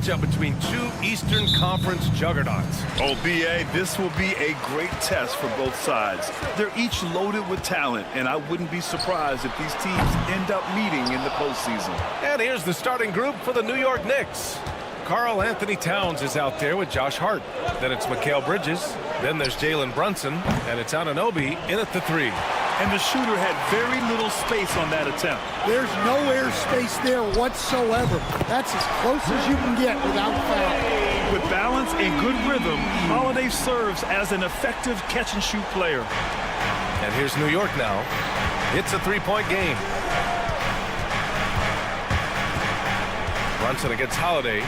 matchup between two Eastern Conference juggernauts. Oh, B.A., this will be a great test for both sides. They're each loaded with talent, and I wouldn't be surprised if these teams end up meeting in the postseason. And here's the starting group for the New York Knicks. Karl Anthony Towns is out there with Josh Hart. Then it's Mikal Bridges. Then there's Jalen Brunson. And it's Anunoby in at the 3. And the shooter had very little space on that attempt. There's no air space there whatsoever. That's as close as you can get without foul. With balance and good rhythm, Holiday serves as an effective catch-and-shoot player. And here's New York now. It's a three-point game. Brunson against Holiday.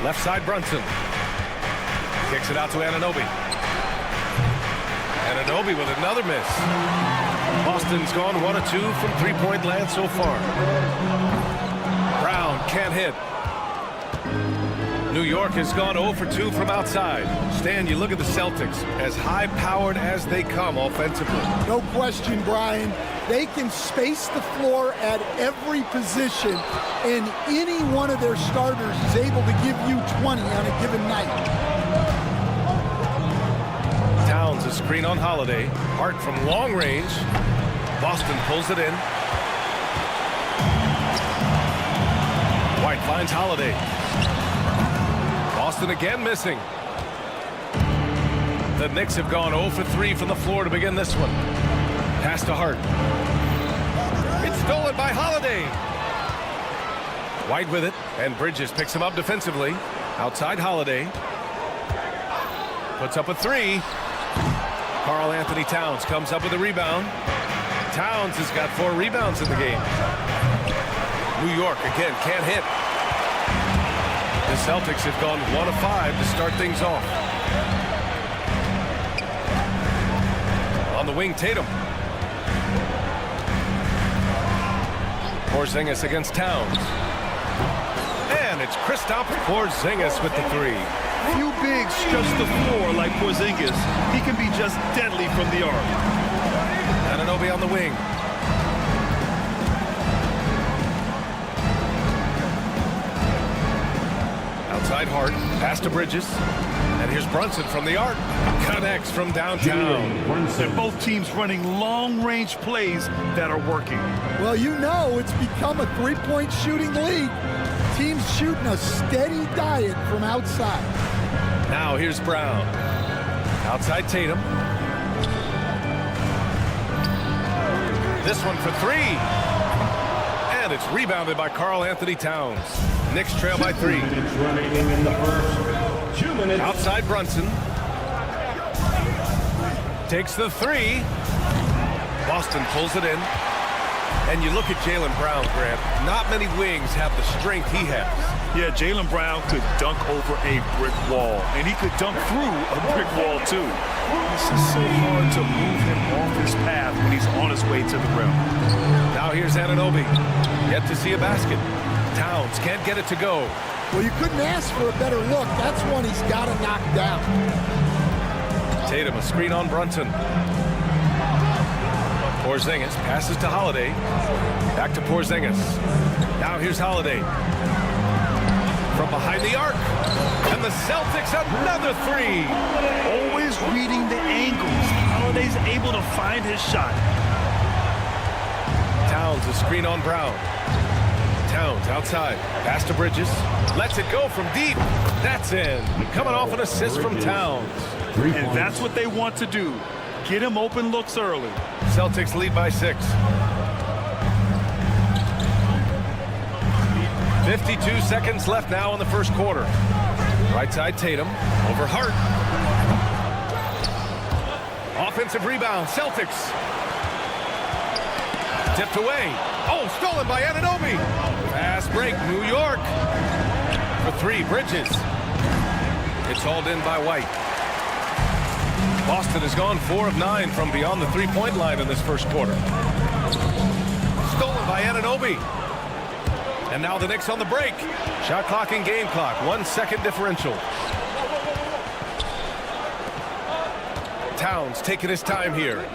Left side Brunson. Kicks it out to Anunoby. Anunoby with another miss. Boston's gone 1 of 2 from three-point land so far. Brown can't hit. New York has gone 0 for 2 from outside. Stan, you look at the Celtics, as high-powered as they come offensively. No question, Brian. They can space the floor at every position, and any one of their starters is able to give you 20 on a given night. Towns a screen on Holiday. Hart from long range. Boston pulls it in. White finds Holiday. Boston again missing. The Knicks have gone 0 for 3 from the floor to begin this one. Pass to Hart. It's stolen by Holiday. White with it, and Bridges picks him up defensively. Outside Holiday. Puts up a 3. Karl Anthony Towns comes up with a rebound. Towns has got 4 rebounds in the game. New York again can't hit. The Celtics have gone 1 of 5 to start things off. On the wing, Tatum. Porzingis against Towns. And it's Kristaps Porzingis with the 3. Few bigs stretch the floor like Porzingis. He can be just deadly from the arc. Anunoby on the wing. Outside Hart, pass to Bridges. And here's Brunson from the arc. Connects from downtown. They're both teams running long-range plays that are working. Well, you know it's become a three-point shooting league. Teams shooting a steady diet from outside. Now here's Brown. Outside Tatum. This one for 3. And it's rebounded by Karl Anthony Towns. Knicks trail by 3. Outside Brunson. Takes the 3. Boston pulls it in. And you look at Jaylen Brown, Grant. Not many wings have the strength he has. Yeah, Jaylen Brown could dunk over a brick wall, and he could dunk through a brick wall, too. This is so hard to move him off his path when he's on his way to the rim. Now here's Anunoby. Yet to see a basket. Towns can't get it to go. Well, you couldn't ask for a better look. That's one he's got to knock down. Tatum, a screen on Brunson. Porzingis passes to Holiday. Back to Porzingis. Now here's Holiday. From behind the arc. And the Celtics another 3. Always reading the angles. Holiday's able to find his shot. Towns a screen on Brown. Towns outside. Pass to Bridges. Lets it go from deep. That's in. Coming off an assist from Towns. And that's what they want to do. Get him open looks early. Celtics lead by 6. 52 seconds left now in the first quarter. Right side Tatum over Hart. Offensive rebound, Celtics. Tipped away. Oh, stolen by Anunoby. Fast break, New York. For 3, Bridges. It's hauled in by White. Boston has gone 4 of 9 from beyond the three-point line in this first quarter. Stolen by Anunoby. And now the Knicks on the break. Shot clock and game clock. 1 second differential. Towns taking his time here.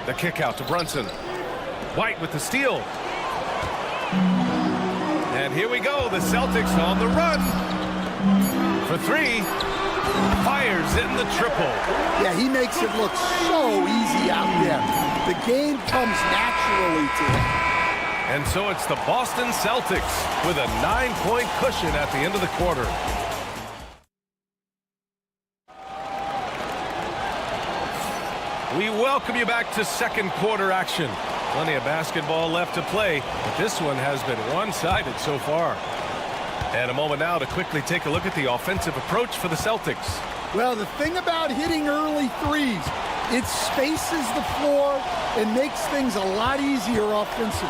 The kick out to Brunson. White with the steal. And here we go. The Celtics on the run. For three. Fires in the triple. Yeah, he makes it look so easy out there. The game comes naturally to him. And so it's the Boston Celtics with a 9-point cushion at the end of the quarter. We welcome you back to second quarter action. Plenty of basketball left to play, but this one has been one-sided so far. And a moment now to quickly take a look at the offensive approach for the Celtics. Well, the thing about hitting early threes, it spaces the floor and makes things a lot easier offensively.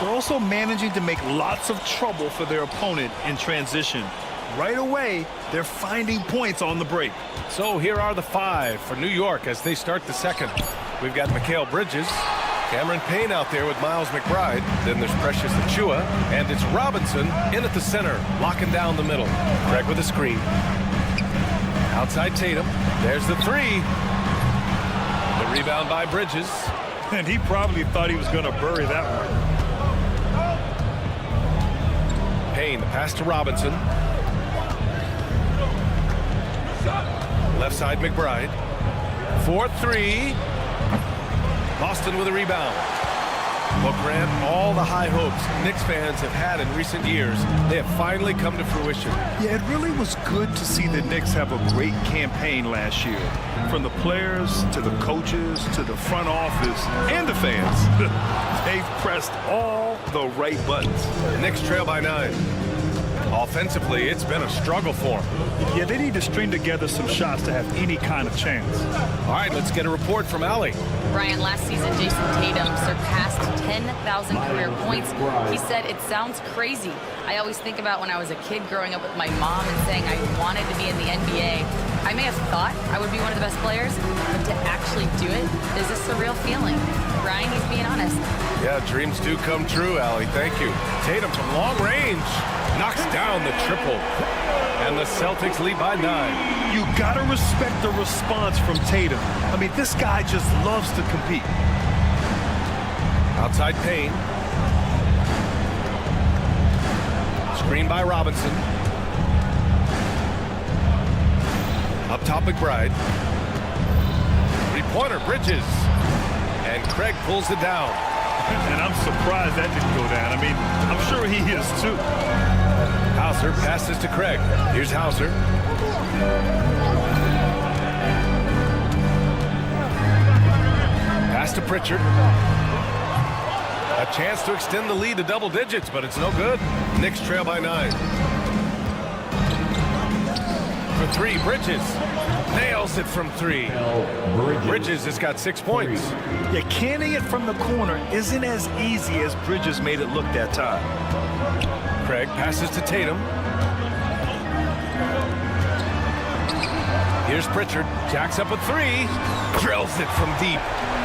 They're also managing to make lots of trouble for their opponent in transition. Right away, they're finding points on the break. So here are the five for New York as they start the second. We've got Mikal Bridges, Cameron Payne out there with Miles McBride. Then there's Precious Achiuwa, and it's Robinson in at the center, locking down the middle. Craig with a screen. Outside Tatum. There's the three. The rebound by Bridges. And he probably thought he was going to bury that one. Payne, the pass to Robinson. Left side McBride. 4-3. Boston with a rebound. Well, Grant, all the high hopes Knicks fans have had in recent years, they have finally come to fruition. Yeah, it really was good to see the Knicks have a great campaign last year. From the players to the coaches to the front office and the fans. They've pressed all the right buttons. The Knicks trail by 9. Offensively, it's been a struggle for them. Yeah, they need to string together some shots to have any kind of chance. All right, let's get a report from Allie. Brian, last season, Jason Tatum surpassed 10,000 career points. He said, it sounds crazy. I always think about when I was a kid growing up with my mom and saying I wanted to be in the NBA. I may have thought I would be one of the best players, but to actually do it is a surreal feeling. Brian, he's being honest. Yeah, dreams do come true, Allie. Thank you. Tatum from long range knocks down the triple. And the Celtics lead by 9. You gotta respect the response from Tatum. I mean, this guy just loves to compete. Outside Payne. Screen by Robinson. Up top McBride. Three-pointer, Bridges. And Craig pulls it down. And I'm surprised that didn't go down. I mean, I'm sure he is too. Hauser passes to Craig. Here's Hauser. Pass to Pritchard. A chance to extend the lead to double digits, but it's no good. Knicks trail by 9. For three, Bridges. Nails it from 3. Bridges has got 6 points. Yeah, canning it from the corner isn't as easy as Bridges made it look that time. Craig passes to Tatum. Here's Pritchard. Jacks up a 3. Drills it from deep.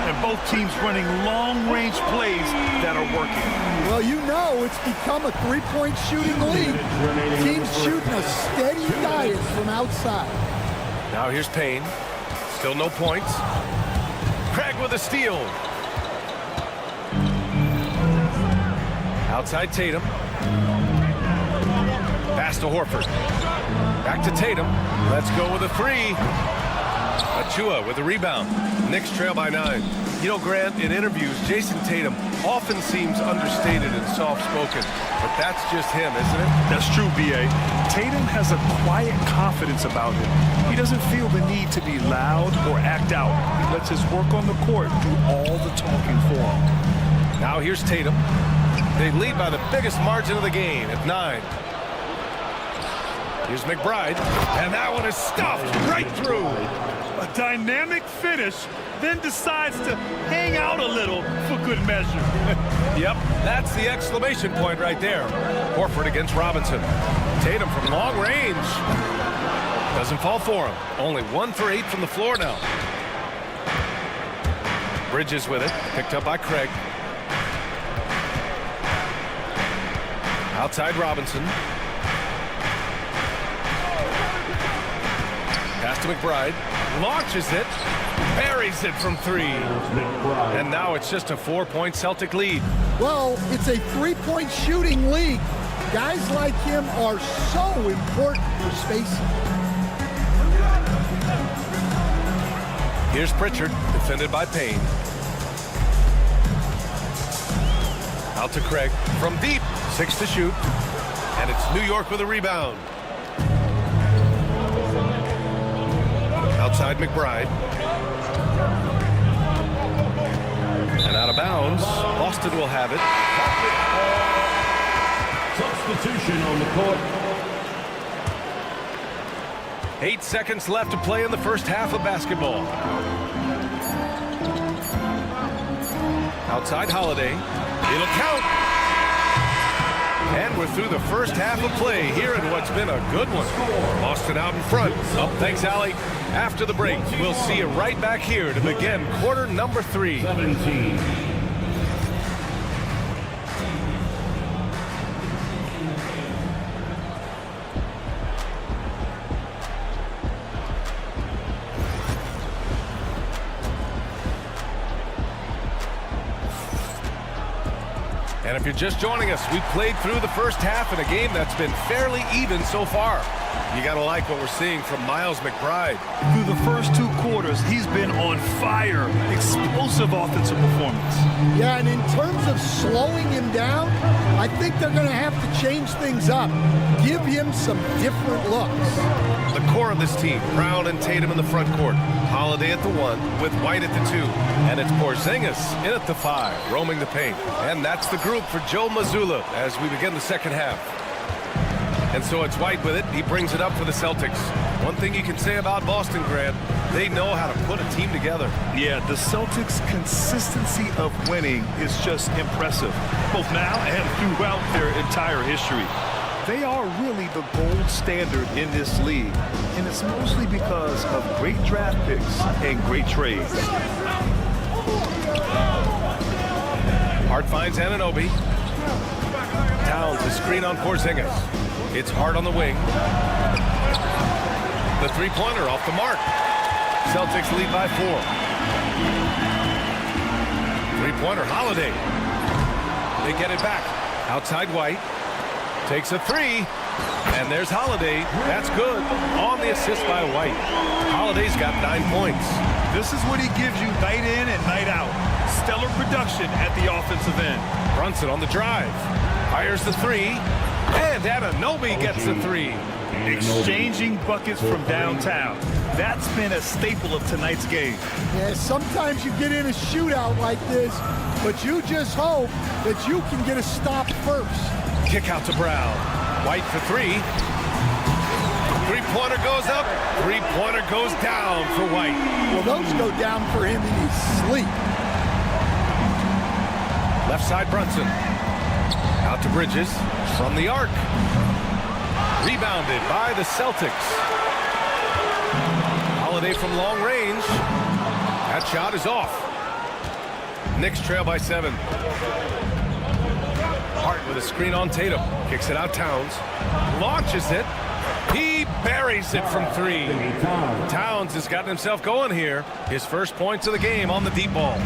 And both teams running long-range plays that are working. Well, you know it's become a three-point shooting league. Teams shooting a steady diet from outside. Now here's Payne. Still no points. Craig with a steal. Outside Tatum. Pass to Horford. Back to Tatum. Let's go with a 3. Achiuwa with a rebound. Knicks trail by 9. You know, Grant, in interviews, Jason Tatum often seems understated and soft-spoken, but that's just him, isn't it? That's true, B.A. Tatum has a quiet confidence about him. He doesn't feel the need to be loud or act out. He lets his work on the court do all the talking for him. Now here's Tatum. They lead by the biggest margin of the game at 9. Here's McBride, and that one is stuffed right through. A dynamic finish, then decides to hang out a little for good measure. Yep, that's the exclamation point right there. Horford against Robinson. Tatum from long range. Doesn't fall for him. Only 1 for 8 from the floor now. Bridges with it, picked up by Craig. Outside Robinson. Pass to McBride. Launches it. Buries it from 3. And now it's just a 4-point Celtic lead. Well, it's a three-point shooting league. Guys like him are so important for spacing. Here's Pritchard, defended by Payne. Out to Craig from deep, 6 to shoot, and it's New York with a rebound. Outside McBride. And out of bounds, Boston will have it. Substitution on the court. 8 seconds left to play in the first half of basketball. Outside Holiday. It'll count. And we're through the first half of play here in what's been a good one. Boston out in front. Oh, thanks, Allie. After the break, we'll see you right back here to begin quarter number 3. 17. And if you're just joining us, we played through the first half in a game that's been fairly even so far. You got to like what we're seeing from Miles McBride. Through the first 2 quarters, he's been on fire. Explosive offensive performance. Yeah, and in terms of slowing him down, I think they're going to have to change things up. Give him some different looks. The core of this team, Brown and Tatum in the front court. Holiday at the 1 with White at the 2. And it's Porzingis in at the 5, roaming the paint. And that's the group for Joe Mazzulla as we begin the second half. And so it's White with it. He brings it up for the Celtics. One thing you can say about Boston, Grant, they know how to put a team together. Yeah, the Celtics' consistency of winning is just impressive, both now and throughout their entire history. They are really the gold standard in this league, and it's mostly because of great draft picks and great trades. Hart finds Anunoby. Towns a screen on Porzingis. It's Hart on the wing. The three-pointer off the mark. Celtics lead by 4. Three-pointer, Holiday. They get it back. Outside White. Takes a 3. And there's Holiday. That's good. On the assist by White. Holiday's got 9 points. This is what he gives you night in and night out. Stellar production at the offensive end. Brunson on the drive. Fires the 3. And Anunoby gets the 3. Exchanging buckets from downtown. That's been a staple of tonight's game. Yeah, sometimes you get in a shootout like this, but you just hope that you can get a stop first. Kick out to Brown. White for 3. Three-pointer goes up. Three-pointer goes down for White. Well, those go down for him in his sleep. Left side Brunson. Out to Bridges from the arc. Rebounded by the Celtics. Holiday from long range. That shot is off. Knicks trail by 7. Hart with a screen on Tatum. Kicks it out Towns. Launches it. He buries it from 3. Towns has gotten himself going here. His first points of the game on the deep ball.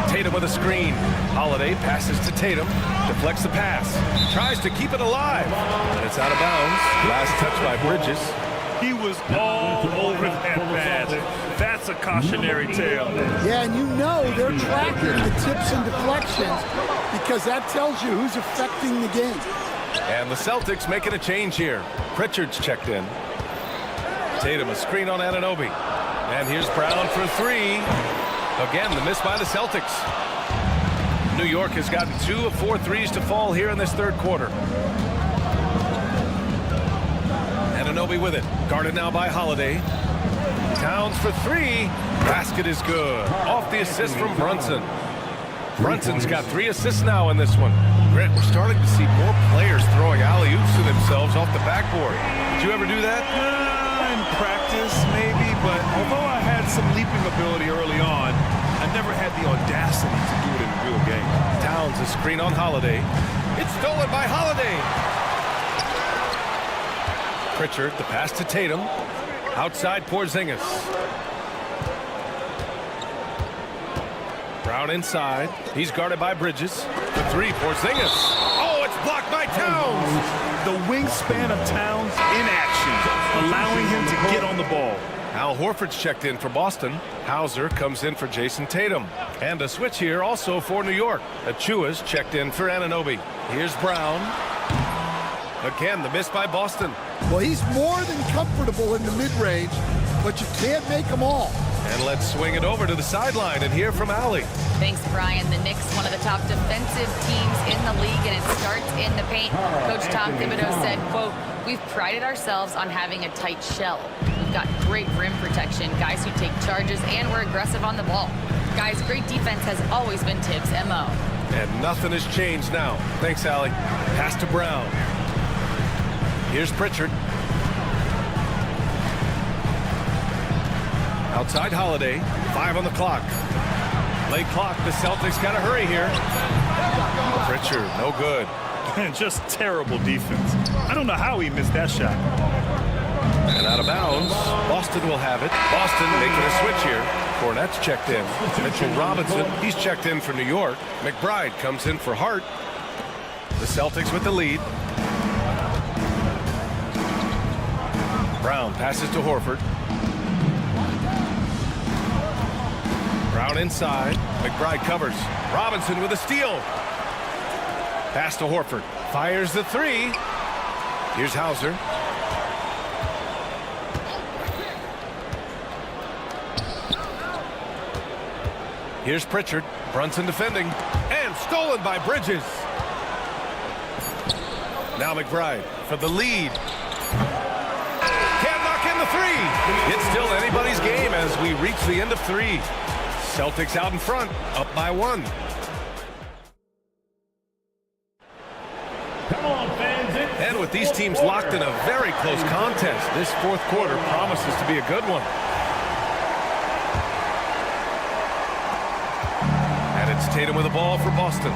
Tatum with a screen. Holiday passes to Tatum. Deflects the pass. Tries to keep it alive. And it's out of bounds. Last touch by Bridges. He was all over that pass. That's a cautionary tale. Yeah, and you know they're tracking the tips and deflections because that tells you who's affecting the game. And the Celtics making a change here. Pritchard's checked in. Tatum a screen on Anunoby. And here's Brown for 3. Again, the miss by the Celtics. New York has gotten 2 of 4 threes to fall here in this third quarter. Anunoby with it. Guarded now by Holiday. Towns for 3. Basket is good. Off the assist from Brunson. Brunson's got 3 assists now in this one. Grant, we're starting to see more players throwing alley-oops to themselves off the backboard. Did you ever do that? In practice, maybe, but although I had some leaping ability early on, I never had the audacity to do it in a real game. Towns a screen on Holiday. It's stolen by Holiday. Pritchard, the pass to Tatum. Outside Porzingis. Brown inside. He's guarded by Bridges. The three, Porzingis. Oh, it's blocked by Towns. The wingspan of Towns in action, allowing him to get on the ball. Al Horford's checked in for Boston. Hauser comes in for Jason Tatum. And a switch here also for New York. Achua's checked in for Anunoby. Here's Brown. Again, the miss by Boston. Well, he's more than comfortable in the mid-range, but you can't make them all. And let's swing it over to the sideline and hear from Allie. Thanks, Brian. The Knicks, one of the top defensive teams in the league, and it starts in the paint. Coach Tom Thibodeau said, quote, "We've prided ourselves on having a tight shell. We've got great rim protection, guys who take charges, and we're aggressive on the ball. Guys, great defense has always been Tibbs' MO." And nothing has changed now. Thanks, Allie. Pass to Brown. Here's Pritchard. Outside Holiday, 5 on the clock. Late clock, the Celtics got to hurry here. Pritchard, no good. Just terrible defense. I don't know how he missed that shot. And out of bounds, Boston will have it. Boston making a switch here. Cornette's checked in. Mitchell Robinson, he's checked in for New York. McBride comes in for Hart. The Celtics with the lead. Brown passes to Horford. Brown inside. McBride covers. Robinson with a steal. Pass to Horford. Fires the three. Here's Hauser. Here's Pritchard. Brunson defending. And stolen by Bridges. Now McBride for the lead. Can't knock in the three. It's still anybody's game as we reach the end of three. Celtics out in front, up by 1. Come on, fans. And with these teams locked in a very close contest, this fourth quarter promises to be a good one. And it's Tatum with the ball for Boston.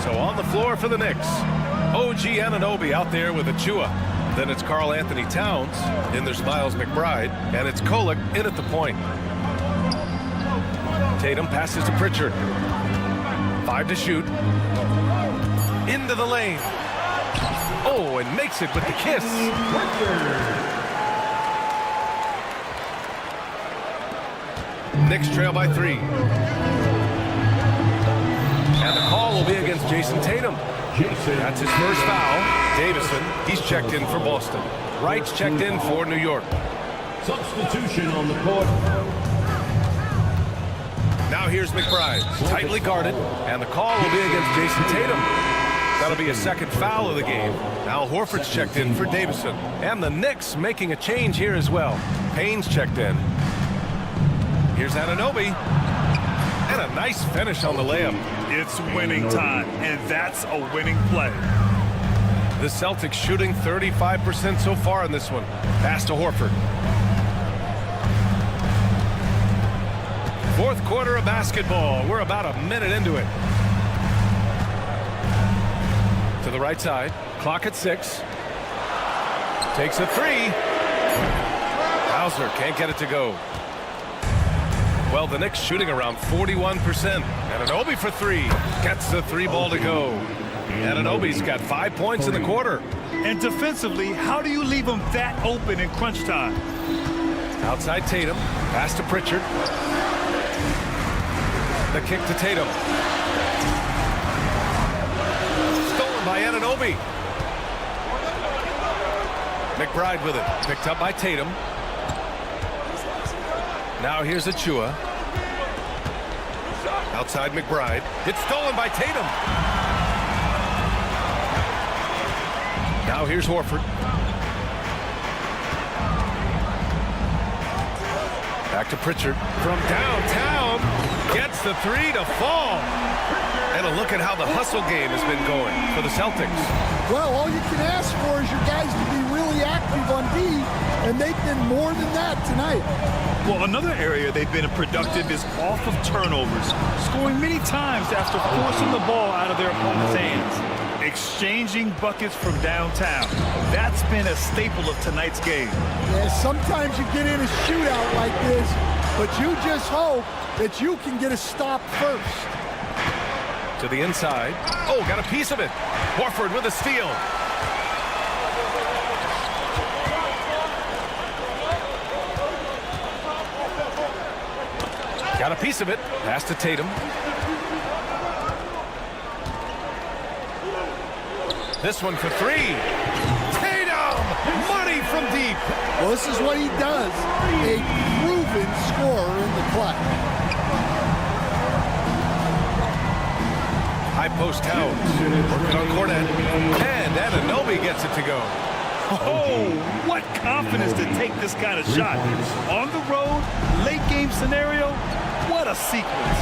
So on the floor for the Knicks, OG Anunoby out there with Achua. Then it's Karl Anthony Towns. Then there's Miles McBride. And it's Kolek in at the point. Tatum passes to Pritchard. 5 to shoot. Into the lane. Oh, and makes it with the kiss. Knicks trail by 3. And the call will be against Jason Tatum. That's his first foul. Davison, he's checked in for Boston. Wright's checked in for New York. Substitution on the court. Now here's McBride, tightly guarded, and the call will be against Jason Tatum. That'll be a second foul of the game. Al Horford's checked in for Davison. And the Knicks making a change here as well. Payne's checked in. Here's Anunoby. And a nice finish on the layup. It's winning time, and that's a winning play. The Celtics shooting 35% so far in this one. Pass to Horford. Fourth quarter of basketball. We're about a minute into it. To the right side. Clock at 6. Takes a 3. Hauser can't get it to go. Well, the Knicks shooting around 41%. Anunoby for 3. Gets the 3 ball to go. Anunoby's got 5 points in the quarter. And defensively, how do you leave them that open in crunch time? Outside Tatum. Pass to Pritchard. The kick to Tatum. Stolen by Anunoby. McBride with it. Picked up by Tatum. Now here's Achua. Outside McBride. It's stolen by Tatum. Now here's Horford. Back to Pritchard. From downtown. Gets the 3 to fall. And a look at how the hustle game has been going for the Celtics. Well, all you can ask for is your guys to be really active on D, and they've been more than that tonight. Well, another area they've been productive is off of turnovers, scoring many times after forcing the ball out of their opponent's hands. Exchanging buckets from downtown. That's been a staple of tonight's game. Yeah, sometimes you get in a shootout like this, but you just hope that you can get a stop first. To the inside. Oh, got a piece of it. Horford with a steal. Got a piece of it. Pass to Tatum. This one for three. Tatum! Money from deep. Well, this is what he does. A proven scorer in the clutch. High post Towns. Working on Cornet. And Anunoby gets it to go. Oh, what confidence to take this kind of shot. On the road, late game scenario, what a sequence.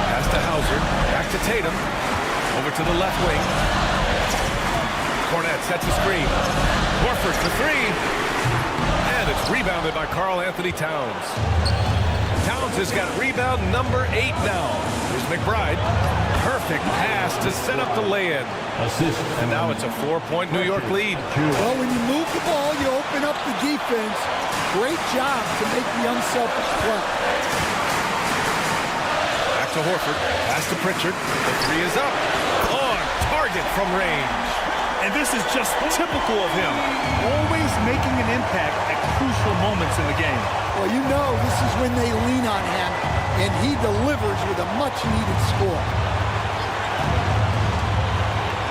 Pass to Hauser. Back to Tatum. Over to the left wing. Cornet sets a screen. Horford for three. And it's rebounded by Karl-Anthony Towns. Towns has got rebound number 8 now. Here's McBride. Perfect pass to set up the lay-in. Assist. And now it's a 4-point New York lead. Well, when you move the ball, you open up the defense. Great job to make the unselfish play. Back to Horford. Pass to Pritchard. The three is up. On target from range. And this is just typical of him. Always making an impact at crucial moments in the game. Well, you know this is when they lean on him, and he delivers with a much-needed score.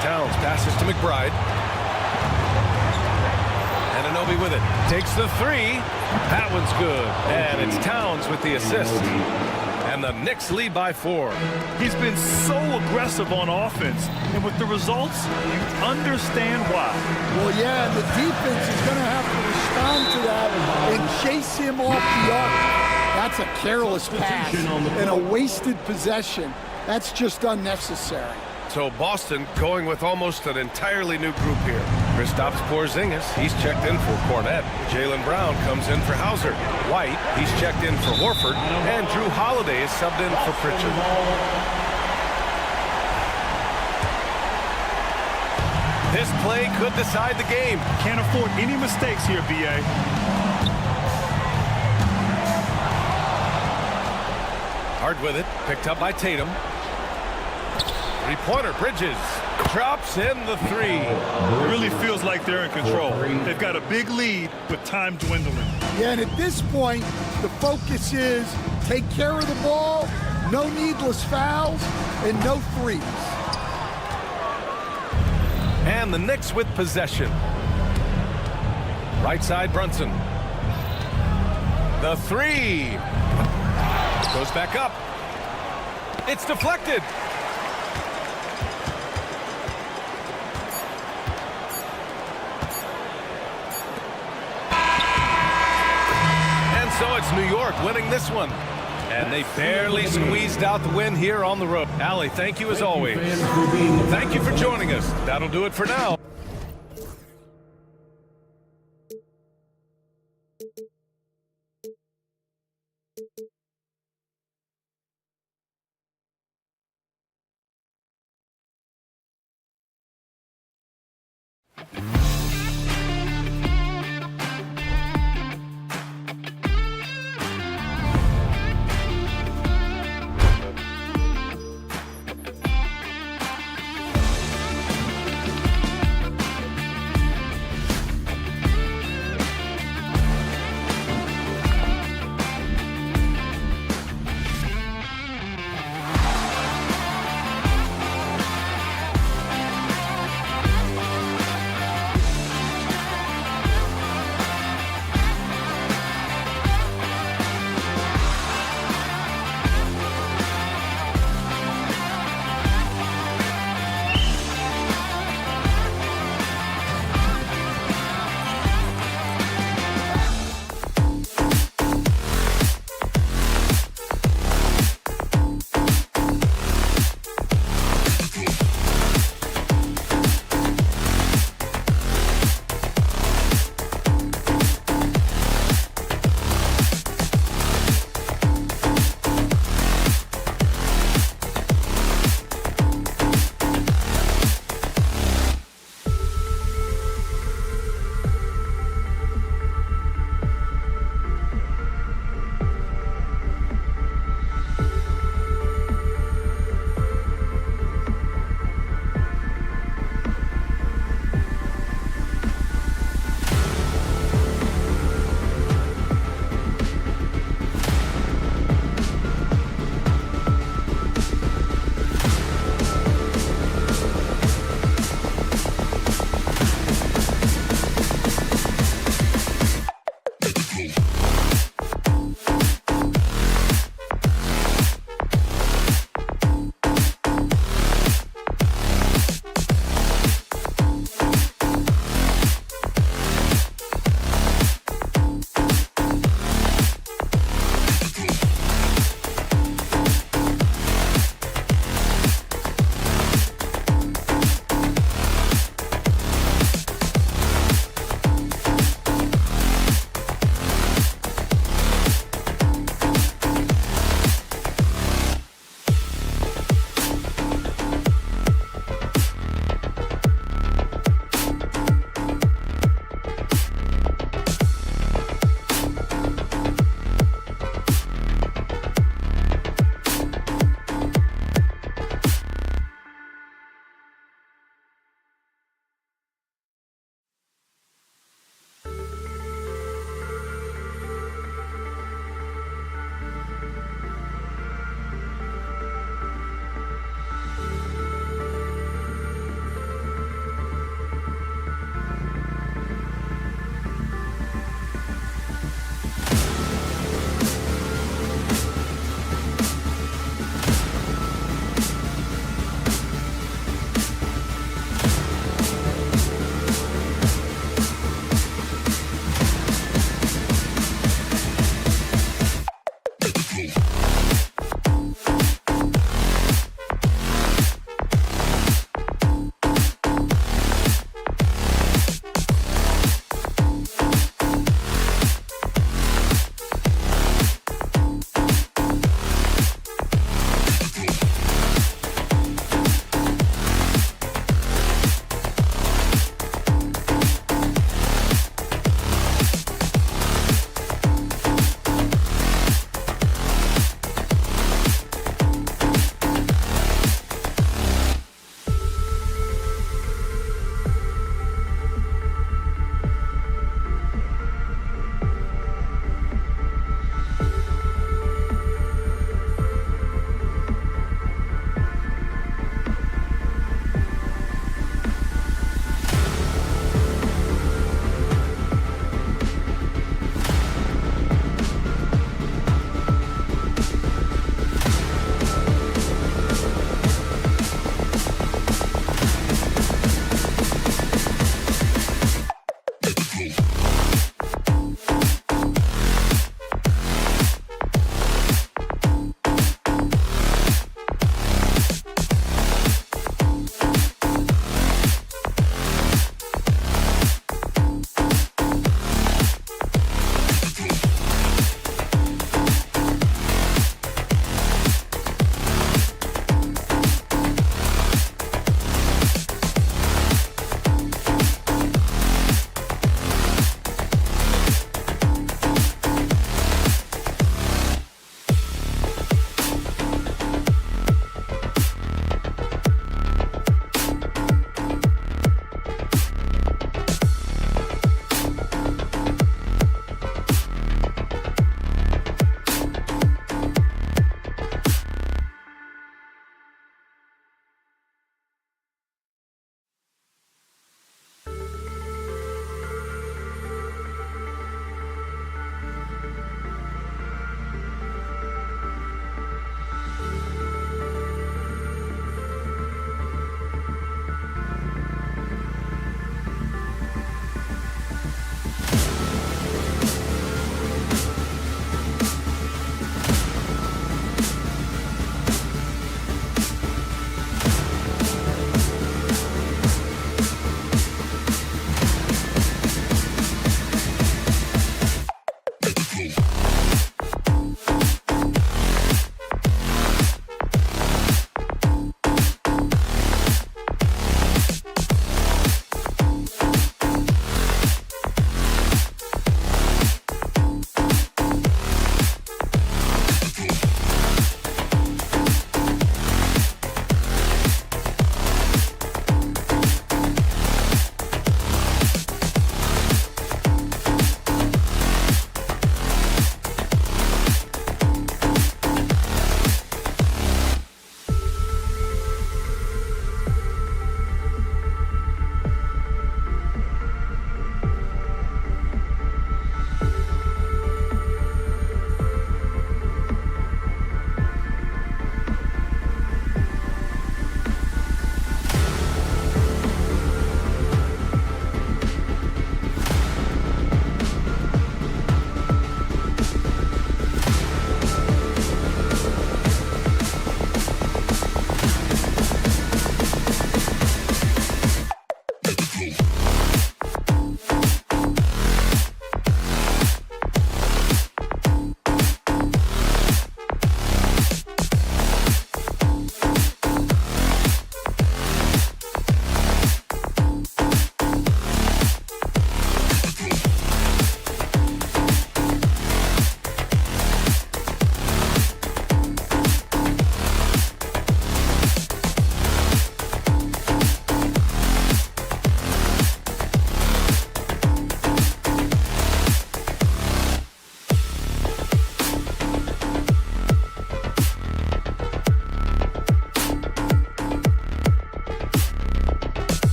Towns passes to McBride. Anunoby with it. Takes the three. That one's good. And it's Towns with the assist. And the Knicks lead by 4. He's been so aggressive on offense, and with the results, you understand why. Well, yeah, and the defense is going to have to respond to that and chase him off the arc. That's a careless pass and a wasted possession. That's just unnecessary. So Boston going with almost an entirely new group here. Kristaps Porzingis, he's checked in for Cornet. Jaylen Brown comes in for Hauser. White, he's checked in for Horford. And Drew Holiday is subbed in for Pritchard. This play could decide the game. Can't afford any mistakes here, B.A. Hard with it, picked up by Tatum. Three-pointer, Bridges. Drops in the three. It really feels like they're in control. They've got a big lead with time dwindling. Yeah, and at this point, the focus is take care of the ball, no needless fouls, and no threes. And the Knicks with possession. Right side, Brunson. The three. Goes back up. It's deflected. So it's New York winning this one. And they barely squeezed out the win here on the road. Allie, thank you as always. Thank you for joining us. That'll do it for now.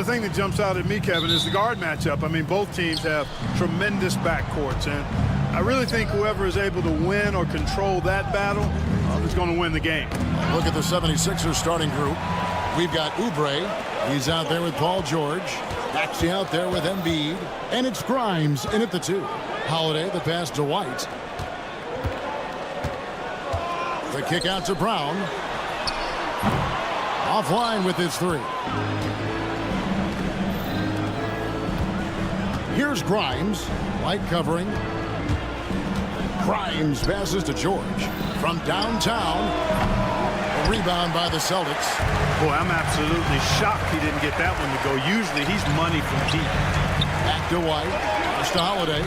thing that jumps out at me, Kevin, is the guard matchup. I mean, both teams have tremendous backcourts, and I really think whoever is able to win or control that battle is going to win the game. Look at the 76ers starting group. We've got Oubre. He's out there with Paul George. Maxey out there with Embiid. And it's Grimes in at the 2. Holiday, the pass to White. The kick out to Brown. Offline with his 3. Here's Grimes. White covering. Grimes passes to George. From downtown. A rebound by the Celtics. Boy, I'm absolutely shocked he didn't get that one to go. Usually he's money from deep. Back to White. Pass to Holiday.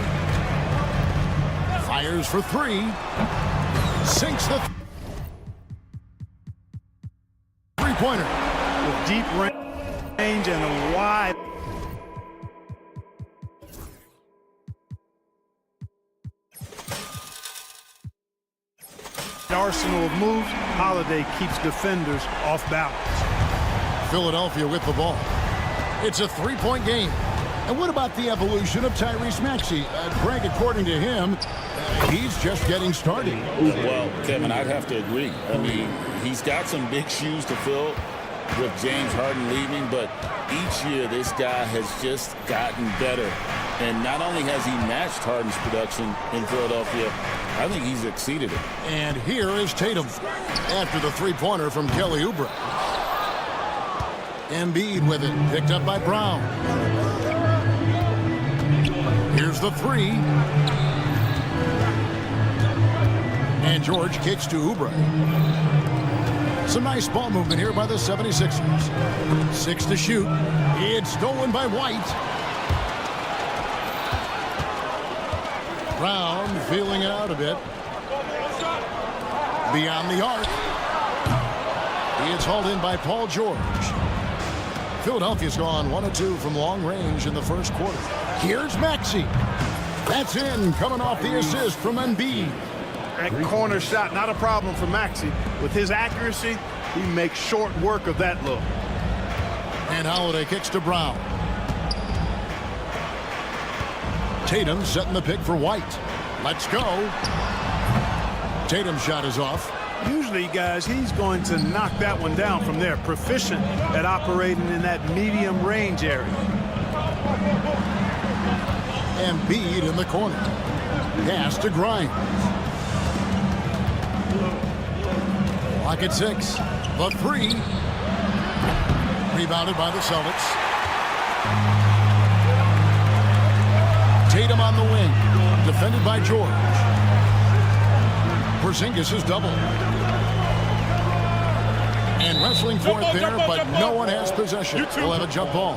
Fires for 3. Sinks the three-pointer. With deep range and a wide arsenal of moves, Holiday keeps defenders off balance. Philadelphia with the ball. It's a 3-point game. And what about the evolution of Tyrese Maxey? Greg, according to him, he's just getting started. Well, Kevin, I'd have to agree. I mean, he's got some big shoes to fill with James Harden leaving, but each year this guy has just gotten better. And not only has he matched Harden's production in Philadelphia, I think he's exceeded it. And here is Tatum after the three-pointer from Kelly Oubre. Embiid with it, picked up by Brown. Here's the 3. And George kicks to Oubre. Some nice ball movement here by the 76ers. 6 to shoot. It's stolen by White. Brown feeling it out a bit. Beyond the arc. It's hauled in by Paul George. Philadelphia's gone 1 of 2 from long range in the first quarter. Here's Maxey. That's in, coming off the assist from Embiid. That corner shot, not a problem for Maxey. With his accuracy, he makes short work of that look. And Holiday kicks to Brown. Tatum setting the pick for White. Let's go. Tatum's shot is off. Usually, guys, he's going to knock that one down from there. Proficient at operating in that medium range area. Embiid in the corner. Pass to Grimes. Clock at 6. The 3. Rebounded by the Celtics. Tatum on the wing. Defended by George. Porzingis is double. And wrestling for it there, but no one has possession. We'll have a jump ball.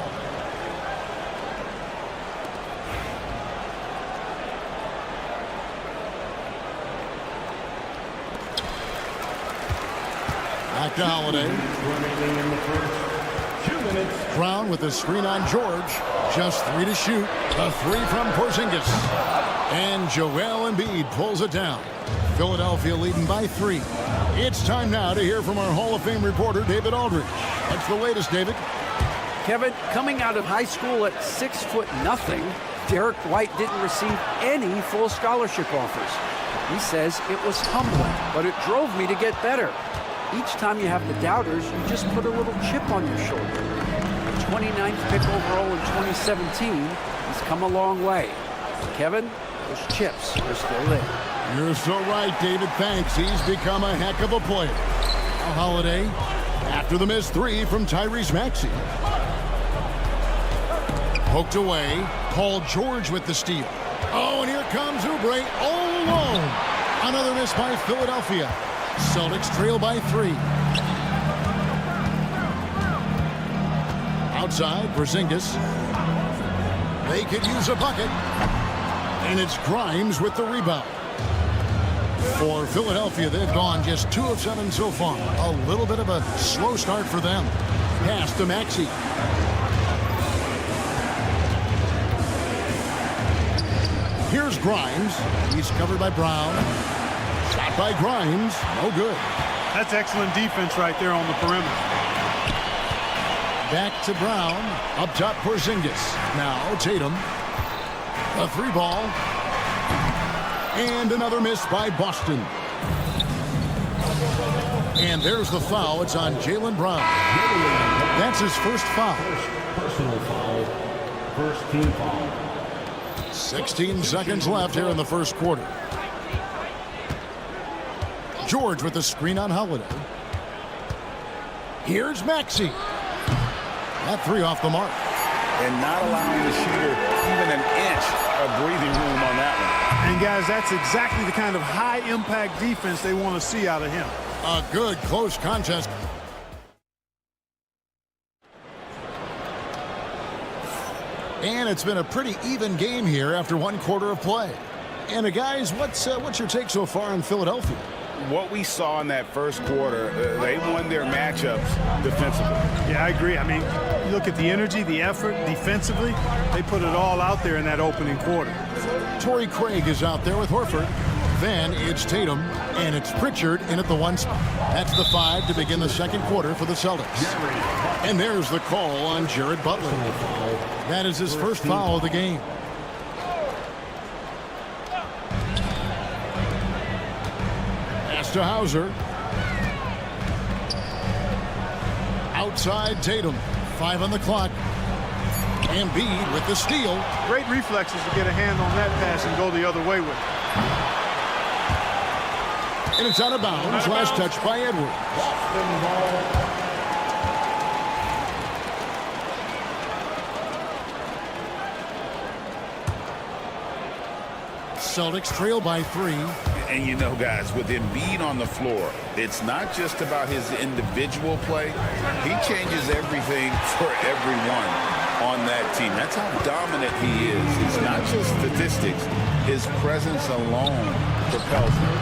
Back to Holiday. Brown with the screen on George. Just 3 to shoot. A 3 from Porzingis. And Joel Embiid pulls it down. Philadelphia leading by 3. It's time now to hear from our Hall of Fame reporter, David Aldridge. What's the latest, David? Kevin, coming out of high school at 6'0", Derek White didn't receive any full scholarship offers. He says it was humbling, but it drove me to get better. Each time you have the doubters, you just put a little chip on your shoulder. The 29th pick overall in 2017, he's come a long way. Kevin, those chips are still there. You're so right, David. Thanks. He's become a heck of a player. A Holiday after the missed 3 from Tyrese Maxey. Poked away. Paul George with the steal. Oh, and here comes Oubre all alone. Another miss by Philadelphia. Celtics trail by 3. Outside, Porzingis. They could use a bucket. And it's Grimes with the rebound. For Philadelphia, they've gone just 2 of 7 so far. A little bit of a slow start for them. Pass to Maxey. Here's Grimes. He's covered by Brown. Shot by Grimes. No good. That's excellent defense right there on the perimeter. Back to Brown. Up top, Porzingis. Now Tatum. A 3 ball. And another miss by Boston. And there's the foul. It's on Jaylen Brown. That's his first foul. Personal foul. First team foul. 16 seconds left here in the first quarter. George with the screen on Holiday. Here's Maxey. That 3 off the mark. And not allowing the shooter even an inch of breathing room on that one. And guys, that's exactly the kind of high-impact defense they want to see out of him. A good close contest. And it's been a pretty even game here after 1 quarter of play. And guys, what's your take so far on Philadelphia? What we saw in that first quarter, they won their matchups defensively. Yeah, I agree. I mean, you look at the energy, the effort defensively, they put it all out there in that opening quarter. Torrey Craig is out there with Horford. Then it's Tatum, and it's Pritchard in at the 1 spot. That's the 5 to begin the second quarter for the Celtics. And there's the call on Jared Butler. That is his first foul of the game. Pass to Hauser. Outside Tatum. 5 on the clock. Embiid with the steal. Great reflexes to get a hand on that pass and go the other way with it. And it's out of bounds. Last touch by Edwards. Celtics trail by 3. And you know, guys, with Embiid on the floor, it's not just about his individual play. He changes everything for everyone on that team. That's how dominant he is. It's not just statistics. His presence alone propels him.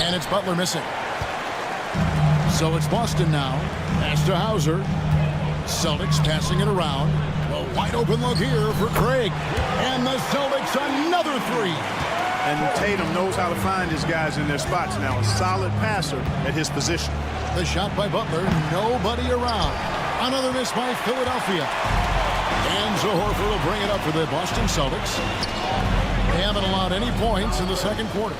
And it's Butler missing. So it's Boston now. Pass to Hauser. Celtics passing it around. A wide open look here for Craig. And the Celtics another 3. And Tatum knows how to find his guys in their spots now. A solid passer at his position. The shot by Butler. Nobody around. Another miss by Philadelphia. And so Horford will bring it up for the Boston Celtics. They haven't allowed any points in the second quarter.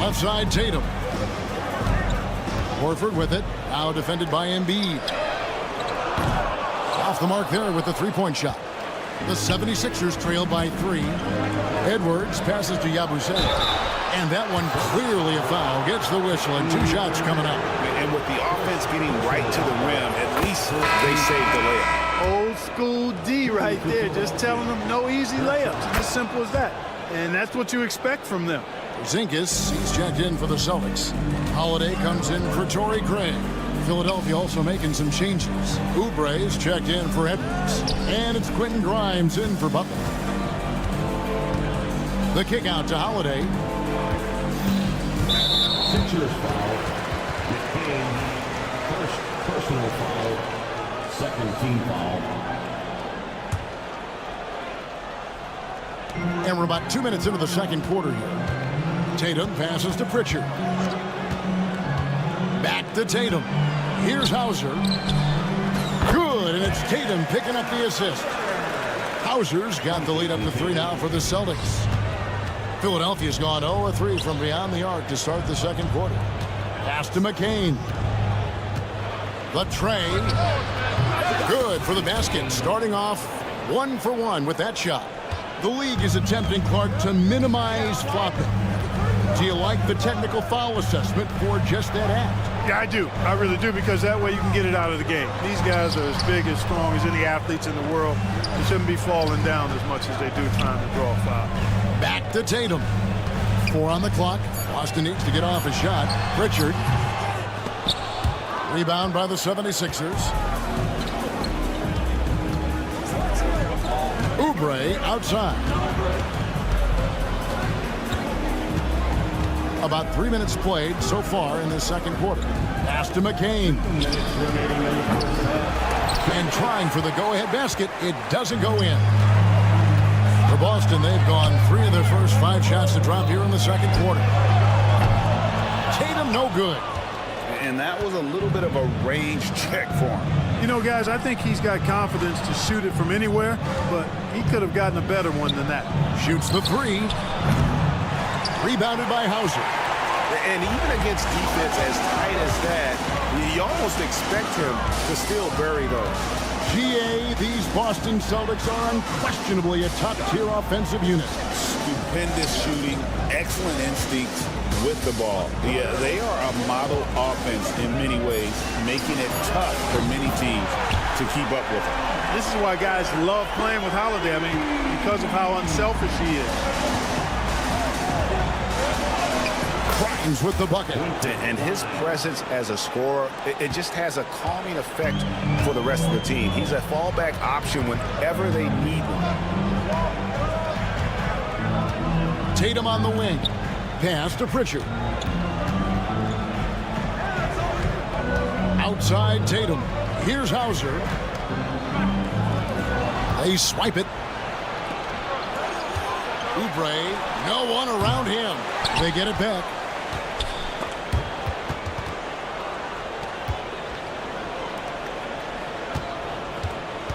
Left side, Tatum. Horford with it. Now defended by Embiid. Off the mark there with the 3-point shot. The 76ers trail by 3. Edwards passes to Yabusele. And that one clearly a foul. Gets the whistle and 2 shots coming up. And with the offense getting right to the rim, at least they saved the layup. Old school D right there. Just telling them no easy layups. It's as simple as that. And that's what you expect from them. Zinkis, he's checked in for the Celtics. Holiday comes in for Torrey Craig. Philadelphia also making some changes. Oubre is checked in for Edwards. And it's Quentin Grimes in for Butler. The kick out to Holiday. Sixers foul. McCain. First personal foul. Second team foul. And we're about 2 minutes into the second quarter here. Tatum passes to Pritchard. Back to Tatum. Here's Hauser. Good, and it's Tatum picking up the assist. Hauser's got the lead up to 3 now for the Celtics. Philadelphia's gone 0-3 from beyond the arc to start the second quarter. Pass to McCain. The tray. Good for the basket. Starting off 1 for 1 with that shot. The league is attempting, Clark, to minimize flopping. Do you like the technical foul assessment for just that act? Yeah, I do. I really do, because that way you can get it out of the game. These guys are as big, as strong as any athletes in the world. They shouldn't be falling down as much as they do trying to draw a foul. Back to Tatum. 4 on the clock. Boston needs to get off a shot. Pritchard. Rebound by the 76ers. Oubre outside. About 3 minutes played so far in the second quarter. Pass to McCain. And trying for the go-ahead basket. It doesn't go in. For Boston, they've gone 3 of their first 5 shots to drop here in the second quarter. Tatum, no good. And that was a little bit of a range check for him. You know, guys, I think he's got confidence to shoot it from anywhere, but he could have gotten a better one than that. Shoots the three. Rebounded by Hauser. And even against defense as tight as that, you almost expect him to still bury those. GA, these Boston Celtics are unquestionably a top-tier offensive unit. Stupendous shooting, excellent instincts with the ball. Yeah, they are a model offense in many ways, making it tough for many teams to keep up with them. This is why guys love playing with Holiday. I mean, because of how unselfish he is. Grimes with the bucket. And his presence as a scorer, it just has a calming effect for the rest of the team. He's a fallback option whenever they need one. Tatum on the wing. Pass to Pritchard. Outside Tatum. Here's Hauser. They swipe it. Oubre, no one around him. They get it back.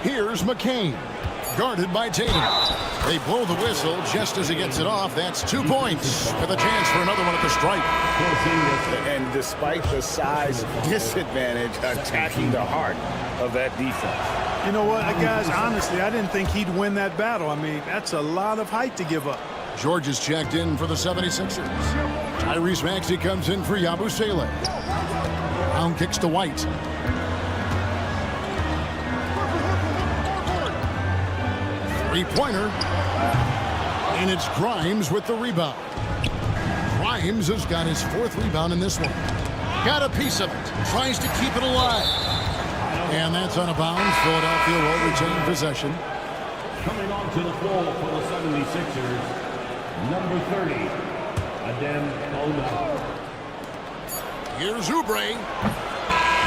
Here's McCain. Guarded by Tatum. They blow the whistle just as he gets it off. That's 2 points with a chance for another one at the stripe. And despite the size disadvantage, attacking the heart of that defense. You know what, guys, honestly, I didn't think he'd win that battle. I mean, that's a lot of height to give up. George is checked in for the 76ers. Tyrese Maxey comes in for Yabusele. Brown kicks to White. Three-pointer. And it's Grimes with the rebound. Grimes has got his 4th rebound in this one. Got a piece of it. Tries to keep it alive. And that's out of bounds. Philadelphia will retain possession. Coming onto the floor for the 76ers, number 30, Adem Elma. Here's Oubre.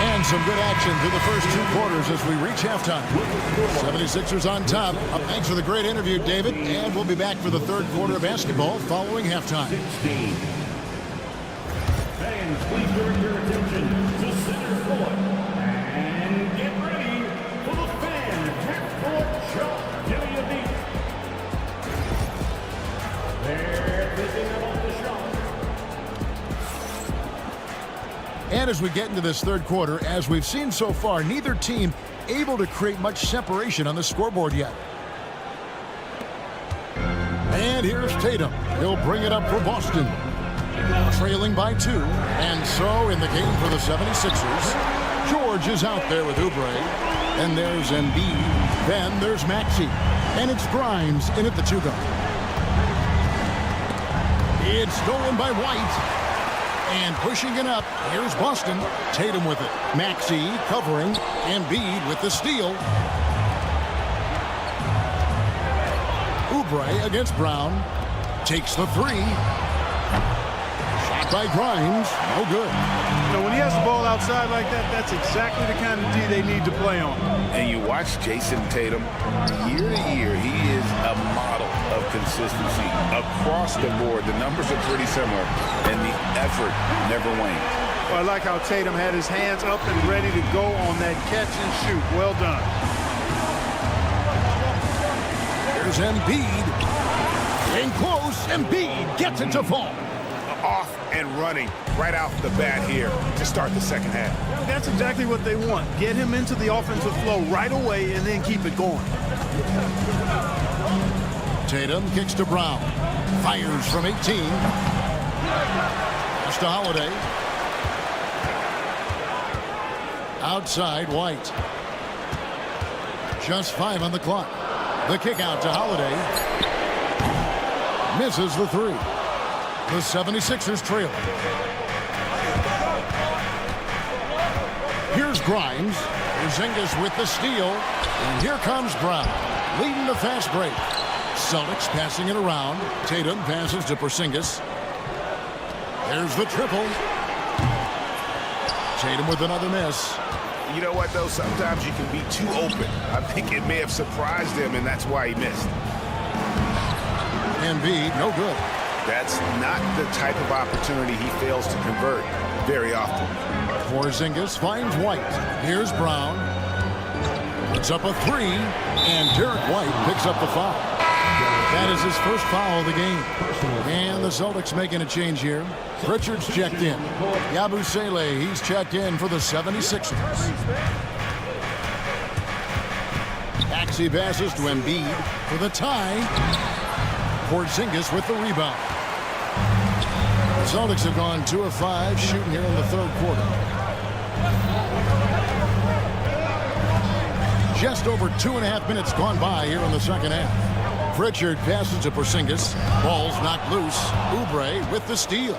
And some good action through the first 2 quarters as we reach halftime. 76ers on top. Thanks for the great interview, David. And we'll be back for the 3rd quarter of basketball following halftime. 16. Fans, please direct your attention to center court. And get ready for the fan half-court shot. WB. They're picking up the shot. And as we get into this 3rd quarter, as we've seen so far, neither team able to create much separation on the scoreboard yet. And here's Tatum. He'll bring it up for Boston. Trailing by 2. And so in the game for the 76ers, George is out there with Oubre. And there's Embiid. Then there's Maxey. And it's Grimes in at the 2-guard. It's stolen by White. And pushing it up, here's Boston. Tatum with it. Maxey covering. Embiid with the steal. Oubre against Brown. Takes the 3. Shot by Grimes. No good. You know, when he has the ball outside like that, that's exactly the kind of D they need to play on. And you watch Jason Tatum, year to year, he is a model of consistency. Across the board, the numbers are pretty similar, and the effort never wanes. Well, I like how Tatum had his hands up and ready to go on that catch and shoot. Well done. Here's Embiid. In close, Embiid gets it to fall. Off and running right off the bat here to start the second half. That's exactly what they want. Get him into the offensive flow right away and then keep it going. Tatum kicks to Brown. Fires from 18. Pass to Holiday. Outside White. Just 5 on the clock. The kick out to Holiday. Misses the 3. The 76ers trail. Here's Grimes. Porzingis with the steal. And here comes Brown, leading the fast break. Celtics passing it around. Tatum passes to Porzingis. There's the triple. Tatum with another miss. You know what, though? Sometimes you can be too open. I think it may have surprised him, and that's why he missed. Embiid, no good. That's not the type of opportunity he fails to convert very often. Porzingis finds White. Here's Brown. Puts up a three, and Derek White picks up the foul. That is his first foul of the game. And the Celtics making a change here. Pritchard's checked in. Yabusele, he's checked in for the 76ers. Maxey passes to Embiid for the tie. Porzingis with the rebound. The Celtics have gone 2 of 5 shooting here in the third quarter. Just over 2.5 minutes gone by here in the second half. Pritchard passes to Porzingis. Ball's knocked loose. Oubre with the steal.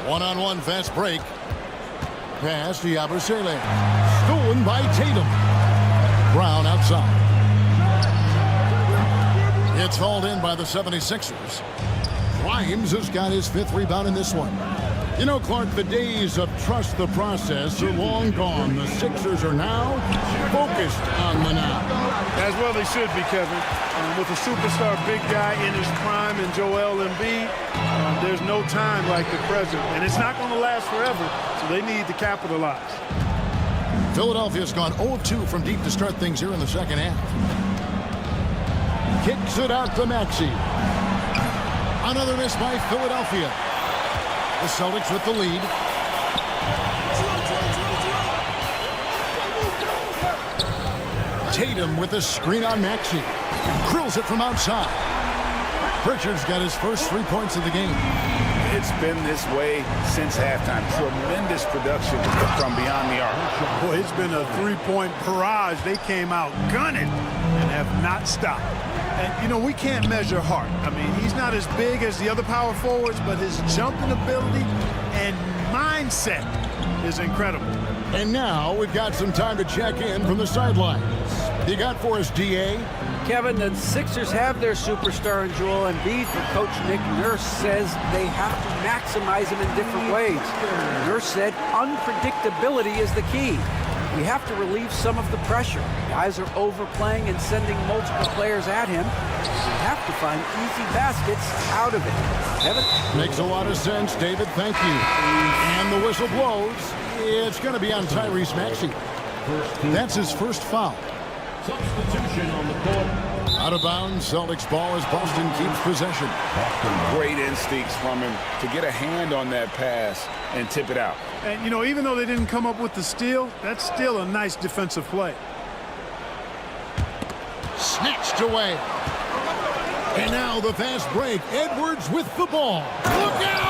One-on-one fast break. Pass to Yabusele. Stolen by Tatum. Brown outside. It's hauled in by the 76ers. Grimes has got his 5th rebound in this one. You know, Clark, the days of trust the process are long gone. The Sixers are now focused on the now. As well they should be, Kevin. With a superstar big guy in his prime in Joel Embiid, there's no time like the present. And it's not going to last forever, so they need to capitalize. Philadelphia's gone 0-2 from deep to start things here in the second half. Kicks it out to Maxey. Another miss by Philadelphia. The Celtics with the lead. Tatum with a screen on Maxey. Drills it from outside. Pritchard's got his first 3 points of the game. It's been this way since halftime. Tremendous production from beyond the arc. Boy, it's been a 3-point barrage. They came out gunning and have not stopped. And, you know, we can't measure Hart. I mean, he's not as big as the other power forwards, but his jumping ability and mindset is incredible. And now we've got some time to check in from the sidelines. You got for us, DA? Kevin, the Sixers have their superstar in Joel Embiid, but Coach Nick Nurse says they have to maximize him in different ways. Nurse said unpredictability is the key. We have to relieve some of the pressure. Guys are overplaying and sending multiple players at him. We have to find easy baskets out of it. Kevin? Makes a lot of sense, David. Thank you. And the whistle blows. It's going to be on Tyrese Maxey. That's his first foul. Substitution on the court. Out of bounds, Celtics ball as Boston keeps possession. Great instincts from him to get a hand on that pass and tip it out. And, you know, even though they didn't come up with the steal, that's still a nice defensive play. Snatched away. And now the fast break. Edwards with the ball. Look out!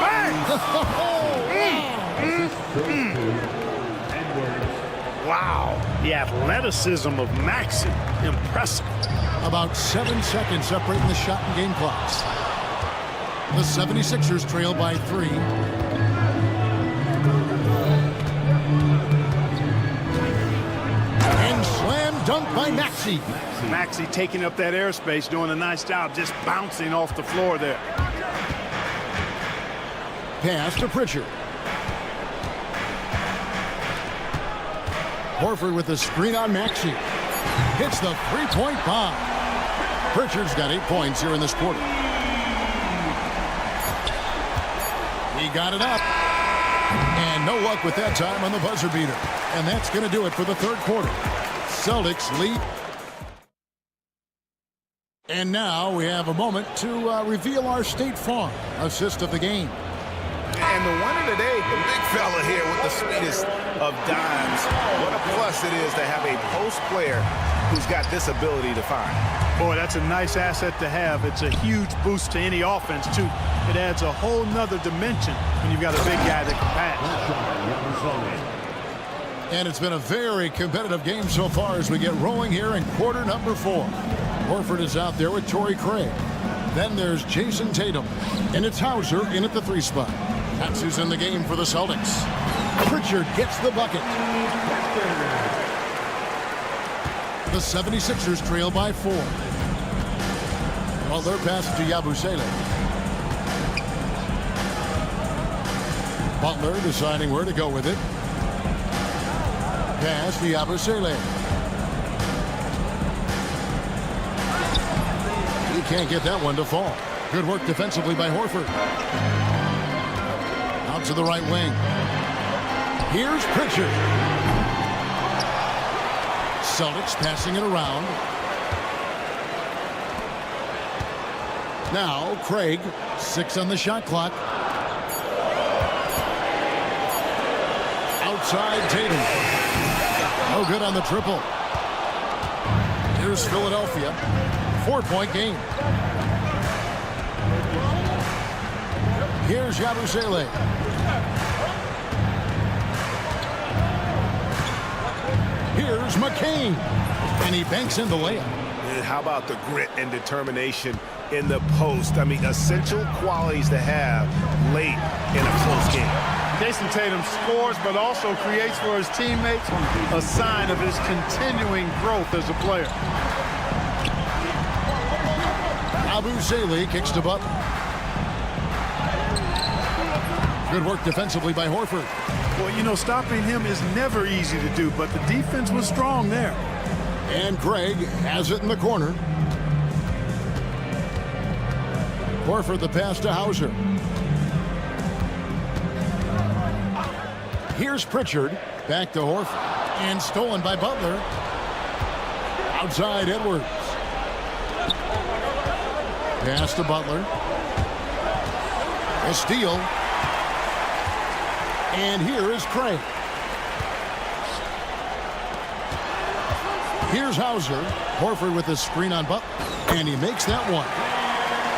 Wow, the athleticism of Maxey, impressive. About 7 seconds separating the shot and game clocks. The 76ers trail by 3. And slam dunk by Maxey. Maxey taking up that airspace, doing a nice job, just bouncing off the floor there. Pass to Pritchard. Horford with the screen on Maxey. Hits the 3-point bomb. Pritchard's got 8 points here in this quarter. He got it up. And no luck with that time on the buzzer beater. And that's going to do it for the third quarter. Celtics lead. And now we have a moment to reveal our State Farm assist of the game. And the winner today, the big fella here with the sweetest of dimes. What a plus it is to have a post player who's got this ability to find. Boy, that's a nice asset to have. It's a huge boost to any offense, too. It adds a whole nother dimension when you've got a big guy that can pass. And it's been a very competitive game so far as we get rolling here in quarter number 4. Horford is out there with Torrey Craig. Then there's Jason Tatum. And it's Hauser in at the 3 spot. That's who's in the game for the Celtics. Pritchard gets the bucket. The 76ers trail by 4. Well, they're passing to Yabusele. Butler deciding where to go with it. Pass to Yabusele. He can't get that one to fall. Good work defensively by Horford. Out to the right wing. Here's Pritchard. Celtics passing it around. Now Craig, 6 on the shot clock. Outside Tatum. No good on the triple. Here's Philadelphia. 4-point game. Here's Yabusele. Here's McCain. And he banks in the layup. And how about the grit and determination in the post? I mean, essential qualities to have late in a close game. Jason Tatum scores, but also creates for his teammates, a sign of his continuing growth as a player. Yabusele kicks to Butler. Good work defensively by Horford. Well, you know, stopping him is never easy to do, but the defense was strong there. And Craig has it in the corner. Horford the pass to Hauser. Here's Pritchard. Back to Horford. And stolen by Butler. Outside Edwards. Pass to Butler. A steal. And here is Craig. Here's Hauser. Horford with a screen on Butler. And he makes that one.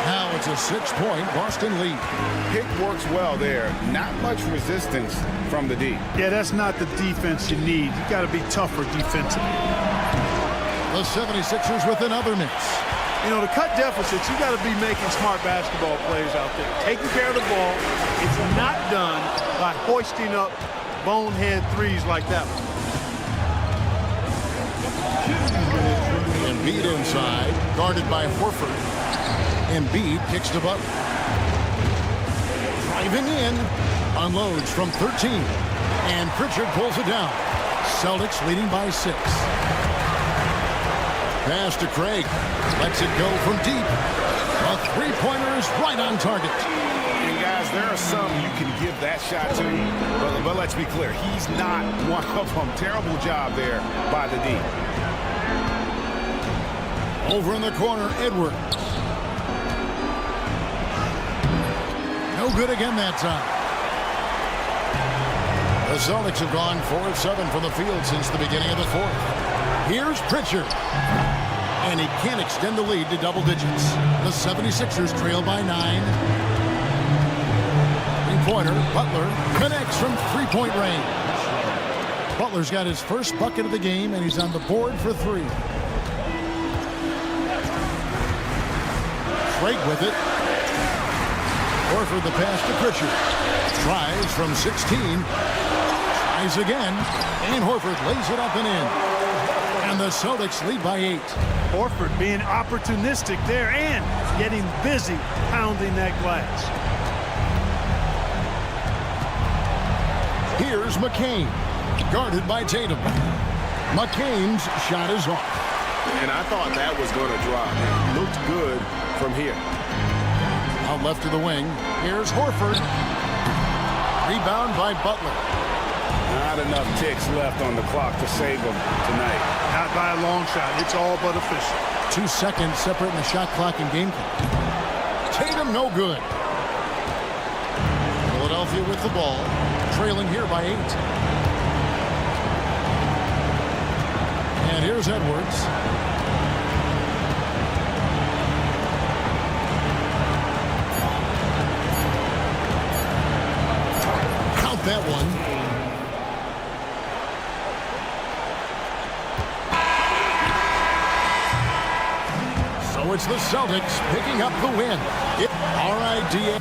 Now it's a 6-point Boston lead. Pick works well there. Not much resistance from the D. Yeah, that's not the defense you need. You got to be tougher defensively. The 76ers with another miss. You know, to cut deficits, you got to be making smart basketball plays out there. Taking care of the ball. It's not done by hoisting up bonehead threes like that one. Embiid inside, guarded by Horford. Embiid kicks to Butler. Driving in, unloads from 13. And Pritchard pulls it down. Celtics leading by 6. Pass to Craig. Lets it go from deep. A three-pointer is right on target. And guys, there are some you can give that shot to, but let's be clear, he's not one of them. Terrible job there by the D. Over in the corner, Edwards. No good again that time. The Celtics have gone 4 of 7 from the field since the beginning of the fourth. Here's Pritchard. And he can't extend the lead to double digits. The 76ers trail by 9. Three-pointer, Butler connects from three-point range. Butler's got his first bucket of the game, and he's on the board for 3. Craig with it. Horford the pass to Pritchard. Tries from 16. Tries again. And Horford lays it up and in. And the Celtics lead by 8. Horford being opportunistic there and getting busy pounding that glass. Here's McCain. Guarded by Tatum. McCain's shot is off. And I thought that was going to drop. It looked good from here. Out left to the wing. Here's Horford. Rebound by Butler. Not enough ticks left on the clock to save them tonight. Not by a long shot. It's all but official. 2 seconds separating the shot clock and game clock. Tatum no good. Philadelphia with the ball. Trailing here by 8. And here's Edwards. Count that one. So it's the Celtics picking up the win. RIDA.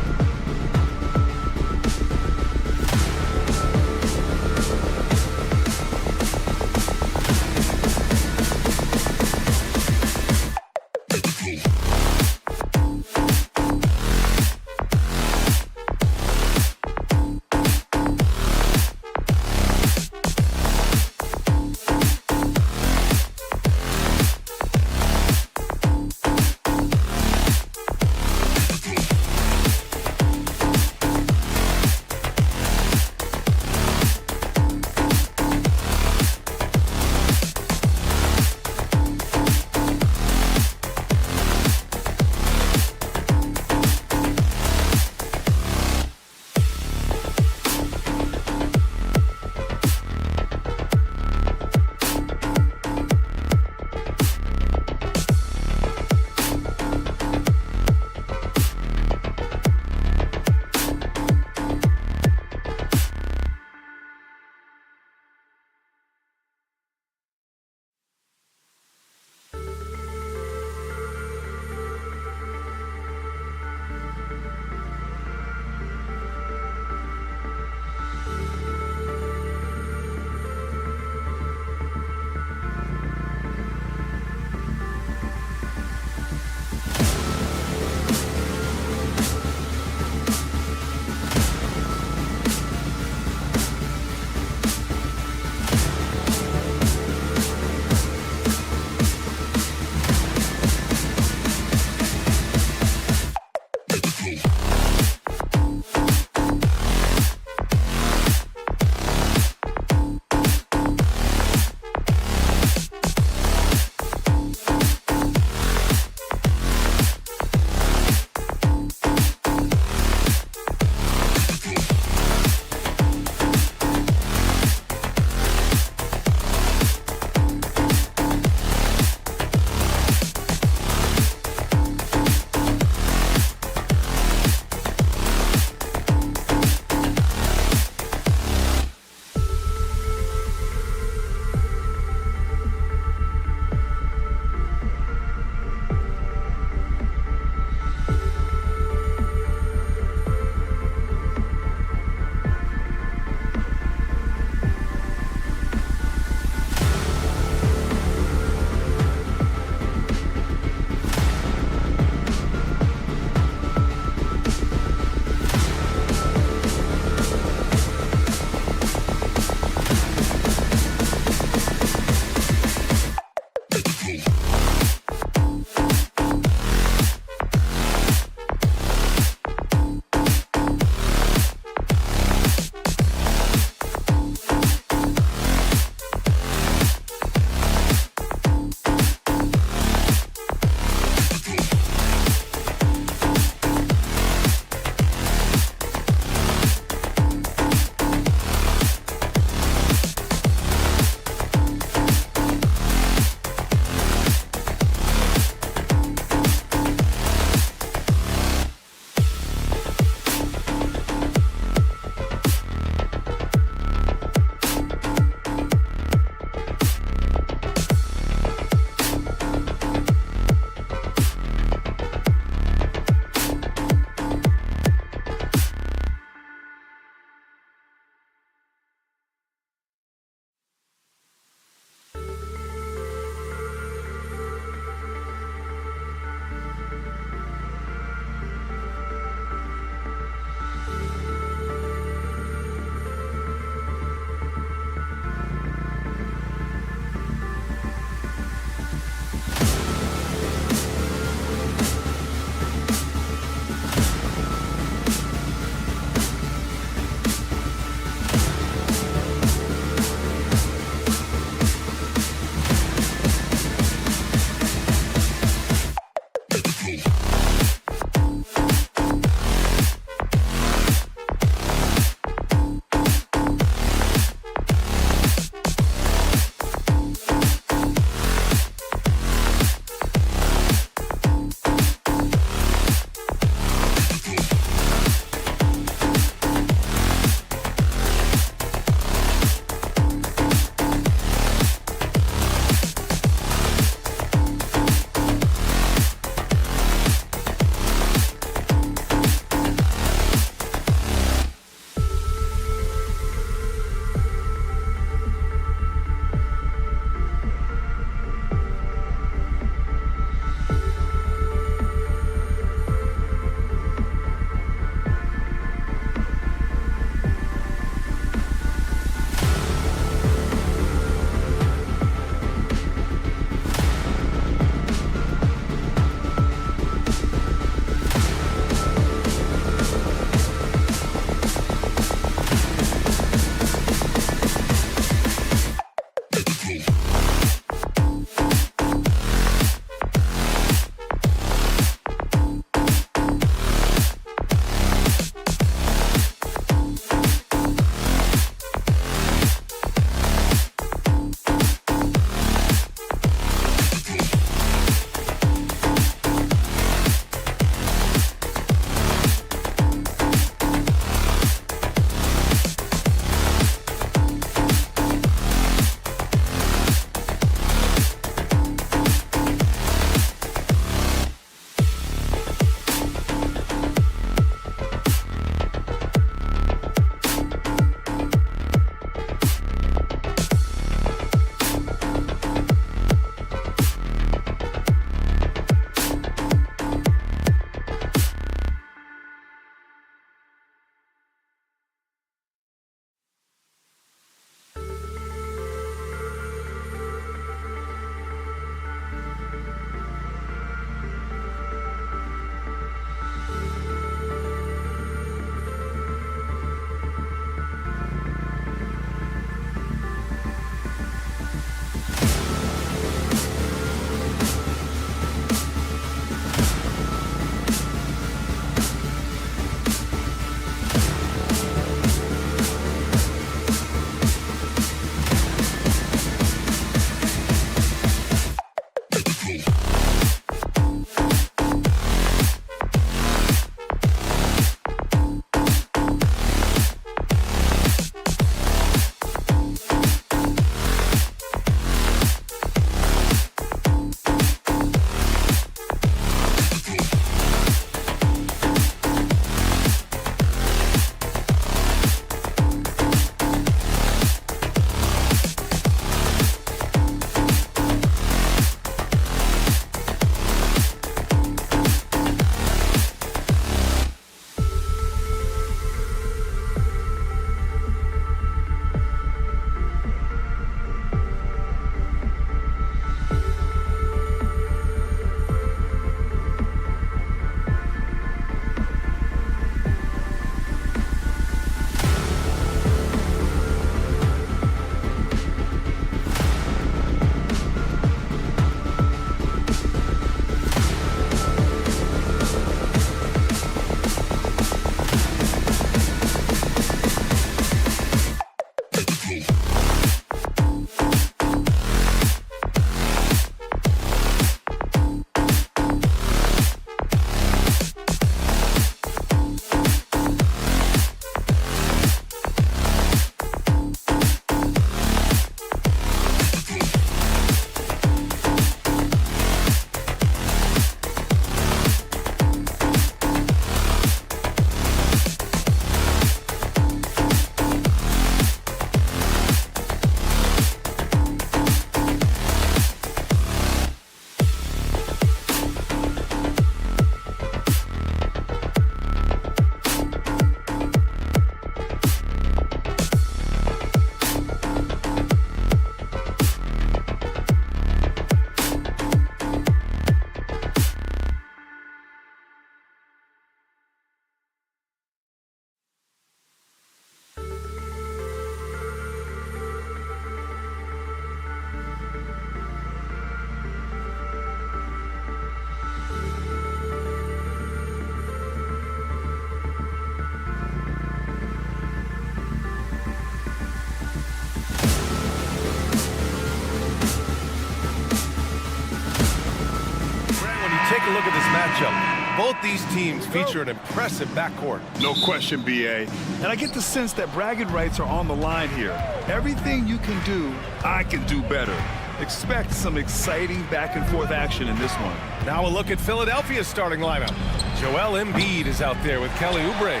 matchup. Both these teams feature an impressive backcourt. No question, B.A. And I get the sense that bragging rights are on the line here. Everything you can do, I can do better. Expect some exciting back-and-forth action in this one. Now a look at Philadelphia's starting lineup. Joel Embiid is out there with Kelly Oubre.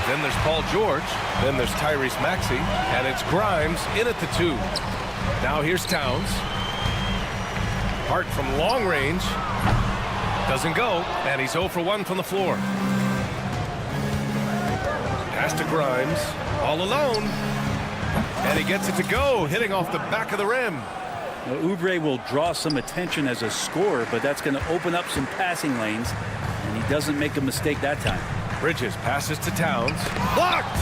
Then there's Paul George. Then there's Tyrese Maxey. And it's Grimes in at the 2. Now here's Towns. Hart from long range. Doesn't go, and he's 0 for 1 from the floor. Pass to Grimes, all alone. And he gets it to go, hitting off the back of the rim. Well, Oubre will draw some attention as a scorer, but that's going to open up some passing lanes, and he doesn't make a mistake that time. Bridges passes to Towns. Blocked!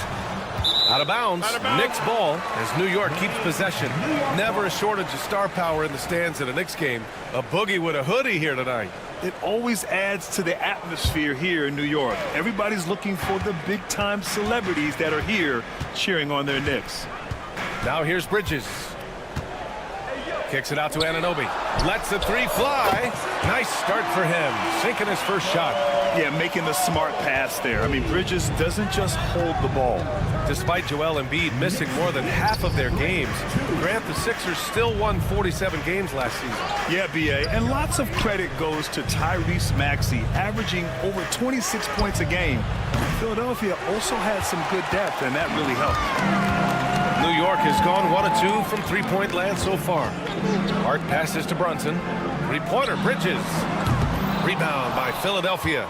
Out of bounds. Knicks ball as New York keeps possession. Never a shortage of star power in the stands at a Knicks game. A boogie with a hoodie here tonight. It always adds to the atmosphere here in New York. Everybody's looking for the big-time celebrities that are here cheering on their Knicks. Now here's Bridges. Kicks it out to Anunoby. Lets the 3 fly. Nice start for him. Sinking his first shot. Yeah, making the smart pass there. I mean, Bridges doesn't just hold the ball. Despite Joel Embiid missing more than half of their games, Grant, the Sixers still won 47 games last season. Yeah, B.A., and lots of credit goes to Tyrese Maxey, averaging over 26 points a game. Philadelphia also had some good depth, and that really helped. New York has gone 1 of 2 from three-point land so far. Hart passes to Brunson. Three-pointer, Bridges. Rebound by Philadelphia.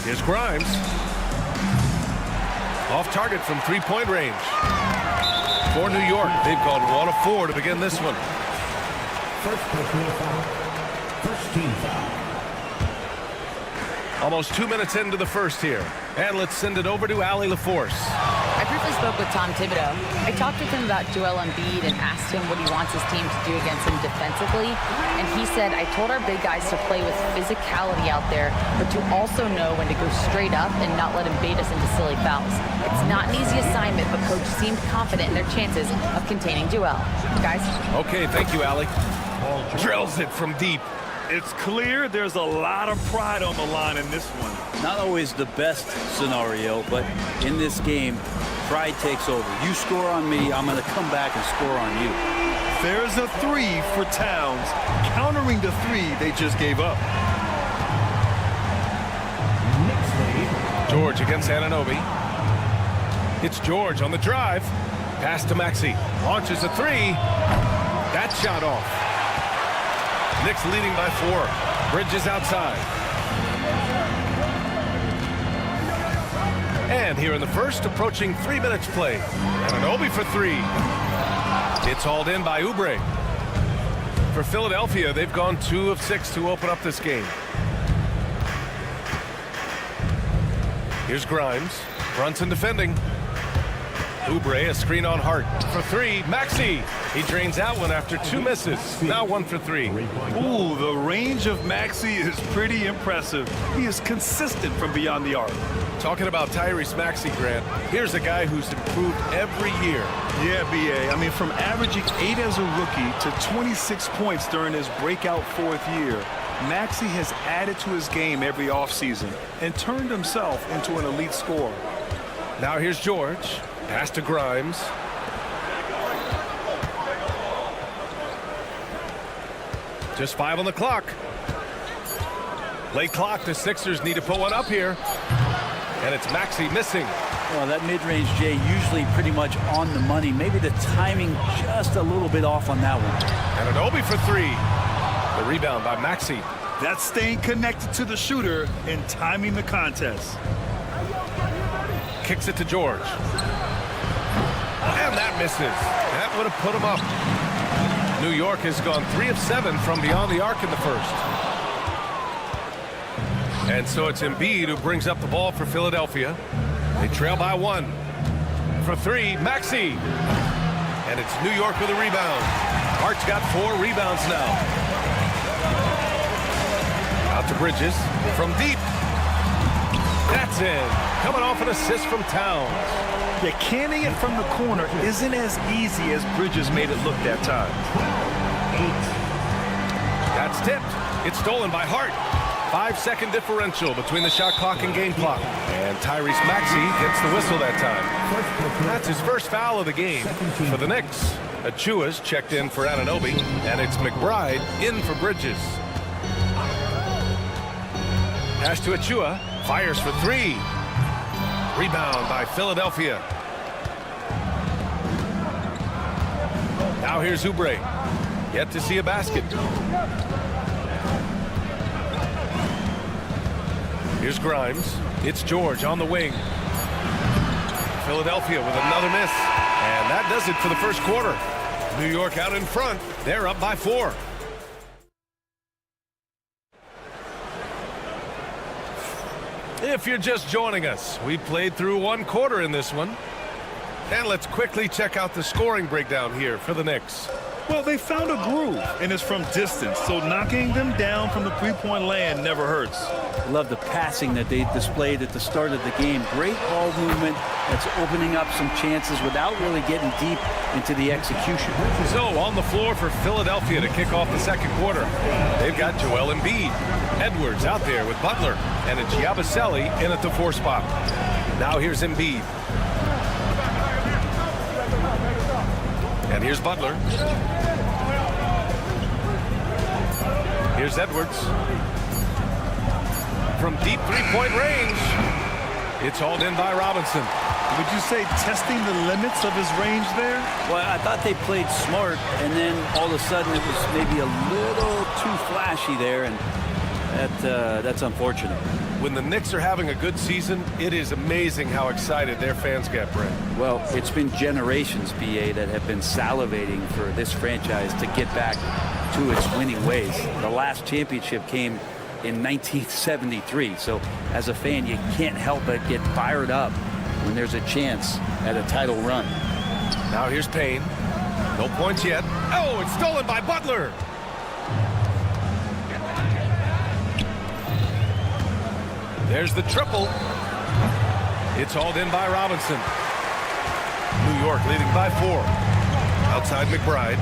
Here's Grimes. Off target from three-point range. For New York, they've gone 1 of 4 to begin this one. First personal foul. First team foul. Almost 2 minutes into the first here. And let's send it over to Allie LaForce. I briefly spoke with Tom Thibodeau. I talked with him about Joel Embiid and asked him what he wants his team to do against him defensively. And he said, I told our big guys to play with physicality out there, but to also know when to go straight up and not let him bait us into silly fouls. It's not an easy assignment, but coach seemed confident in their chances of containing Joel. Guys? Okay, thank you, Allie. Drills it from deep. It's clear there's a lot of pride on the line in this one. Not always the best scenario, but in this game, pride takes over. You score on me, I'm going to come back and score on you. There's a 3 for Towns, countering the 3 they just gave up. George against Anunoby. It's George on the drive. Pass to Maxey. Launches a 3. That shot off. Knicks leading by 4. Bridges outside. And here in the first, approaching 3 minutes play. Anunoby for 3. It's hauled in by Oubre. For Philadelphia, they've gone 2 of 6 to open up this game. Here's Grimes. Brunson defending. Oubre, a screen on Hart. For 3, Maxey. He drains that one after 2 misses. Now 1 for 3. Ooh, the range of Maxey is pretty impressive. He is consistent from beyond the arc. Talking about Tyrese Maxey, Grant, here's a guy who's improved every year. Yeah, B.A. I mean, from averaging 8 as a rookie to 26 points during his breakout 4th year, Maxey has added to his game every offseason and turned himself into an elite scorer. Now here's George. Pass to Grimes. Just 5 on the clock. Late clock, the Sixers need to put one up here. And it's Maxey missing. Well, that mid-range, Jay, usually pretty much on the money. Maybe the timing just a little bit off on that one. Anunoby for 3. The rebound by Maxey. That's staying connected to the shooter and timing the contest. Kicks it to George. And that misses. That would have put him up. New York has gone 3 of 7 from beyond the arc in the first. And so it's Embiid who brings up the ball for Philadelphia. They trail by 1. For 3, Maxey. And it's New York with a rebound. Hart's got 4 rebounds now. Out to Bridges from deep. That's in. Coming off an assist from Towns. Yeah, canning it from the corner isn't as easy as Bridges made it look that time. That's tipped. It's stolen by Hart. 5-second differential between the shot clock and game clock. And Tyrese Maxey gets the whistle that time. That's his first foul of the game for the Knicks. Achua's checked in for Anunoby, and it's McBride in for Bridges. Pass to Achua, fires for three. Rebound by Philadelphia. Now here's Oubre. Yet to see a basket. Here's Grimes. It's George on the wing. Philadelphia with another miss. And that does it for the first quarter. New York out in front. They're up by 4. If you're just joining us, we played through 1 quarter in this one. And let's quickly check out the scoring breakdown here for the Knicks. Well, they found a groove, and it's from distance, so knocking them down from the three-point land never hurts. Love the passing that they displayed at the start of the game. Great ball movement that's opening up some chances without really getting deep into the execution. So on the floor for Philadelphia to kick off the second quarter, they've got Joel Embiid. Edwards out there with Butler, and it's Yabusele in at the 4 spot. Now here's Embiid. And here's Butler. Here's Edwards. From deep three-point range, it's hauled in by Robinson. Would you say testing the limits of his range there? Well, I thought they played smart, and then all of a sudden it was maybe a little too flashy there, and that's unfortunate. When the Knicks are having a good season, it is amazing how excited their fans get, Brent. Well, it's been generations, BA, that have been salivating for this franchise to get back to its winning ways. The last championship came in 1973, so as a fan, you can't help but get fired up when there's a chance at a title run. Now here's Payne. No points yet. Oh, it's stolen by Butler. There's the triple. It's hauled in by Robinson. New York leading by 4. Outside McBride.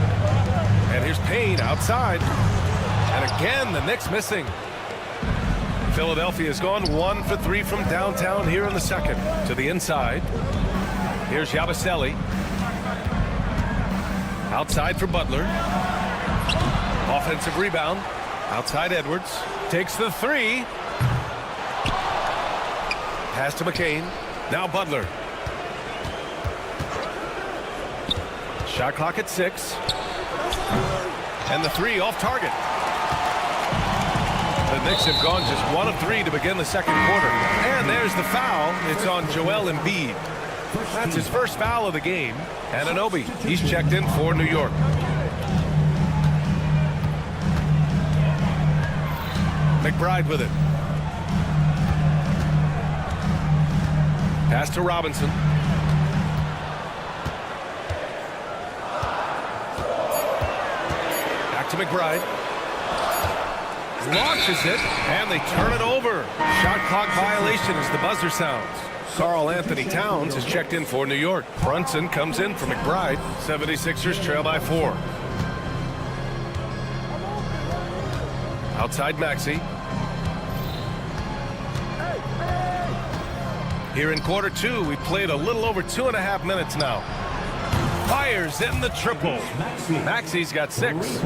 And here's Payne outside. And again, the Knicks missing. Philadelphia has gone 1 for 3 from downtown here in the second. To the inside. Here's Yabusele. Outside for Butler. Offensive rebound. Outside Edwards. Takes the 3. Pass to McCain. Now Butler. Shot clock at 6. And the 3 off target. The Knicks have gone just 1 of 3 to begin the second quarter. And there's the foul. It's on Joel Embiid. That's his first foul of the game. Anunoby, he's checked in for New York. McBride with it. Pass to Robinson. Back to McBride. Launches it, and they turn it over. Shot clock violation as the buzzer sounds. Karl Anthony Towns is checked in for New York. Brunson comes in for McBride. 76ers trail by 4. Outside Maxey. Here in quarter 2, we played a little over 2.5 minutes now. Fires in the triple. Maxey's got 6.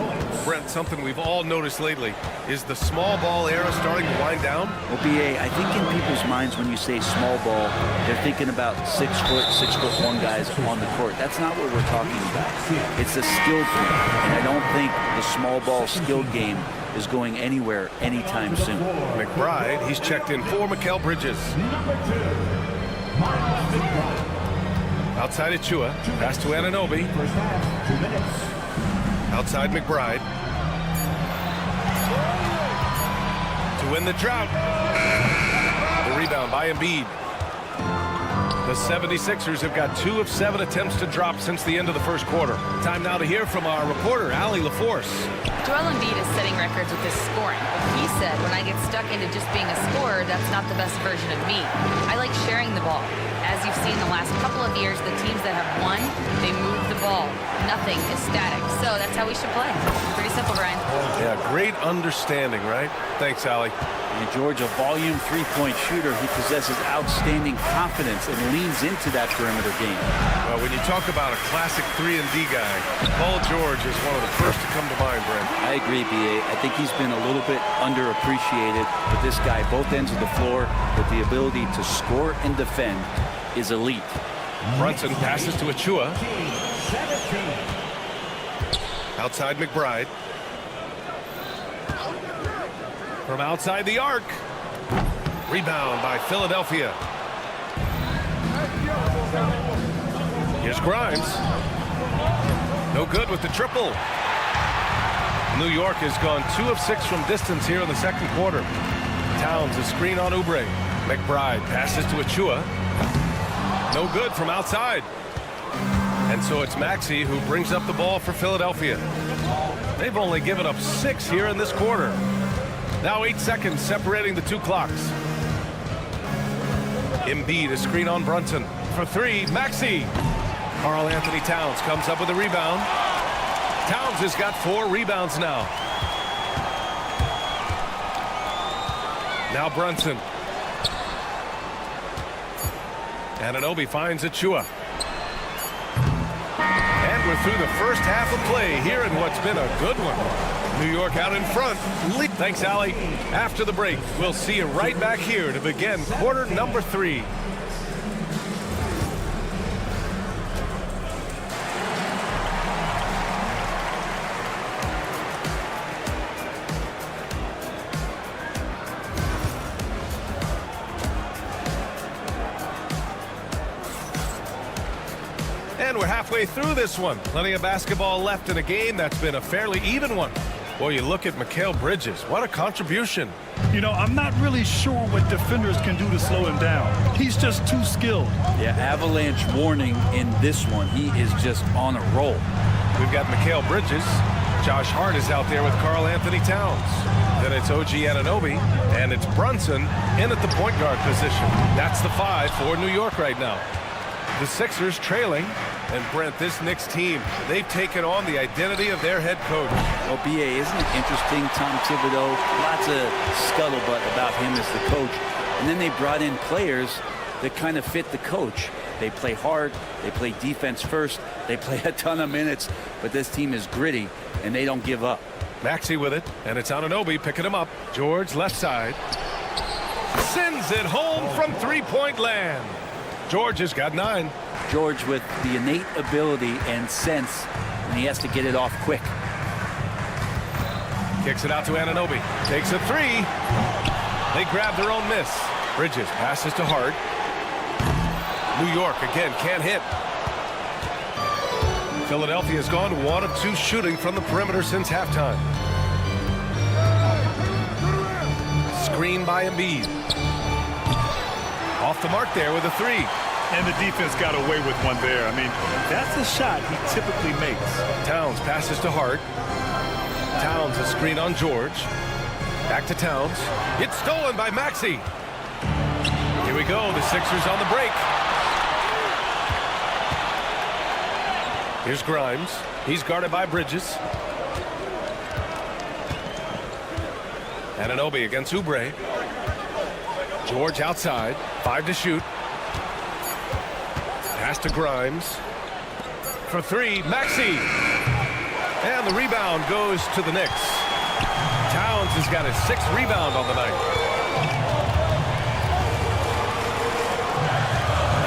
Brent, something we've all noticed lately. Is the small ball era starting to wind down? Well, BA, I think in people's minds when you say small ball, they're thinking about 6'1" guys on the court. That's not what we're talking about. It's a skill thing, and I don't think the small ball skilled game is going anywhere anytime soon. McBride, he's checked in for Mikal Bridges. Outside Achua, pass to Anunoby. Outside McBride. To win the drought. The rebound by Embiid. The 76ers have got 2 of 7 attempts to drop since the end of the first quarter. Time now to hear from our reporter, Allie LaForce. Joel Embiid is setting records with his scoring, but he said, when I get stuck into just being a scorer, that's not the best version of me. I like sharing the ball. As you've seen the last couple of years, the teams that have won, they move the ball. Nothing is static. So that's how we should play. Pretty simple, Brian. Yeah, great understanding, right? Thanks, Allie. And George, a volume three-point shooter, he possesses outstanding confidence and leans into that perimeter game. Well, when you talk about a classic 3-and-D guy, Paul George is one of the first to come to mind, Brent. I agree, B.A. I think he's been a little bit underappreciated, but this guy, both ends of the floor, with the ability to score and defend, is elite. Brunson passes to Achua. Outside McBride. From outside the arc. Rebound by Philadelphia. Here's Grimes. No good with the triple. New York has gone 2 of 6 from distance here in the second quarter. Towns a screen on Oubre. McBride passes to Achua. No good from outside. And so it's Maxey who brings up the ball for Philadelphia. They've only given up 6 here in this quarter. Now 8 seconds separating the 2 clocks. Embiid a screen on Brunson. For 3, Maxey. Karl Anthony Towns comes up with a rebound. Towns has got 4 rebounds now. Now Brunson. Anunoby finds Achua. And we're through the first half of play here in what's been a good one. New York out in front. Thanks, Allie. After the break, we'll see you right back here to begin quarter number 3. And we're halfway through this one. Plenty of basketball left in a game that's been a fairly even one. Boy, you look at Mikal Bridges. What a contribution. You know, I'm not really sure what defenders can do to slow him down. He's just too skilled. Yeah, avalanche warning in this one. He is just on a roll. We've got Mikal Bridges. Josh Hart is out there with Karl Anthony Towns. Then it's OG Anunoby, and it's Brunson in at the point guard position. That's the 5 for New York right now. The Sixers trailing. And Brent, this Knicks team, they've taken on the identity of their head coach. Well, B.A., isn't it interesting? Tom Thibodeau, lots of scuttlebutt about him as the coach. And then they brought in players that kind of fit the coach. They play hard. They play defense first. They play a ton of minutes. But this team is gritty, and they don't give up. Maxey with it, and it's Anunoby picking him up. George left side. Sends it home from three-point land. George has got 9. George with the innate ability and sense, and he has to get it off quick. Kicks it out to Anunoby. Takes a 3. They grab their own miss. Bridges passes to Hart. New York again can't hit. Philadelphia has gone 1 of 2 shooting from the perimeter since halftime. Screen by Embiid. Off the mark there with a 3. And the defense got away with one there. I mean, that's a shot he typically makes. Towns passes to Hart. Towns a screen on George. Back to Towns. It's stolen by Maxey. Here we go. The Sixers on the break. Here's Grimes. He's guarded by Bridges. Anunoby against Oubre. George outside. 5 to shoot. Pass to Grimes. For 3, Maxey. And the rebound goes to the Knicks. Towns has got his 6th rebound on the night.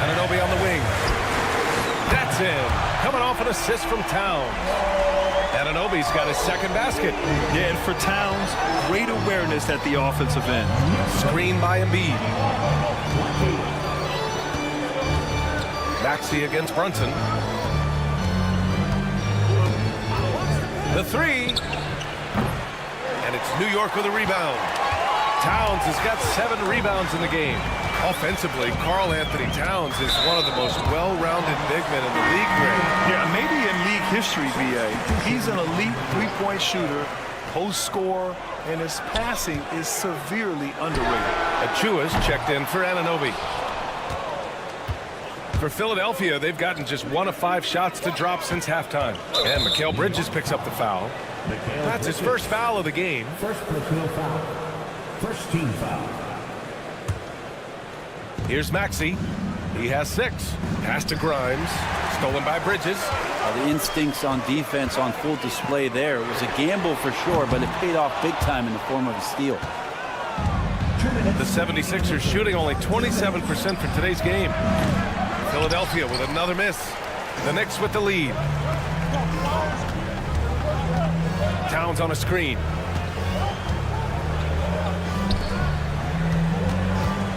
Anunoby on the wing. That's in. Coming off an assist from Towns. Anunoby's got his 2nd basket. Yeah, and for Towns, great awareness at the offensive end. Screen by Embiid. Maxey against Brunson. The 3. And it's New York with a rebound. Towns has got 7 rebounds in the game. Offensively, Karl Anthony Towns is one of the most well-rounded big men in the league, Greg. Yeah, maybe in league history, B.A. He's an elite three-point shooter, post scorer, and his passing is severely underrated. Achua's checked in for Anunoby. For Philadelphia, they've gotten just 1 of 5 shots to drop since halftime. And Mikal Bridges picks up the foul. That's his first foul of the game. First personal foul. First team foul. Here's Maxey. He has 6. Pass to Grimes. Stolen by Bridges. The instincts on defense on full display there. It was a gamble for sure, but it paid off big time in the form of a steal. The 76ers shooting only 27% for today's game. Philadelphia with another miss. The Knicks with the lead. Towns on a screen.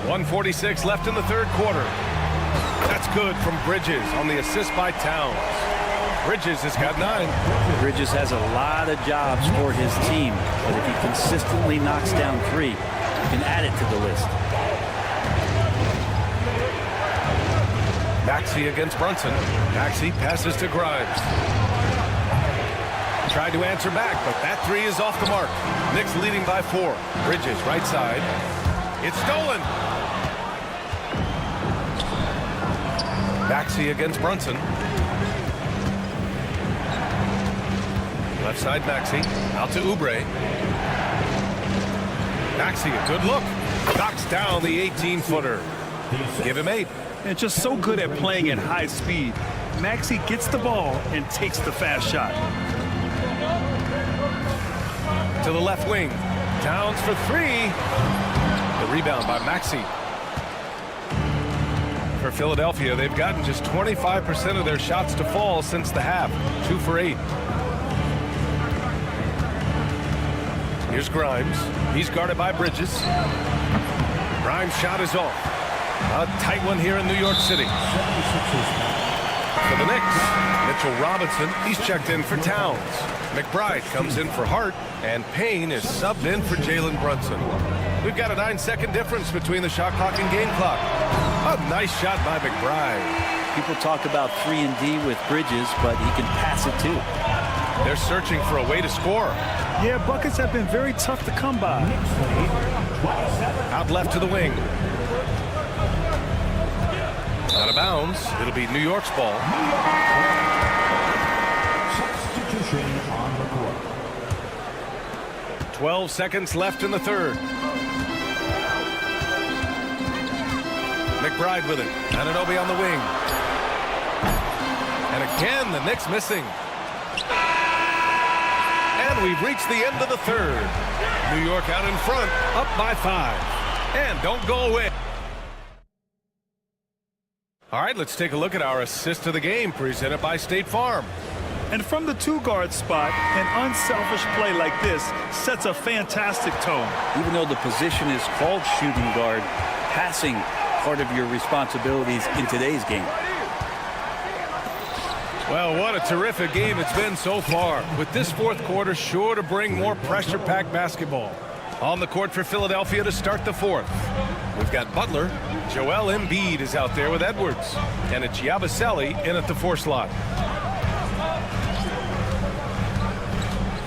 1:46 left in the third quarter. That's good from Bridges on the assist by Towns. Bridges has got 9. Bridges has a lot of jobs for his team, but if he consistently knocks down 3, you can add it to the list. Maxey against Brunson. Maxey passes to Grimes. Tried to answer back, but that 3 is off the mark. Knicks leading by 4. Bridges right side. It's stolen. Maxey against Brunson. Left side Maxey. Out to Oubre. Maxey, a good look. Knocks down the 18-footer. Give him 8. And just so good at playing at high speed. Maxey gets the ball and takes the fast shot. To the left wing. Towns for 3. The rebound by Maxey. For Philadelphia, they've gotten just 25% of their shots to fall since the half. 2 for 8. Here's Grimes. He's guarded by Bridges. Grimes' shot is off. A tight one here in New York City. For the Knicks, Mitchell Robinson, he's checked in for Towns. McBride comes in for Hart, and Payne is subbed in for Jalen Brunson. We've got a 9-second difference between the shot clock and game clock. A nice shot by McBride. People talk about 3 and D with Bridges, but he can pass it too. They're searching for a way to score. Yeah, buckets have been very tough to come by. Out left to the wing. Out of bounds. It'll be New York's ball. Substitution on the court. 12 seconds left in the third. McBride with it. Anunoby on the wing. And again, the Knicks missing. And we've reached the end of the third. New York out in front, up by 5. And don't go away. All right, let's take a look at our assist of the game presented by State Farm. And from the 2-guard spot, an unselfish play like this sets a fantastic tone. Even though the position is called shooting guard, passing part of your responsibilities in today's game. Well, what a terrific game it's been so far, with this fourth quarter sure to bring more pressure-packed basketball. On the court for Philadelphia to start the fourth. We've got Butler. Joel Embiid is out there with Edwards. And it's Yabusele in at the 4 slot.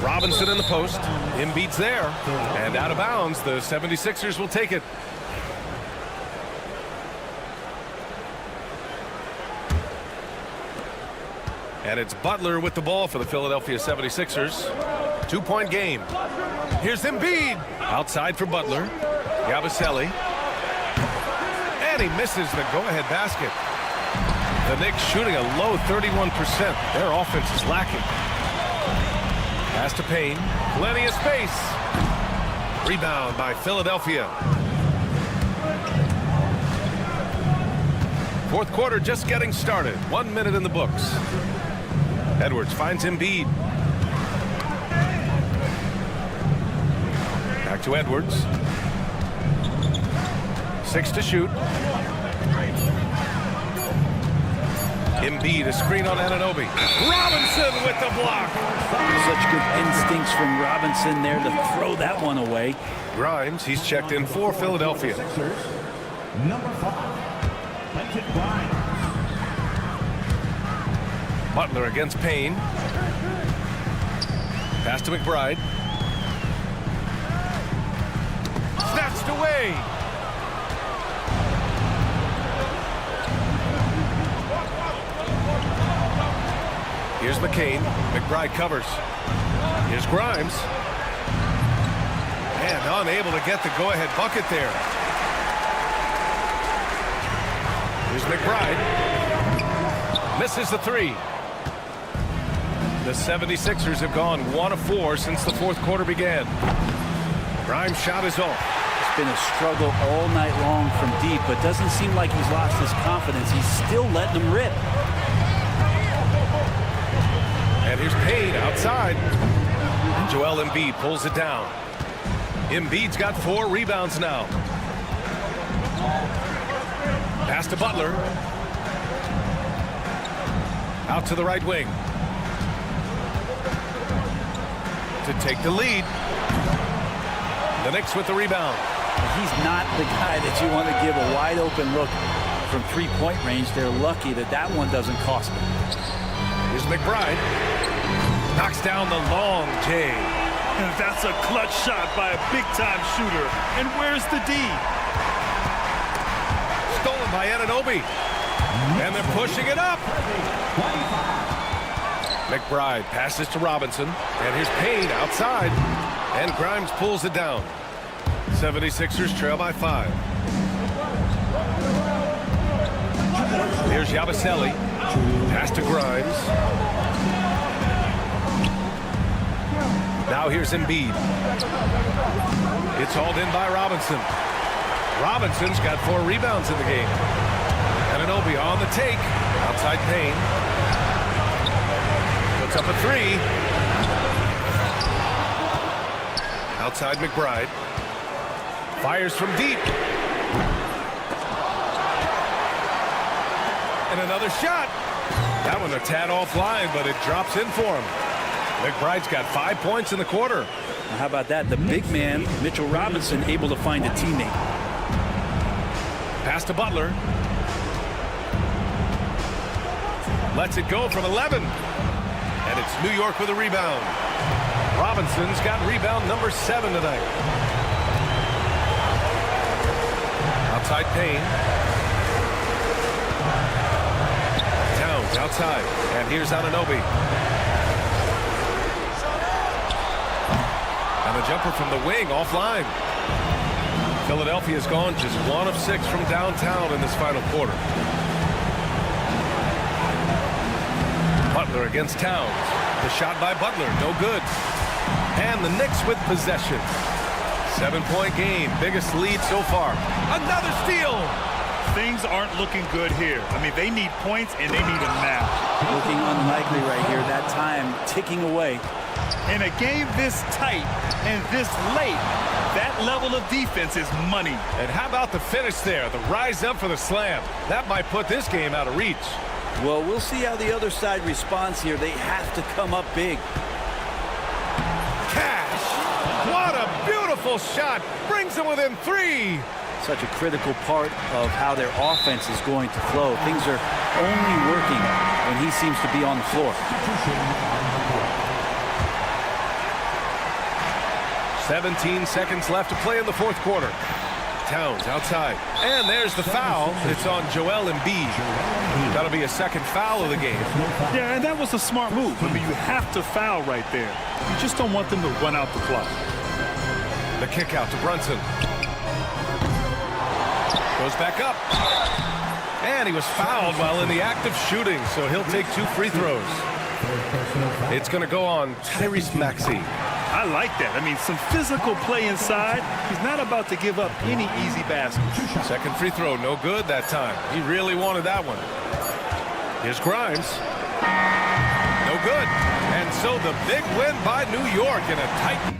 Robinson in the post. Embiid's there. And out of bounds, the 76ers will take it. And it's Butler with the ball for the Philadelphia 76ers. 2-point game. Here's Embiid. Outside for Butler. Yabusele. And he misses the go-ahead basket. The Knicks shooting a low 31%. Their offense is lacking. Pass to Payne. Plenty of space. Rebound by Philadelphia. Fourth quarter just getting started. 1 minute in the books. Edwards finds Embiid. Back to Edwards. 6 to shoot. Embiid, a screen on Anunoby. Robinson with the block. Such good instincts from Robinson there to throw that one away. Grimes, he's checked in for Philadelphia. Number 5, Quentin Grimes. Butler against Payne. Pass to McBride. Snatched away. McCain. McBride covers. Here's Grimes. And unable to get the go-ahead bucket there. Here's McBride. Misses the three. The 76ers have gone 1 of 4 since the fourth quarter began. Grimes' shot is off. It's been a struggle all night long from deep, but doesn't seem like he's lost his confidence. He's still letting them rip. And here's Payne outside. Joel Embiid pulls it down. Embiid's got 4 rebounds now. Pass to Butler. Out to the right wing. To take the lead. The Knicks with the rebound. He's not the guy that you want to give a wide open look from three-point range. They're lucky that that one doesn't cost them. Here's McBride. Knocks down the long J. And that's a clutch shot by a big-time shooter. And where's the D? Stolen by Anunoby. And they're pushing it up. McBride passes to Robinson. And here's Payne outside. And Grimes pulls it down. 76ers trail by 5. Here's Yabusele. Pass to Grimes. Now here's Embiid. It's hauled in by Robinson. Robinson's got 4 rebounds in the game. Anunoby on the take. Outside Payne. Puts up a 3. Outside McBride. Fires from deep. And another shot. That one a tad offline, but it drops in for him. McBride's got 5 points in the quarter. Now, how about that? The big man, Mitchell Robinson, able to find a teammate. Pass to Butler. Lets it go from 11. And it's New York with a rebound. Robinson's got rebound number 7 tonight. Outside Payne. Towns outside. And here's Anunoby. And the jumper from the wing offline. Philadelphia's gone just 1 of 6 from downtown in this final quarter. Butler against Towns. The shot by Butler, no good. And the Knicks with possession. 7-point game, biggest lead so far. Another steal! Things aren't looking good here. I mean, they need points, and they need them now. Looking unlikely right here. That time ticking away. In a game this tight and this late, that level of defense is money. And how about the finish there? The rise up for the slam. That might put this game out of reach. Well, we'll see how the other side responds here. They have to come up big. Cash! What a beautiful shot! Brings them within 3! Such a critical part of how their offense is going to flow. Things are only working when he seems to be on the floor. 17 seconds left to play in the fourth quarter. Towns outside. And there's the foul. It's on Joel Embiid. That'll be a second foul of the game. Yeah, and that was a smart move. I mean, you have to foul right there. You just don't want them to run out the clock. The kick out to Brunson. Goes back up. And he was fouled while in the act of shooting, so he'll take 2 free throws. It's going to go on Tyrese Maxey. I like that. I mean, some physical play inside. He's not about to give up any easy baskets. Second free throw, no good that time. He really wanted that one. Here's Grimes. No good. And so the big win by New York in a tight...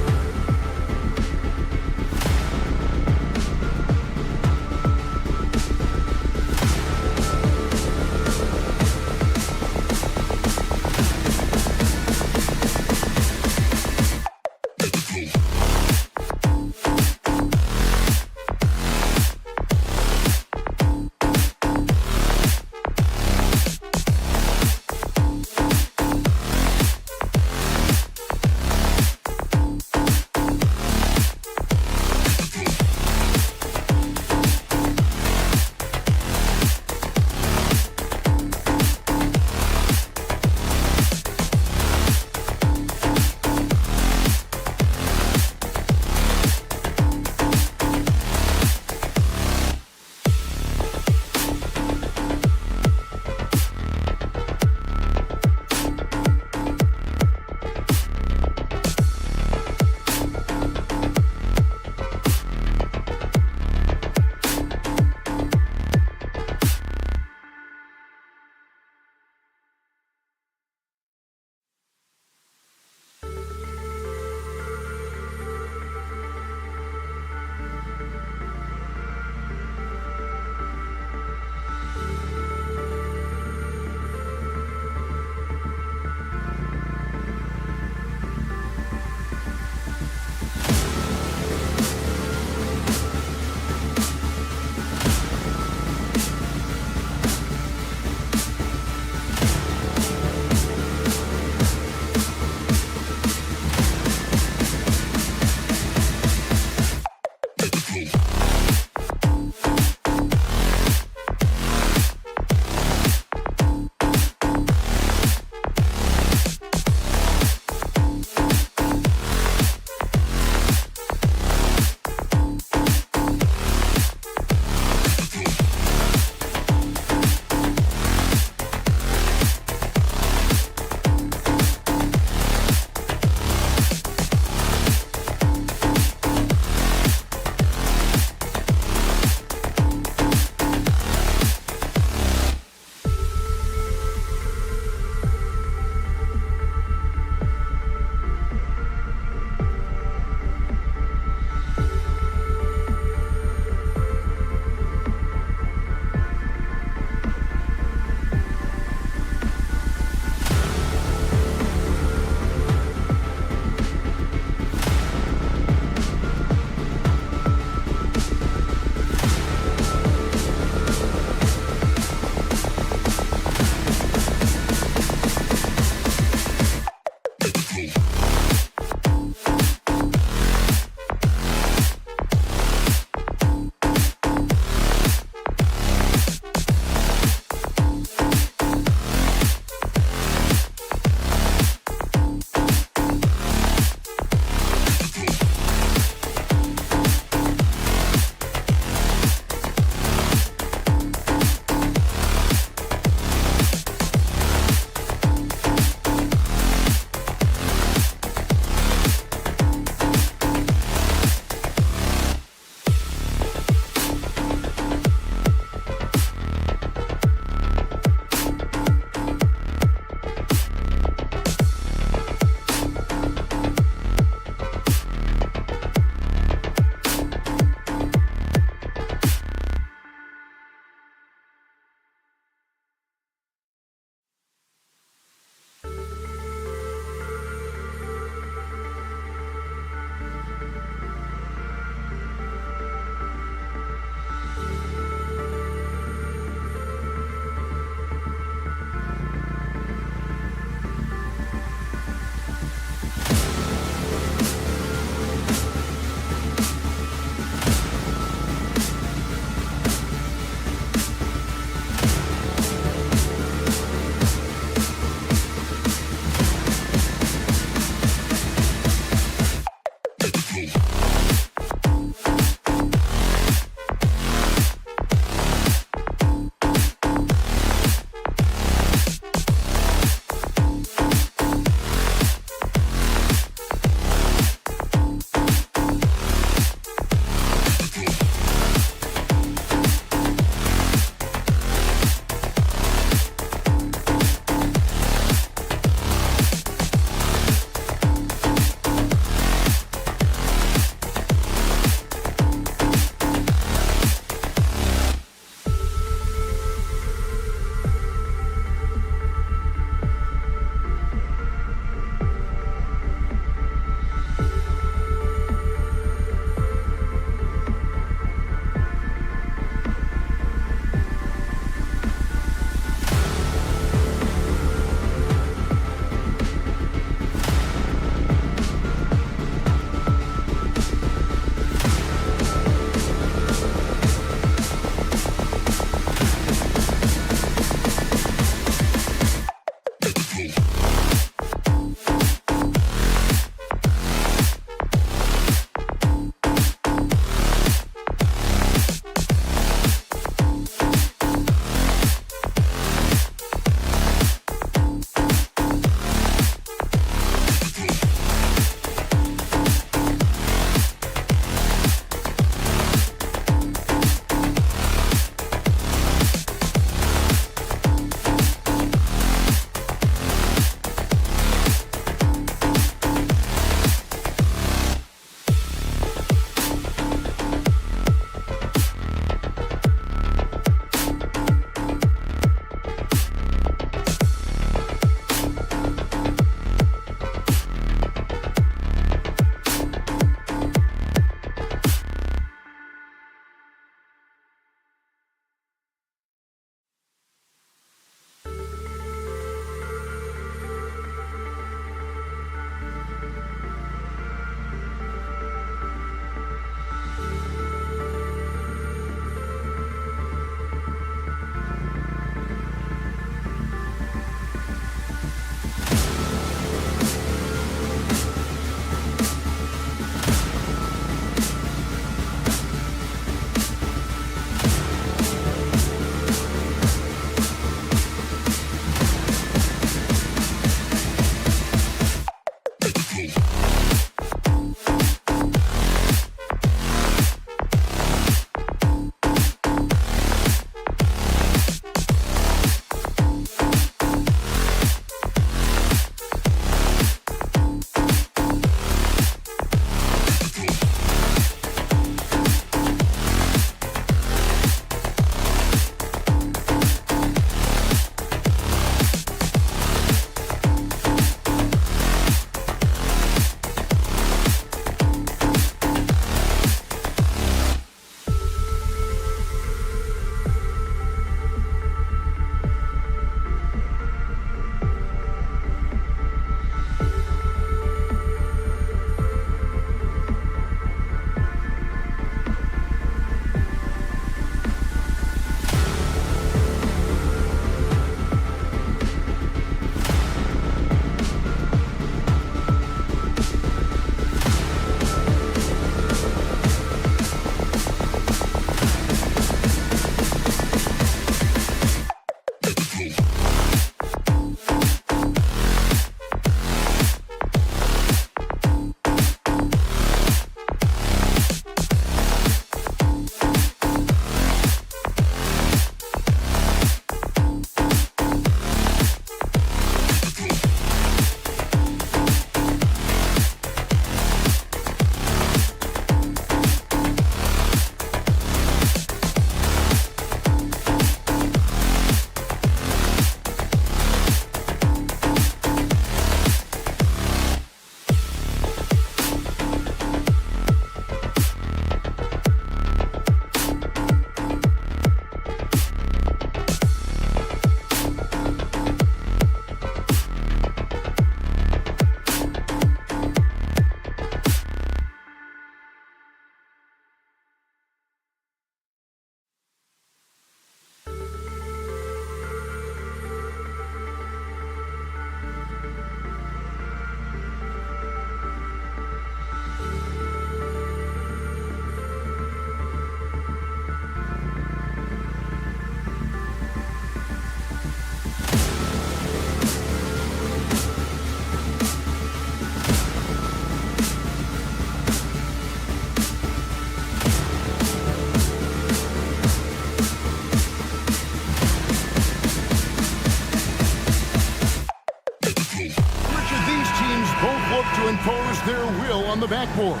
on the backboard.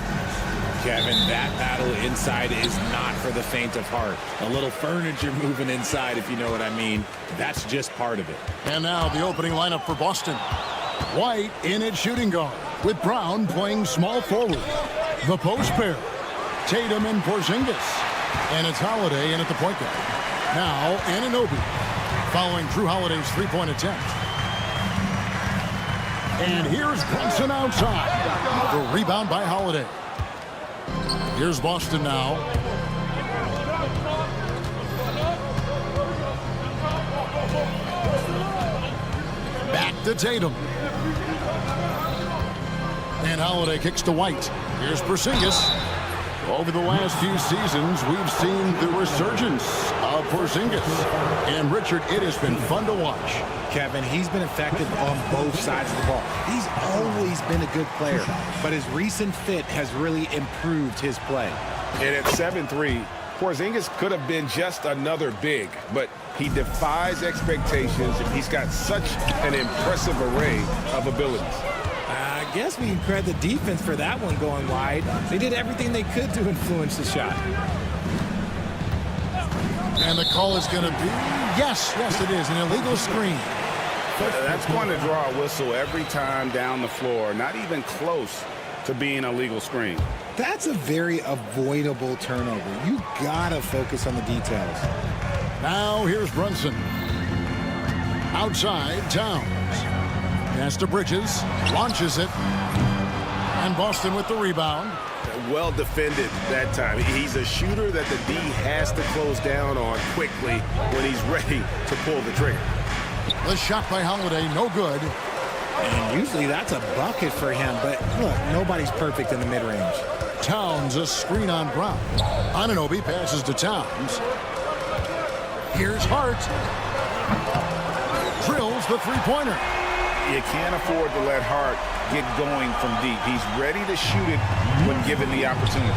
Kevin, that battle inside is not for the faint of heart. A little furniture moving inside, if you know what I mean. That's just part of it. And now the opening lineup for Boston. White in at shooting guard, with Brown playing small forward. The post pair, Tatum and Porzingis. And it's Holiday in at the point guard. Now Anunoby, following Drew Holiday's three-point attempt. And here's Brunson outside. The rebound by Holiday. Here's Boston now. Back to Tatum. And Holiday kicks to White. Here's Porzingis. Over the last few seasons, we've seen the resurgence of Porzingis. And Richard, it has been fun to watch. Kevin, he's been effective on both sides of the ball. He's always been a good player, but his recent fit has really improved his play. And at 7'3", Porzingis could have been just another big, but he defies expectations, and he's got such an impressive array of abilities. I guess we can credit the defense for that one going wide. They did everything they could to influence the shot. And the call is going to be, yes, it is, an illegal screen. That's going to draw a whistle every time down the floor, not even close to being a legal screen. That's a very avoidable turnover. You gotta focus on the details. Now here's Brunson. Outside, Towns. Pass to Bridges, launches it. And Boston with the rebound. Well defended that time. He's a shooter that the D has to close down on quickly when he's ready to pull the trigger. The shot by Holiday, no good. And usually that's a bucket for him, but look, nobody's perfect in the mid-range. Towns, a screen on Brown. Anunoby passes to Towns. Here's Hart. Drills the three-pointer. You can't afford to let Hart get going from deep. He's ready to shoot it when given the opportunity.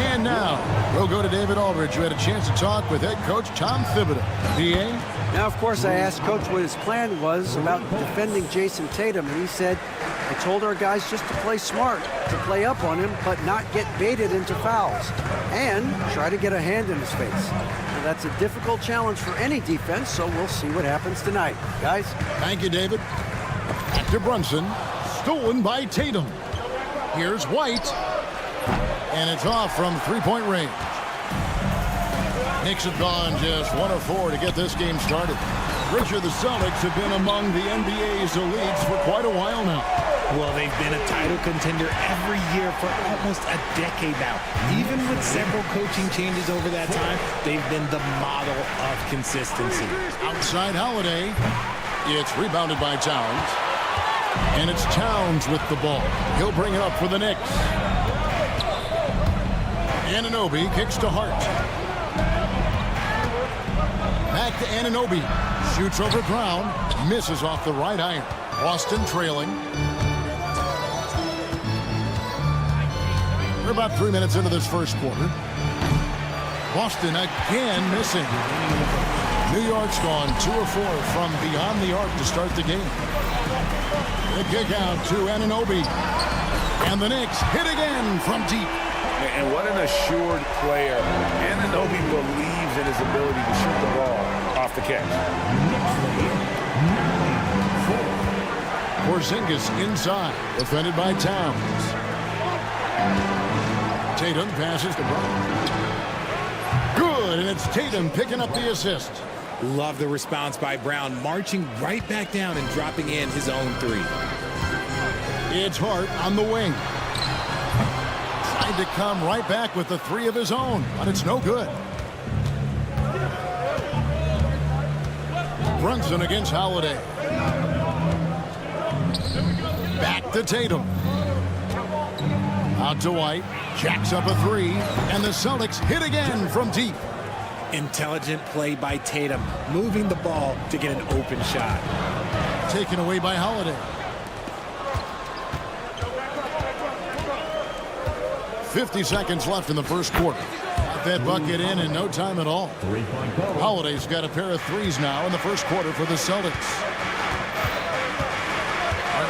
And now, we'll go to David Aldridge, who had a chance to talk with head coach Tom Thibodeau. PA? Now, of course, I asked Coach what his plan was about defending Jason Tatum, and he said, I told our guys just to play smart, to play up on him, but not get baited into fouls, and try to get a hand in his face. Now, that's a difficult challenge for any defense, so we'll see what happens tonight. Guys? Thank you, David. Back to Brunson. Stolen by Tatum. Here's White. And it's off from three-point range. Knicks have gone just 1 of 4 to get this game started. Richard, the Celtics have been among the NBA's elites for quite a while now. Well, they've been a title contender every year for almost a decade now. Even with several coaching changes over that time, they've been the model of consistency. Outside Holiday. It's rebounded by Towns. And it's Towns with the ball. He'll bring it up for the Knicks. Anunoby kicks to Hart. Back to Anunoby. Shoots over Brown. Misses off the right iron. Boston trailing. We're about 3 minutes into this first quarter. Boston again missing. New York's gone 2 of 4 from beyond the arc to start the game. The kick out to Anunoby. And the Knicks hit again from deep. And what an assured player. Anunoby believes in his ability to shoot the ball off the catch. Porzingis inside, defended by Towns. Tatum passes to Brown. Good, and it's Tatum picking up the assist. Love the response by Brown, marching right back down and dropping in his own three. It's Hart on the wing. Tried to come right back with the three of his own, but it's no good. Brunson against Holiday. Back to Tatum. Out to White. Jacks up a three. And the Celtics hit again from deep. Intelligent play by Tatum, moving the ball to get an open shot. Taken away by Holiday. 50 seconds left in the first quarter. Got that bucket in no time at all. Holiday's got a pair of threes now in the first quarter for the Celtics.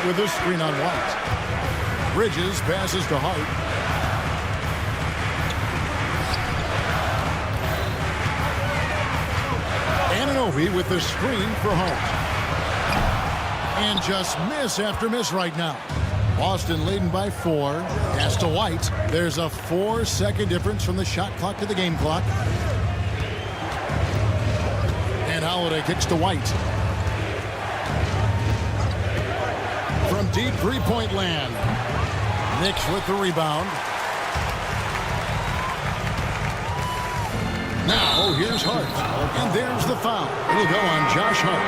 With this screen on White. Bridges passes to Hart. Ananobi with the screen for Hart. And just miss after miss right now. Boston leading by 4. Pass to White. There's a 4-second difference from the shot clock to the game clock. And Holiday kicks to White. From deep three-point land. Knicks with the rebound. Now here's Hart. And there's the foul. It'll go on Josh Hart.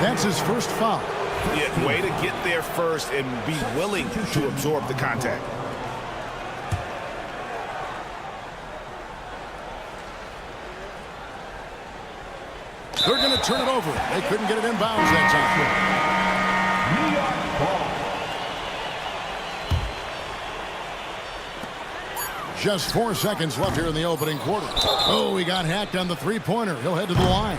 That's his first foul. Yeah, way to get there first and be willing to absorb the contact. They're going to turn it over. They couldn't get it in bounds that time. New York ball. Just 4 seconds left here in the opening quarter. Oh, he got hacked on the three-pointer. He'll head to the line.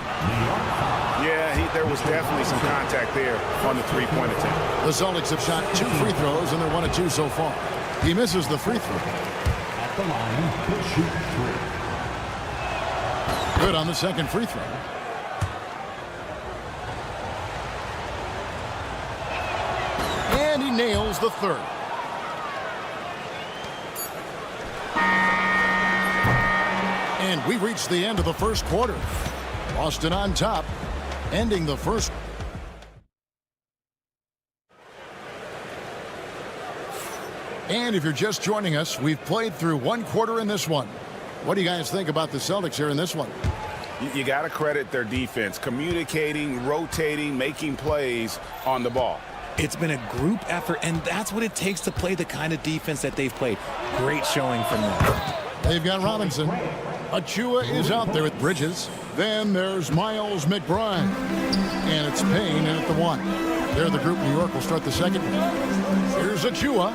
Yeah, there was definitely some contact there on the three-point attempt. The Celtics have shot 2 free throws, and they're 1 of 2 so far. He misses the free throw. At the line, he'll shoot 3. Good on the second free throw. And he nails the third. And we reach the end of the first quarter. Boston on top, ending the first. And if you're just joining us, we've played through 1 quarter in this one. What do you guys think about the Celtics here in this one? You got to credit their defense, communicating, rotating, making plays on the ball. It's been a group effort, and that's what it takes to play the kind of defense that they've played. Great showing from them. They've got Robinson. Achua is out there with Bridges. Then there's Miles McBride. And it's Payne in at the 1. They're the group. New York will start the second. Here's Achua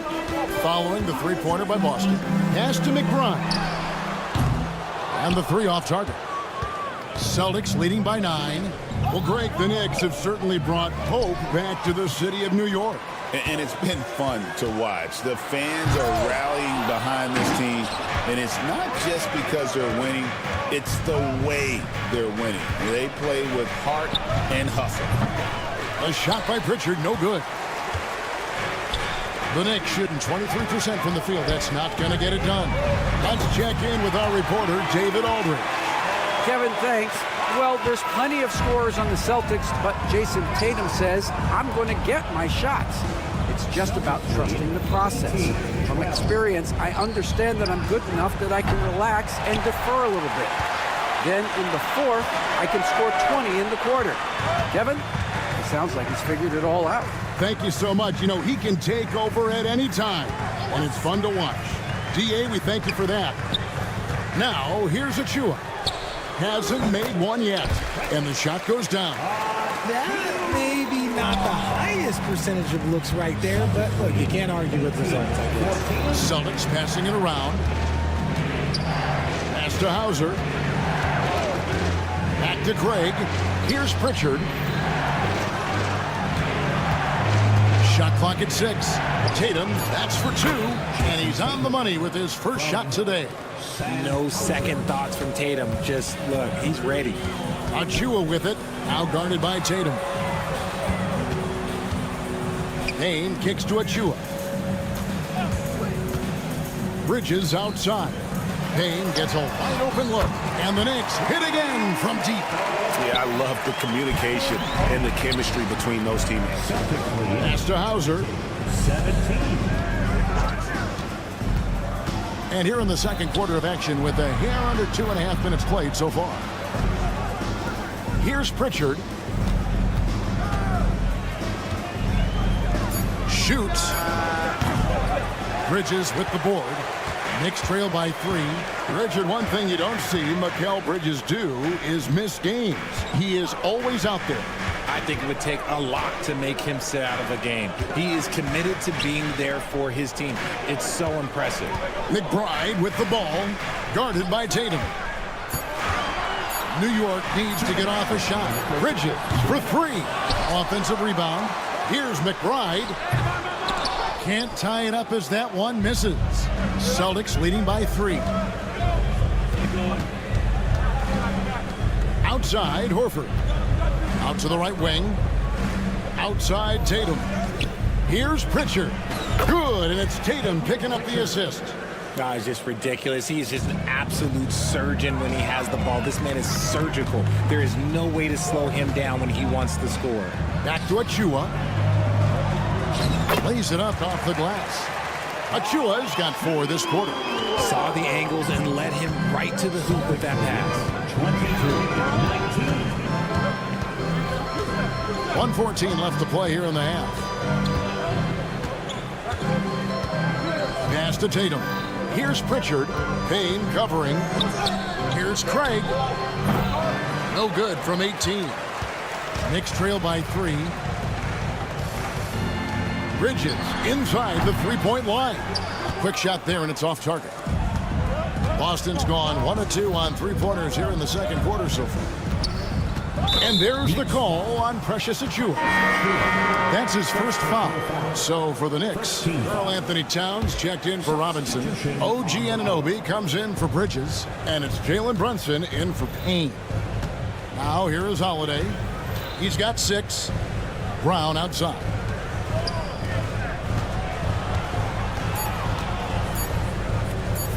following the three-pointer by Boston. Pass to McBride. And the 3 off target. Celtics leading by 9. Well, Greg, the Knicks have certainly brought hope back to the city of New York. And it's been fun to watch. The fans are rallying behind this team, and it's not just because they're winning, it's the way they're winning. They play with heart and hustle. A shot by Pritchard, no good. The Knicks shooting 23% from the field. That's not going to get it done. Let's check in with our reporter, David Aldridge. Kevin, thanks. Well, there's plenty of scorers on the Celtics, but Jason Tatum says, I'm going to get my shots. It's just about trusting the process. From experience, I understand that I'm good enough that I can relax and defer a little bit. Then in the 4th, I can score 20 in the quarter. Kevin, it sounds like he's figured it all out. Thank you so much. You know, he can take over at any time, and it's fun to watch. DA, we thank you for that. Now, here's Achua. Hasn't made one yet, and the shot goes down. That may be not the highest percentage of looks right there, but look, you can't argue with results, I guess. Celtics passing it around. Pass to Hauser. Back to Craig. Here's Pritchard. Shot clock at 6. Tatum, that's for 2, and he's on the money with his first shot today. No second thoughts from Tatum. Just look, he's ready. Achua with it, now guarded by Tatum. Payne kicks to Achua. Bridges outside. Payne gets a wide open look, and the Knicks hit again from deep. Yeah, I love the communication and the chemistry between those teammates. Pass to Hauser. 17. And here in the second quarter of action with a hair under 2.5 minutes played so far. Here's Pritchard. Shoots. Bridges with the board. Knicks trail by 3. Richard, one thing you don't see Mikal Bridges do is miss games. He is always out there. I think it would take a lot to make him sit out of a game. He is committed to being there for his team. It's so impressive. McBride with the ball, guarded by Tatum. New York needs to get off a shot. Bridges for 3. Offensive rebound. Here's McBride. Can't tie it up as that one misses. Celtics leading by 3. Outside, Horford. Out to the right wing. Outside, Tatum. Here's Pritchard. Good, and it's Tatum picking up the assist. It's just ridiculous. He is just an absolute surgeon when he has the ball. This man is surgical. There is no way to slow him down when he wants to score. Back to Achua. Lays it up off the glass. Achua's got 4 this quarter. Saw the angles and led him right to the hoop with that pass. 1:14 left to play here in the half. Pass to Tatum. Here's Pritchard. Payne covering. Here's Craig. No good from 18. Knicks trail by 3. Bridges inside the three-point line. Quick shot there, and it's off target. Boston's gone 1 of 2 on three-pointers here in the second quarter so far. And there's the call on Precious Achiuwa. That's his first foul. So for the Knicks, Karl Anthony Towns checked in for Robinson. OG Anunoby comes in for Bridges. And it's Jalen Brunson in for Payne. Now here is Holiday. He's got 6. Brown outside.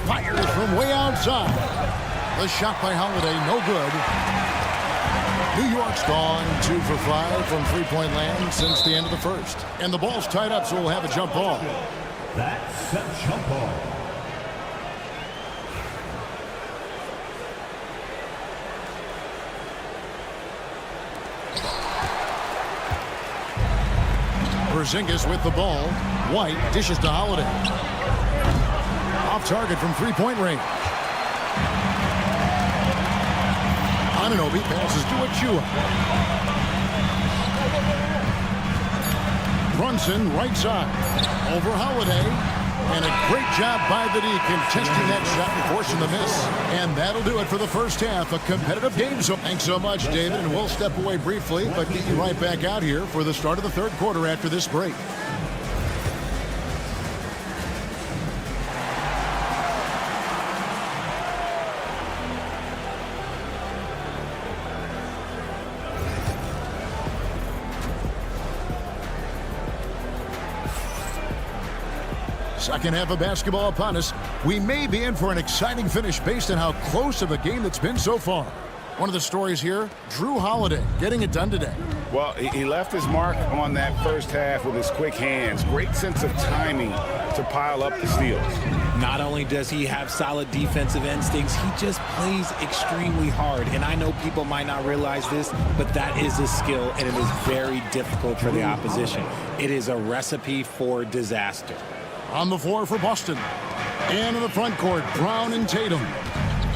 Fires from way outside. The shot by Holiday, no good. New York's gone 2 for 5 from three-point land since the end of the first. And the ball's tied up, so we'll have a jump ball. That's a jump ball. Porzingis with the ball. White dishes to Holiday. Off target from three-point range. Anunoby passes to Achiuwa. Brunson right side. Over Holiday. And a great job by the D contesting that shot and forcing the miss. And that'll do it for the first half. A competitive game. So thanks so much, David. And we'll step away briefly, but get you right back out here for the start of the third quarter after this break. Second half of basketball upon us. We may be in for an exciting finish based on how close of a game that's been so far. One of the stories here, Drew Holiday getting it done today. Well, he left his mark on that first half with his quick hands. Great sense of timing to pile up the steals. Not only does he have solid defensive instincts, he just plays extremely hard. And I know people might not realize this, but that is a skill, and it is very difficult for the opposition. It is a recipe for disaster. On the floor for Boston. And in the front court, Brown and Tatum.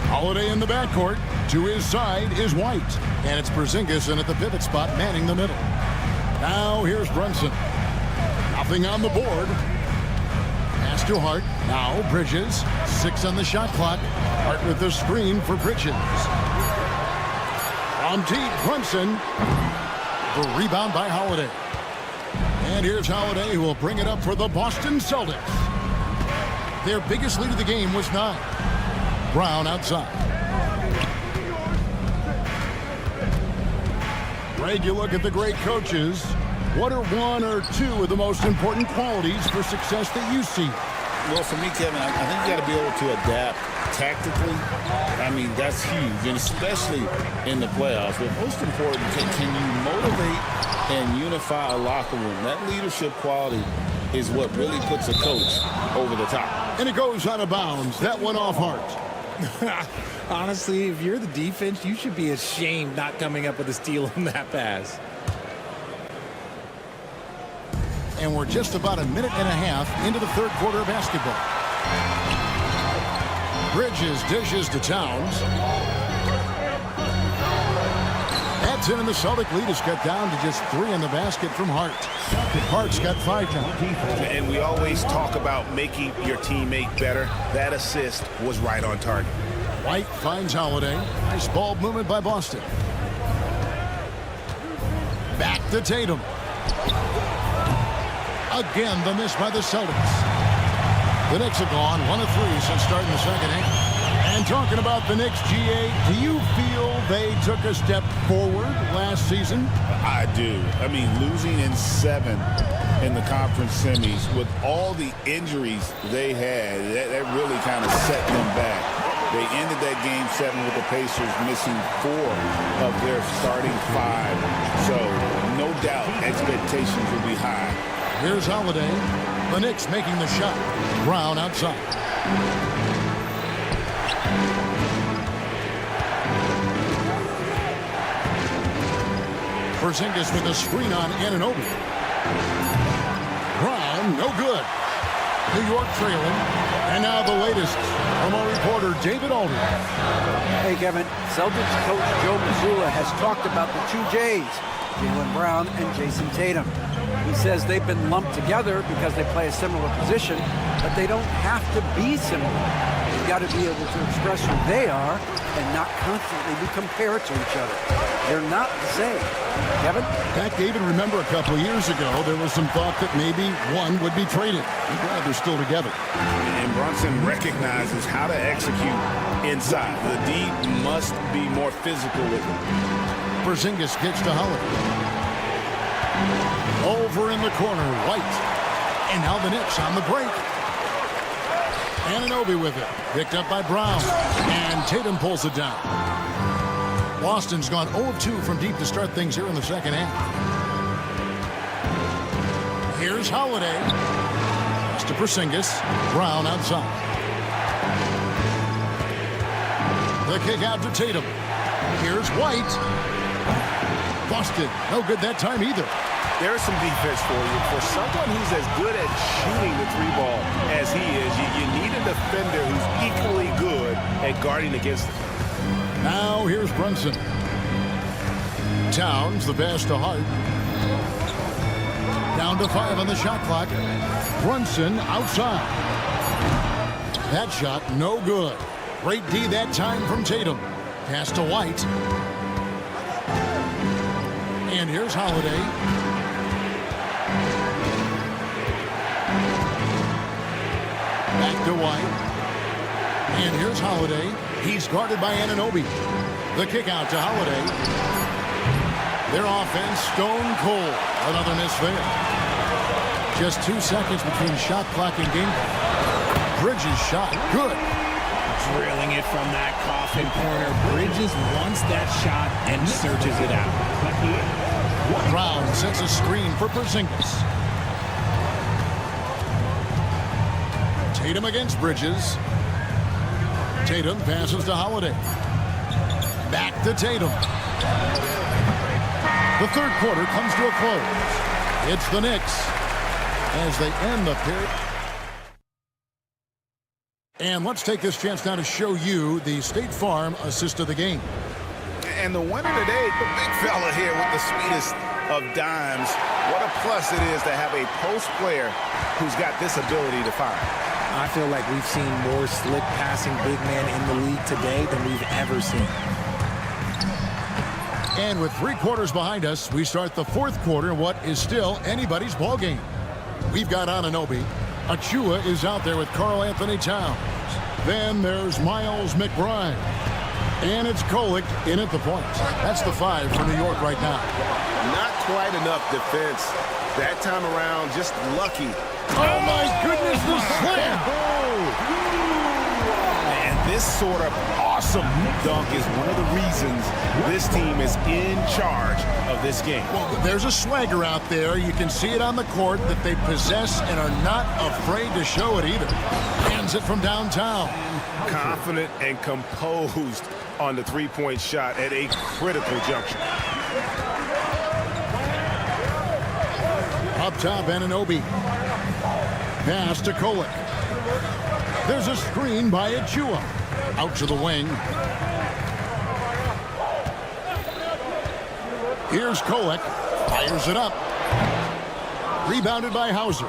Holiday in the backcourt. To his side is White. And it's Porzingis in at the pivot spot, manning the middle. Now here's Brunson. Nothing on the board. Pass to Hart. Now Bridges. 6 on the shot clock. Hart with the screen for Bridges. From deep, Brunson. The rebound by Holiday. And here's Holiday, who will bring it up for the Boston Celtics. Their biggest lead of the game was 9. Brown outside. Greg, you look at the great coaches. What are 1 or 2 of the most important qualities for success that you see? Well, for me, Kevin, I think you got to be able to adapt tactically. I mean, that's huge, and especially in the playoffs. But most important, can you motivate and unify a locker room? That leadership quality is what really puts a coach over the top. And it goes out of bounds. That one off Hart. Honestly, if you're the defense, you should be ashamed not coming up with a steal on that pass. And we're just about a minute and a half into the third quarter of basketball. Bridges dishes to Towns. That's in, and the Celtic lead is cut down to just 3 in the basket from Hart. Hart's got 5 now. And we always talk about making your teammate better. That assist was right on target. White finds Holiday. Nice ball movement by Boston. Back to Tatum. Again, the miss by the Celtics. The Knicks have gone 1 of 3 since starting the second half. And talking about the Knicks, GA, do you feel they took a step forward last season? I do. I mean, losing in 7 in the conference semis with all the injuries they had, that really kind of set them back. They ended that game 7 with the Pacers missing 4 of their starting 5. So, no doubt, expectations will be high. Here's Holiday. The Knicks making the shot. Brown outside. Porzingis with a screen on Anunoby. Brown, no good. New York trailing. And now the latest from our reporter, David Aldridge. Hey, Kevin. Celtics coach Joe Mazzulla has talked about the two J's, Jaylen Brown and Jason Tatum. He says they've been lumped together because they play a similar position, but they don't have to be similar. They've got to be able to express who they are and not constantly be compared to each other. They're not the same. Kevin? Back, David, remember a couple of years ago, there was some thought that maybe one would be traded. I'm glad they're still together. And Brunson recognizes how to execute inside. The D must be more physical with him. Porzingis gets to Holiday. Over in the corner, White. And now the Knicks on the break. Anunoby with it. Picked up by Brown. And Tatum pulls it down. Boston's gone 0 of 2 from deep to start things here in the second half. Here's Holiday. Pass to Porzingis. Brown outside. The kick out to Tatum. Here's White. Busted. No good that time either. There's some defense for you. For someone who's as good at shooting the 3-ball as he is, you need a defender who's equally good at guarding against it. Now here's Brunson. Towns, the pass to Hart. Down to 5 on the shot clock. Brunson outside. That shot no good. Great D that time from Tatum. Pass to White. And here's Holiday. Back to White. And here's Holiday. He's guarded by Anunoby. The kick out to Holiday. Their offense stone cold. Another miss there. Just 2 seconds between shot clock and game clock. Bridges shot. Good. Drilling it from that coffin corner. Bridges wants that shot and searches it out. Brown sets a screen for Porzingis. Tatum against Bridges. Tatum passes to Holiday. Back to Tatum. The third quarter comes to a close. It's the Knicks as they end the period. And let's take this chance now to show you the State Farm assist of the game. And the winner today, the big fella here with the sweetest of dimes. What a plus it is to have a post player who's got this ability to fire. I feel like we've seen more slick passing big men in the league today than we've ever seen. And with 3 quarters behind us, we start the fourth quarter in what is still anybody's ball game. We've got Anunoby. Achua is out there with Karl Anthony Towns. Then there's Miles McBride. And it's Kolek in at the point. That's the 5 for New York right now. Not quite enough defense. That time around, just lucky. Oh, my goodness, the slam! And this sort of awesome dunk is one of the reasons this team is in charge of this game. Well, there's a swagger out there. You can see it on the court that they possess and are not afraid to show it either. Hands it from downtown. Confident and composed on the three-point shot at a critical juncture. Up top, Anunoby. Pass to Kolek. There's a screen by Achua. Out to the wing. Here's Kolek. Fires it up. Rebounded by Hauser.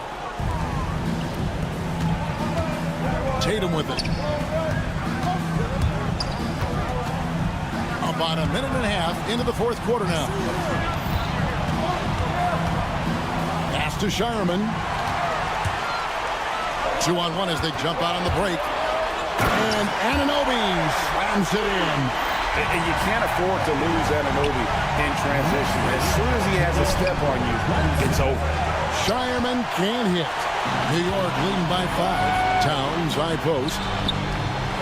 Tatum with it. About a minute and a half into the fourth quarter now. Pass to Shireman. 2-on-1 as they jump out on the break. And Anunoby slams it in. And you can't afford to lose Anunoby in transition. As soon as he has a step on you, it's over. Shireman can't hit. New York leading by 5. Towns high post.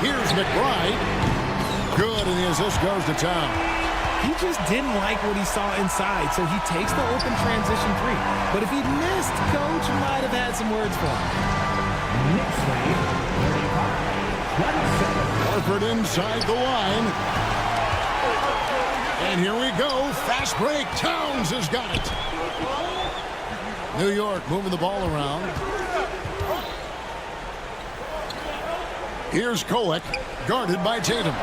Here's McBride. Good, and the assist goes to Towns. He just didn't like what he saw inside, so he takes the open transition 3. But if he missed, Coach might have had some words for him. Knicks lead, 35-27. Horford inside the line. And here we go. Fast break. Towns has got it. New York moving the ball around. Here's Kolek, guarded by Tatum.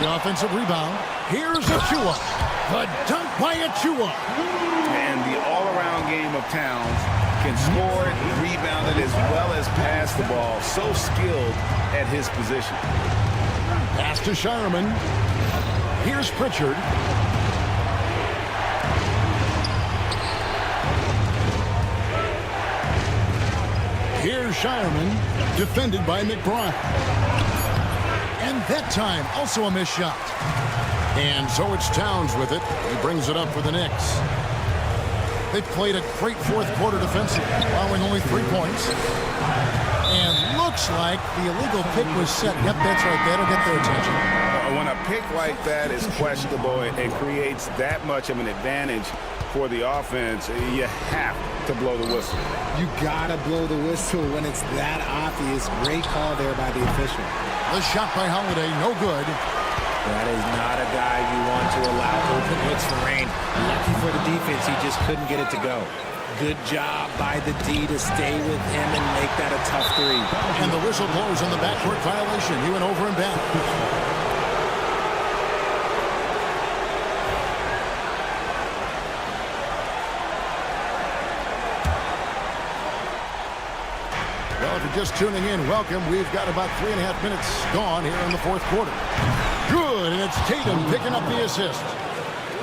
The offensive rebound. Here's Achua. The dunk by Achua. And the all-around game of Towns can score it, rebound it, as well as pass the ball. So skilled at his position. Pass to Shireman. Here's Pritchard. Here's Shireman, defended by McBride. And that time, also a missed shot. And so it's Towns with it. He brings it up for the Knicks. They played a great fourth quarter defensively, allowing only 3 points. And looks like the illegal pick was set. Yep, that's right. That'll get their attention. When a pick like that is questionable and creates that much of an advantage for the offense, you have to blow the whistle. You gotta blow the whistle when it's that obvious. Great call there by the official. The shot by Holiday, no good. That is not a guy you want to allow open looks for rain. Lucky for the defense, he just couldn't get it to go. Good job by the D to stay with him and make that a tough 3. And the whistle blows on the backcourt violation. He went over and back. Well, if you're just tuning in, welcome. We've got about 3.5 minutes gone here in the fourth quarter. Good, and it's Tatum picking up the assist.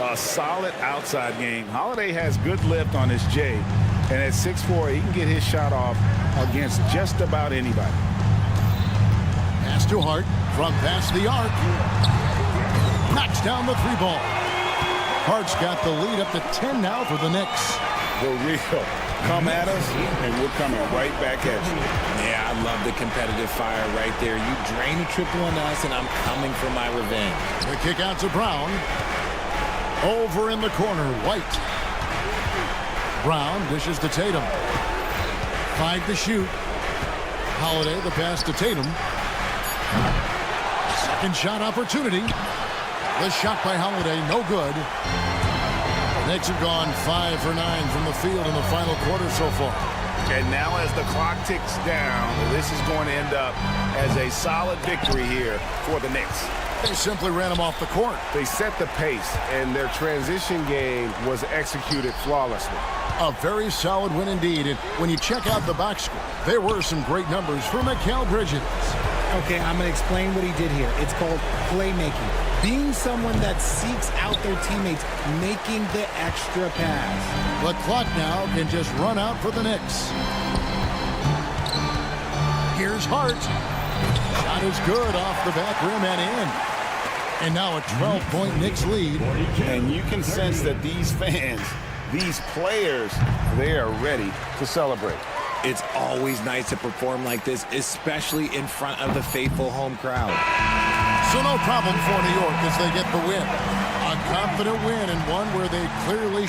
A solid outside game. Holiday has good lift on his J, and at 6'4", he can get his shot off against just about anybody. Pass to Hart from past the arc. Knocks down the 3-ball. Hart's got the lead up to 10 now for the Knicks. For real. Come at us, and we're coming right back at you. Yeah, I love the competitive fire right there. You drain a triple on us, and I'm coming for my revenge. The kick out to Brown. Over in the corner, White. Brown dishes to Tatum. 5 to shoot. Holiday, the pass to Tatum. Second shot opportunity. The shot by Holiday, no good. Knicks have gone 5 for 9 from the field in the final quarter so far. And now as the clock ticks down, this is going to end up as a solid victory here for the Knicks. They simply ran him off the court. They set the pace, and their transition game was executed flawlessly. A very solid win indeed. And when you check out the box score, there were some great numbers for Mikal Bridges. Okay, I'm going to explain what he did here. It's called playmaking. Being someone that seeks out their teammates, making the extra pass. The clock now can just run out for the Knicks. Here's Hart. Shot is good off the back rim and in. And now a 12-point Knicks lead. And you can sense that these fans, these players, they are ready to celebrate. It's always nice to perform like this, especially in front of the faithful home crowd. So no problem for New York as they get the win. A confident win and one where they clearly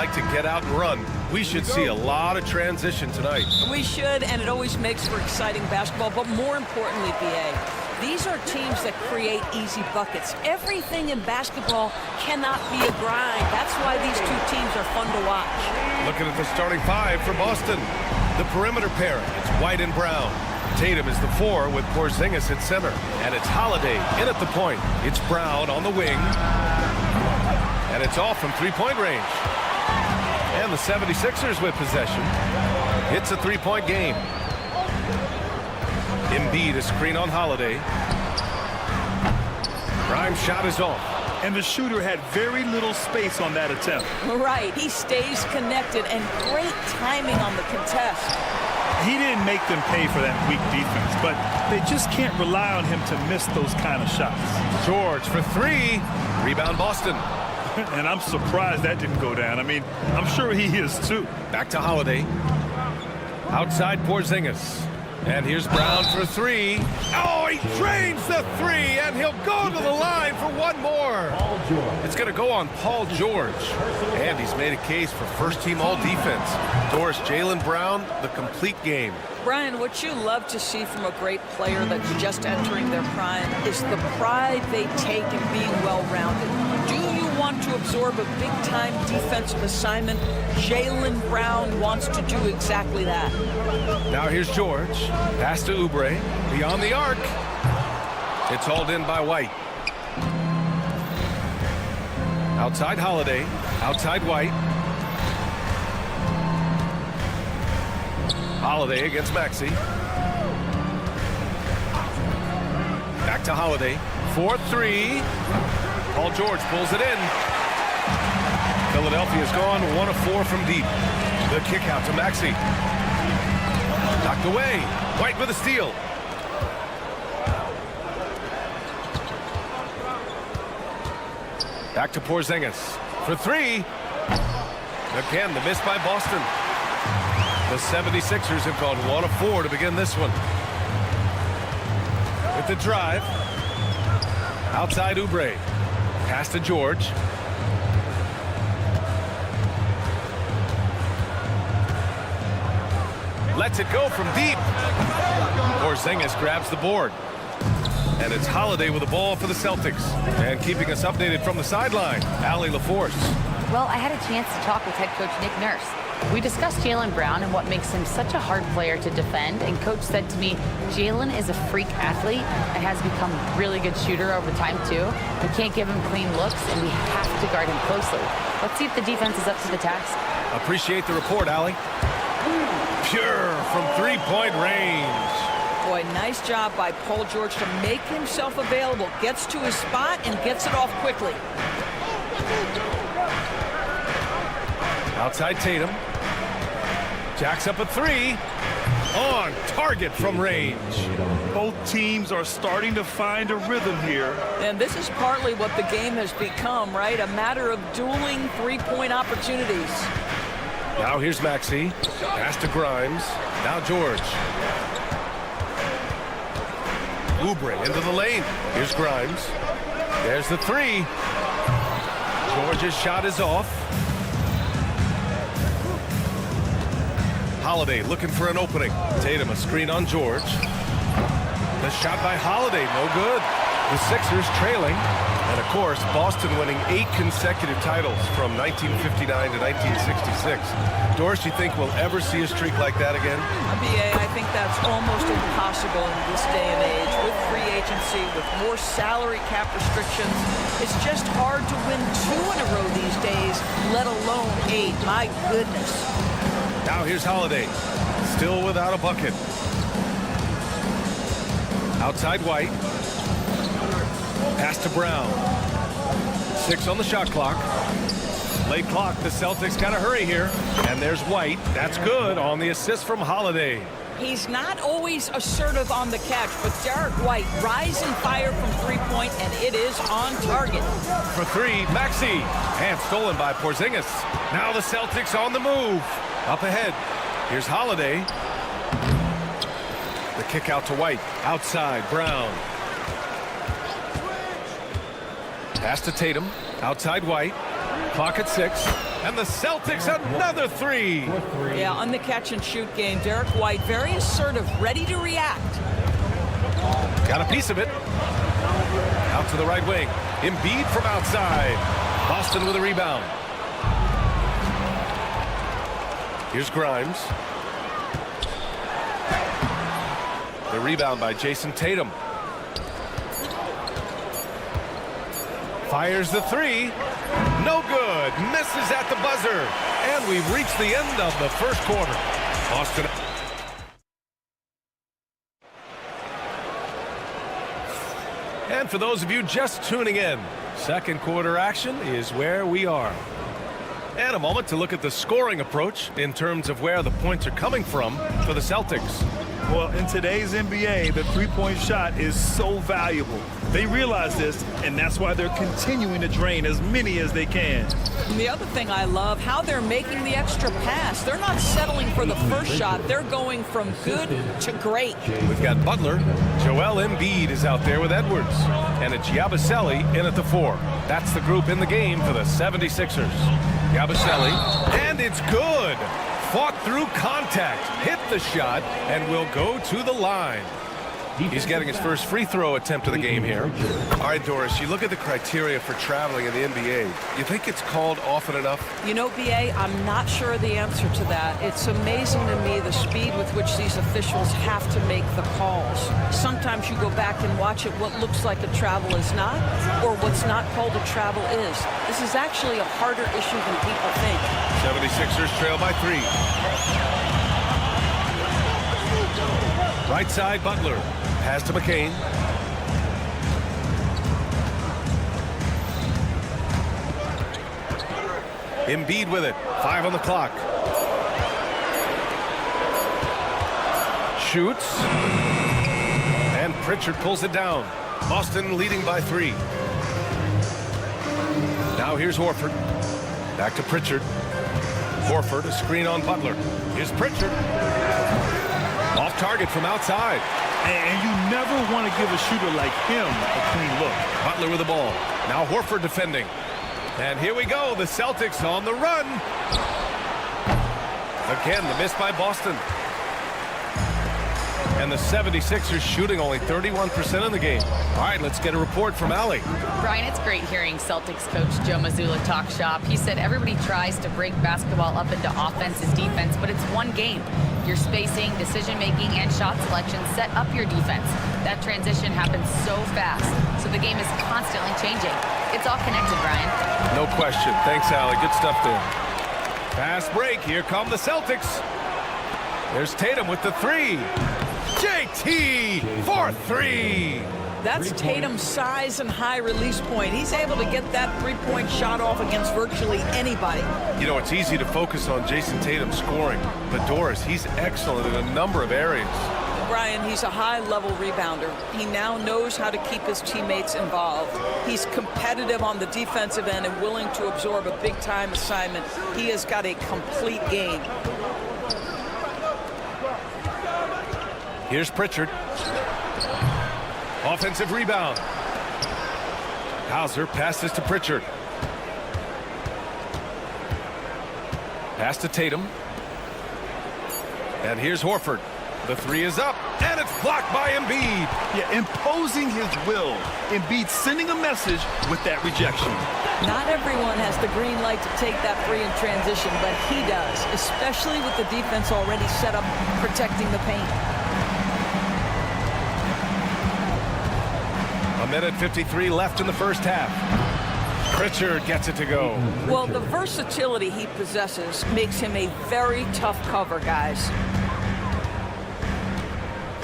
like to get out and run. We should see a lot of transition tonight. We should, and it always makes for exciting basketball. But more importantly, BA, these are teams that create easy buckets. Everything in basketball cannot be a grind. That's why these two teams are fun to watch. Looking at the starting five for Boston. The perimeter pairing, it's White and Brown. Tatum is the 4 with Porzingis at center. And it's Holiday in at the point. It's Brown on the wing. And it's off from three-point range. And the 76ers with possession. It's a three-point game. Embiid, a screen on Holiday. Grimes' shot is off. And the shooter had very little space on that attempt. Right, he stays connected, and great timing on the contest. He didn't make them pay for that weak defense, but they just can't rely on him to miss those kind of shots. George for 3. Rebound Boston. And I'm surprised that didn't go down. I mean, I'm sure he is too. Back to Holiday. Outside Porzingis. And here's Brown for 3. Oh, he drains the 3, and he'll go to the line for one more. It's going to go on Paul George. And he's made a case for first-team all-defense. Doris, Jaylen Brown, the complete game. Brian, what you love to see from a great player that's just entering their prime is the pride they take in being well-rounded. Do you want to absorb a big-time defensive assignment? Jaylen Brown wants to do exactly that. Now here's George. Pass to Oubre. Beyond the arc. It's hauled in by White. Outside Holiday. Outside White. Holiday against Maxey. Back to Holiday. 4-3. Paul George pulls it in. Philadelphia's gone 1 of 4 from deep. The kick out to Maxey. Knocked away. White with a steal. Back to Porzingis for 3. Again, the miss by Boston. The 76ers have gone 1 of 4 to begin this one. With the drive. Outside Oubre. Pass to George. Lets it go from deep. Porzingis grabs the board. And it's Holiday with the ball for the Celtics. And keeping us updated from the sideline, Allie LaForce. Well, I had a chance to talk with head coach Nick Nurse. We discussed Jaylen Brown and what makes him such a hard player to defend. And coach said to me, Jaylen is a freak athlete and has become a really good shooter over time, too. We can't give him clean looks, and we have to guard him closely. Let's see if the defense is up to the task. Appreciate the report, Allie. Pure from three-point range. Boy, nice job by Paul George to make himself available. Gets to his spot and gets it off quickly. Outside Tatum. Jacks up a 3. On target from range. Both teams are starting to find a rhythm here. And this is partly what the game has become, right? A matter of dueling three-point opportunities. Now here's Maxey. Pass to Grimes. Now George. Oubre into the lane. Here's Grimes. There's the 3. George's shot is off. Holiday looking for an opening. Tatum a screen on George. The shot by Holiday, no good. The Sixers trailing. And of course, Boston winning 8 consecutive titles from 1959 to 1966. Doris, you think we'll ever see a streak like that again? BA, I think that's almost impossible in this day and age. With free agency, with more salary cap restrictions, it's just hard to win 2 in a row these days, let alone 8. My goodness. Now here's Holiday. Still without a bucket. Outside White. Pass to Brown. 6 on the shot clock. Late clock. The Celtics got to hurry here. And there's White. That's good on the assist from Holiday. He's not always assertive on the catch, but Derek White, rise and fire from three-point, and it is on target. For 3, Maxey. And stolen by Porzingis. Now the Celtics on the move. Up ahead. Here's Holiday. The kick out to White. Outside, Brown. Pass to Tatum. Outside White. Clock at 6. And the Celtics another three. Yeah, on the catch and shoot game, Derek White very assertive, ready to react. Got a piece of it. Out to the right wing. Embiid from outside. Boston with a rebound. Here's Grimes. The rebound by Jason Tatum. Fires the three. No good. Misses at the buzzer. And we've reached the end of the first quarter. Boston. And for those of you just tuning in, second quarter action is where we are. And a moment to look at the scoring approach in terms of where the points are coming from for the Celtics. Well, in today's NBA, the three-point shot is so valuable. They realize this, and that's why they're continuing to drain as many as they can. And the other thing I love, how they're making the extra pass. They're not settling for the first shot. They're going from good to great. We've got Butler. Joel Embiid is out there with Edwards. And it's Yabusele in at the 4. That's the group in the game for the 76ers. Yabusele, and it's good. Fought through contact, hit the shot, and will go to the line. He's getting his first free throw attempt of the game here. All right, Doris, you look at the criteria for traveling in the NBA. You think it's called often enough? You know, BA, I'm not sure the answer to that. It's amazing to me the speed with which these officials have to make the calls. Sometimes you go back and watch it, what looks like a travel is not, or what's not called a travel is. This is actually a harder issue than people think. 76ers trail by 3. Right side, Butler. Pass to McCain. Embiid with it. 5 on the clock. Shoots. And Pritchard pulls it down. Boston leading by 3. Now here's Horford. Back to Pritchard. Horford, a screen on Butler. Here's Pritchard. Off target from outside. And you never want to give a shooter like him a clean look. Butler with the ball. Now Horford defending. And here we go. The Celtics on the run. Again, the miss by Boston. And the 76ers shooting only 31% in the game. All right, let's get a report from Allie. Brian, it's great hearing Celtics coach Joe Mazzulla talk shop. He said everybody tries to break basketball up into offense and defense, but it's one game. Your spacing, decision-making, and shot selection set up your defense. That transition happens so fast, so the game is constantly changing. It's all connected, Brian. No question. Thanks, Allie. Good stuff there. Fast break. Here come the Celtics. There's Tatum with the 3. JT for 3. That's Tatum's size and high release point. He's able to get that three-point shot off against virtually anybody. You know, it's easy to focus on Jason Tatum scoring, but Doris, he's excellent in a number of areas. Brian, he's a high-level rebounder. He now knows how to keep his teammates involved. He's competitive on the defensive end and willing to absorb a big-time assignment. He has got a complete game. Here's Pritchard. Offensive rebound. Hauser passes to Pritchard. Pass to Tatum. And here's Horford. The 3 is up, and it's blocked by Embiid. Yeah, imposing his will. Embiid sending a message with that rejection. Not everyone has the green light to take that 3 in transition, but he does, especially with the defense already set up protecting the paint. A minute 53 left in the first half. Pritchard gets it to go. Well, the versatility he possesses makes him a very tough cover, guys.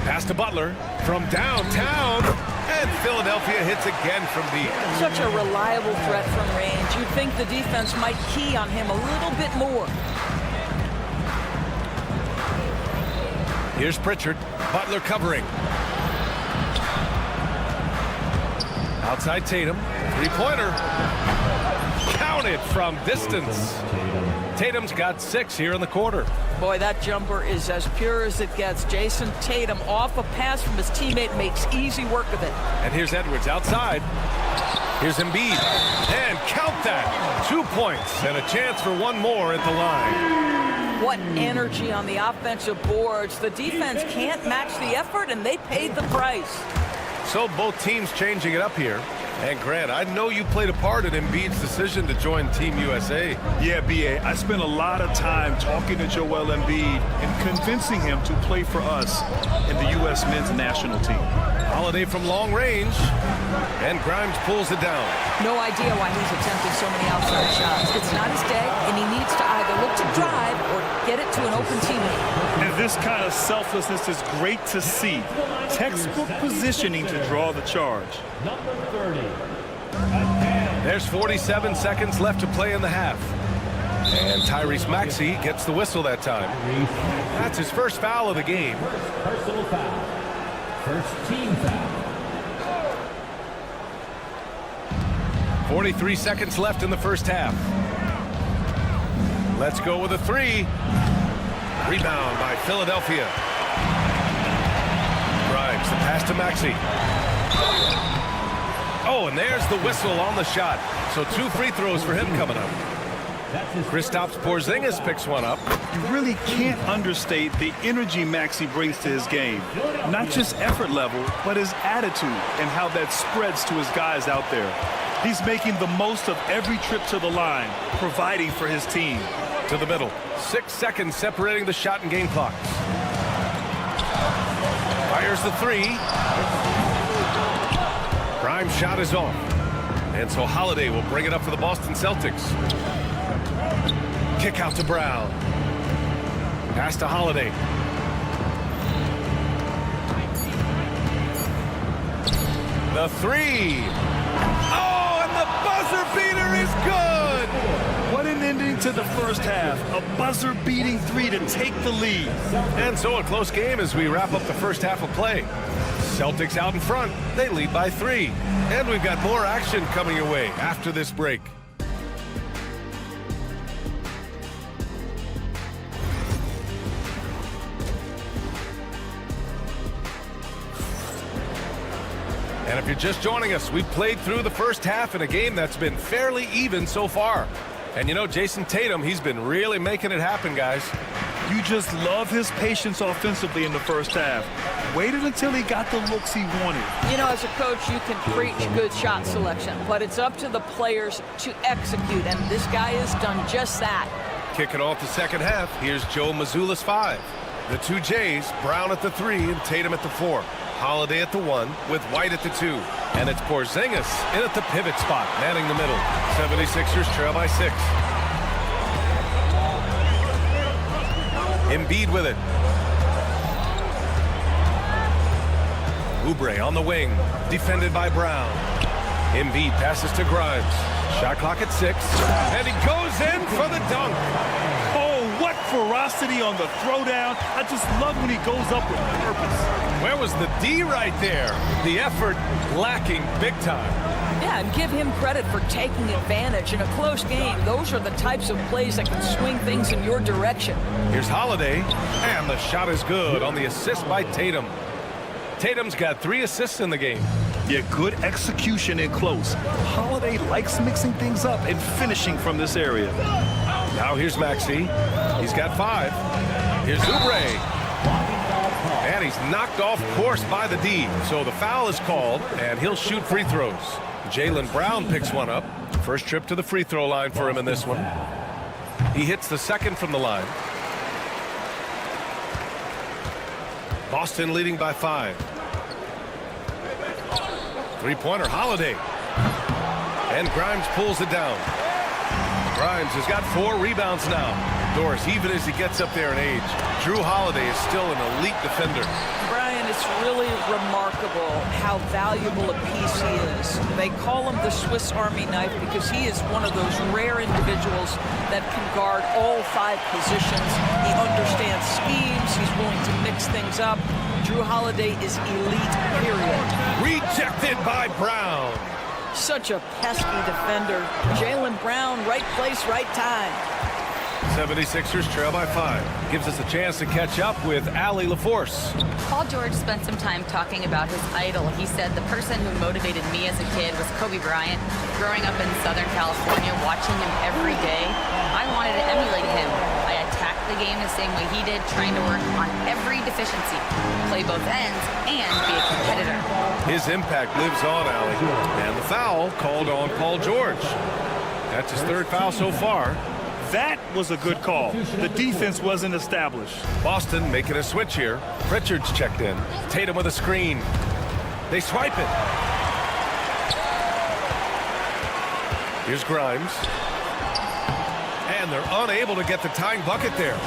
Pass to Butler from downtown. And Philadelphia hits again from deep. Such a reliable threat from range. You'd think the defense might key on him a little bit more. Here's Pritchard. Butler covering. Outside Tatum. Three-pointer. Counted from distance. Tatum's got 6 here in the quarter. Boy, that jumper is as pure as it gets. Jason Tatum off a pass from his teammate makes easy work of it. And here's Edwards outside. Here's Embiid. And count that. 2 points and a chance for one more at the line. What energy on the offensive boards. The defense can't match the effort, and they paid the price. So both teams changing it up here. And Grant, I know you played a part in Embiid's decision to join Team USA. Yeah, B.A., I spent a lot of time talking to Joel Embiid and convincing him to play for us in the U.S. men's national team. Holiday from long range, and Grimes pulls it down. No idea why he's attempting so many outside shots. It's not his day, and he needs to either look to drive or get it to an open teammate. And this kind of selflessness is great to see. Textbook positioning to draw the charge. Number 30. There's 47 seconds left to play in the half. And Tyrese Maxey gets the whistle that time. That's his first foul of the game. First personal foul. First team foul. 43 seconds left in the first half. Let's go with a three. Rebound by Philadelphia. Grimes, the pass to Maxey. Oh, and there's the whistle on the shot. So 2 free throws for him coming up. Kristaps Porzingis picks one up. You really can't understate the energy Maxey brings to his game. Not just effort level, but his attitude and how that spreads to his guys out there. He's making the most of every trip to the line, providing for his team. To the middle. 6 seconds separating the shot and game clocks. Fires the three. Grimes' shot is off. And so Holiday will bring it up for the Boston Celtics. Kick out to Brown. Pass to Holiday. The three. Oh, and the buzzer beater is good. What an ending to the first half. A buzzer-beating three to take the lead. And so a close game as we wrap up the first half of play. Celtics out in front. They lead by 3. And we've got more action coming your way after this break. And if you're just joining us, we've played through the first half in a game that's been fairly even so far. And you know, Jason Tatum, he's been really making it happen, guys. You just love his patience offensively in the first half. Waited until he got the looks he wanted. You know, as a coach, you can preach good shot selection, but it's up to the players to execute, and this guy has done just that. Kicking off the second half, here's Joe Mazzulla's 5. The 2 Jays, Brown at the 3 and Tatum at the 4. Holiday at the 1 with White at the 2. And it's Porzingis in at the pivot spot, manning the middle. 76ers trail by 6. Embiid with it. Oubre on the wing, defended by Brown. Embiid passes to Grimes. Shot clock at 6, and he goes in for the dunk. Oh, what ferocity on the throwdown. I just love when he goes up with purpose. Where was the D right there? The effort lacking big time. Yeah, and give him credit for taking advantage in a close game. Those are the types of plays that can swing things in your direction. Here's Holiday, and the shot is good on the assist by Tatum. Tatum's got 3 assists in the game. Yeah, good execution in close. Holiday likes mixing things up and finishing from this area. Now here's Maxey. He's got 5. Here's Oubre. And he's knocked off course by the D. So the foul is called, and he'll shoot free throws. Jaylen Brown picks one up. First trip to the free throw line for him in this one. He hits the second from the line. Boston leading by 5. Three-pointer, Holiday. And Grimes pulls it down. Grimes has got 4 rebounds now. Doris, even as he gets up there in age, Jrue Holiday is still an elite defender. Brian, it's really remarkable how valuable a piece he is. They call him the Swiss Army knife because he is one of those rare individuals that can guard all 5 positions. He understands schemes. He's willing to mix things up. Jrue Holiday is elite, period. Rejected by Brown. Such a pesky defender. Jaylen Brown, right place, right time. 76ers trail by 5. Gives us a chance to catch up with Allie LaForce. Paul George spent some time talking about his idol. He said, the person who motivated me as a kid was Kobe Bryant. Growing up in Southern California, watching him every day, I wanted to emulate him. I attacked the game the same way he did, trying to work on every deficiency, play both ends, and be a competitor. His impact lives on, Allie. And the foul called on Paul George. That's his 3rd foul so far. That was a good call. The defense wasn't established. Boston making a switch here. Pritchard's checked in. Tatum with a screen. They swipe it. Here's Grimes. And they're unable to get the tying bucket there.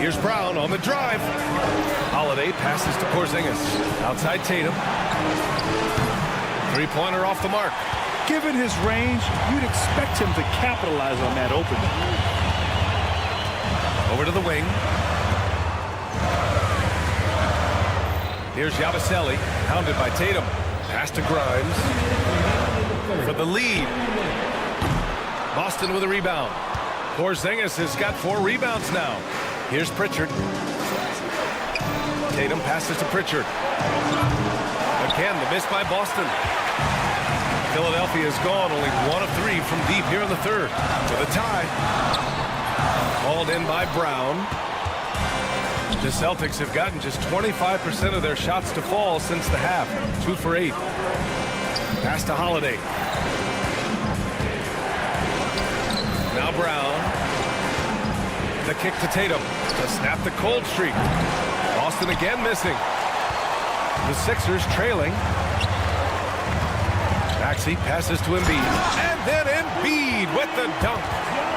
Here's Brown on the drive. Holiday passes to Porzingis. Outside Tatum. Three-pointer off the mark. Given his range, you'd expect him to capitalize on that opening. Over to the wing. Here's Yabusele, hounded by Tatum. Pass to Grimes. For the lead. Boston with a rebound. Porzingis has got 4 rebounds now. Here's Pritchard. Tatum passes to Pritchard. Again, the miss by Boston. Philadelphia has gone only 1 of 3 from deep here in the 3rd. To the tie. Called in by Brown. The Celtics have gotten just 25% of their shots to fall since the half. 2 for 8. Pass to Holiday. Now Brown. The kick to Tatum to snap the cold streak. Boston again missing. The Sixers trailing. Maxey passes to Embiid. And then Embiid with the dunk.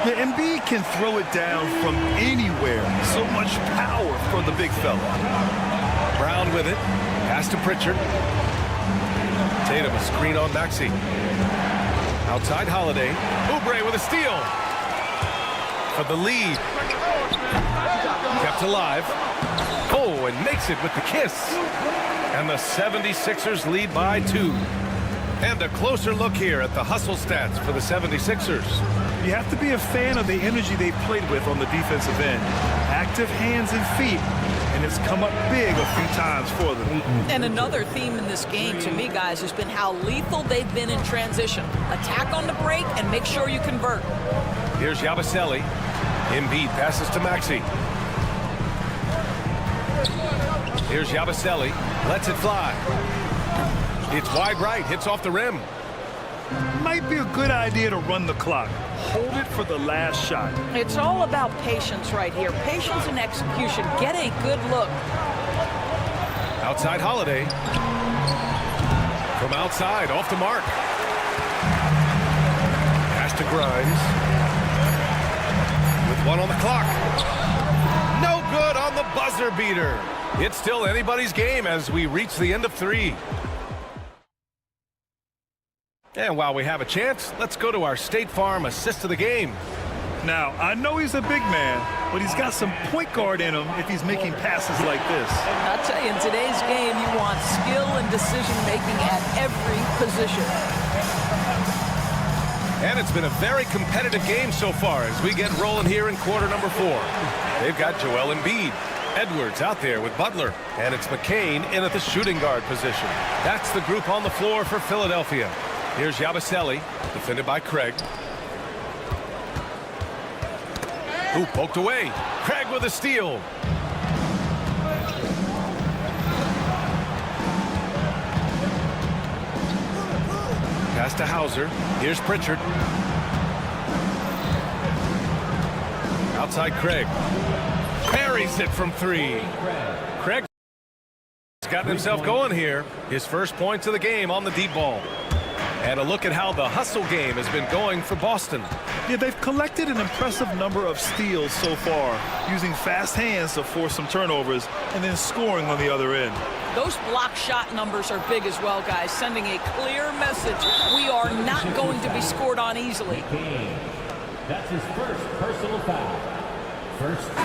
Yeah, Embiid can throw it down from anywhere. So much power for the big fella. Brown with it. Pass to Pritchard. Tatum a screen on Maxey. Outside Holiday. Oubre with a steal. For the lead. Kept alive. Oh, and makes it with the kiss. And the 76ers lead by 2. And a closer look here at the hustle stats for the 76ers. You have to be a fan of the energy they've played with on the defensive end. Active hands and feet, and it's come up big a few times for them. And another theme in this game, to me, guys, has been how lethal they've been in transition. Attack on the break and make sure you convert. Here's Yabusele. Embiid passes to Maxey. Here's Yabusele. Lets it fly. It's wide right. Hits off the rim. Might be a good idea to run the clock. Hold it for the last shot. It's all about patience right here. Patience and execution. Get a good look. Outside Holiday. From outside, off the mark. Pass to Grimes. With 1 on the clock. No good on the buzzer beater. It's still anybody's game as we reach the end of 3. And while we have a chance, let's go to our State Farm assist of the game. Now, I know he's a big man, but he's got some point guard in him if he's making passes like this. I'll tell you, in today's game, you want skill and decision-making at every position. And it's been a very competitive game so far as we get rolling here in quarter number 4. They've got Joel Embiid. Edwards out there with Butler. And it's McCain in at the shooting guard position. That's the group on the floor for Philadelphia. Here's Yabusele, defended by Craig. Ooh, poked away. Craig with a steal. Pass to Hauser. Here's Pritchard. Outside Craig. Buries it from 3. Craig has gotten himself going here. His first points of the game on the deep ball. And a look at how the hustle game has been going for Boston. Yeah, they've collected an impressive number of steals so far, using fast hands to force some turnovers and then scoring on the other end. Those block shot numbers are big as well, guys, sending a clear message. We are not going to be scored on easily. That's his first personal foul.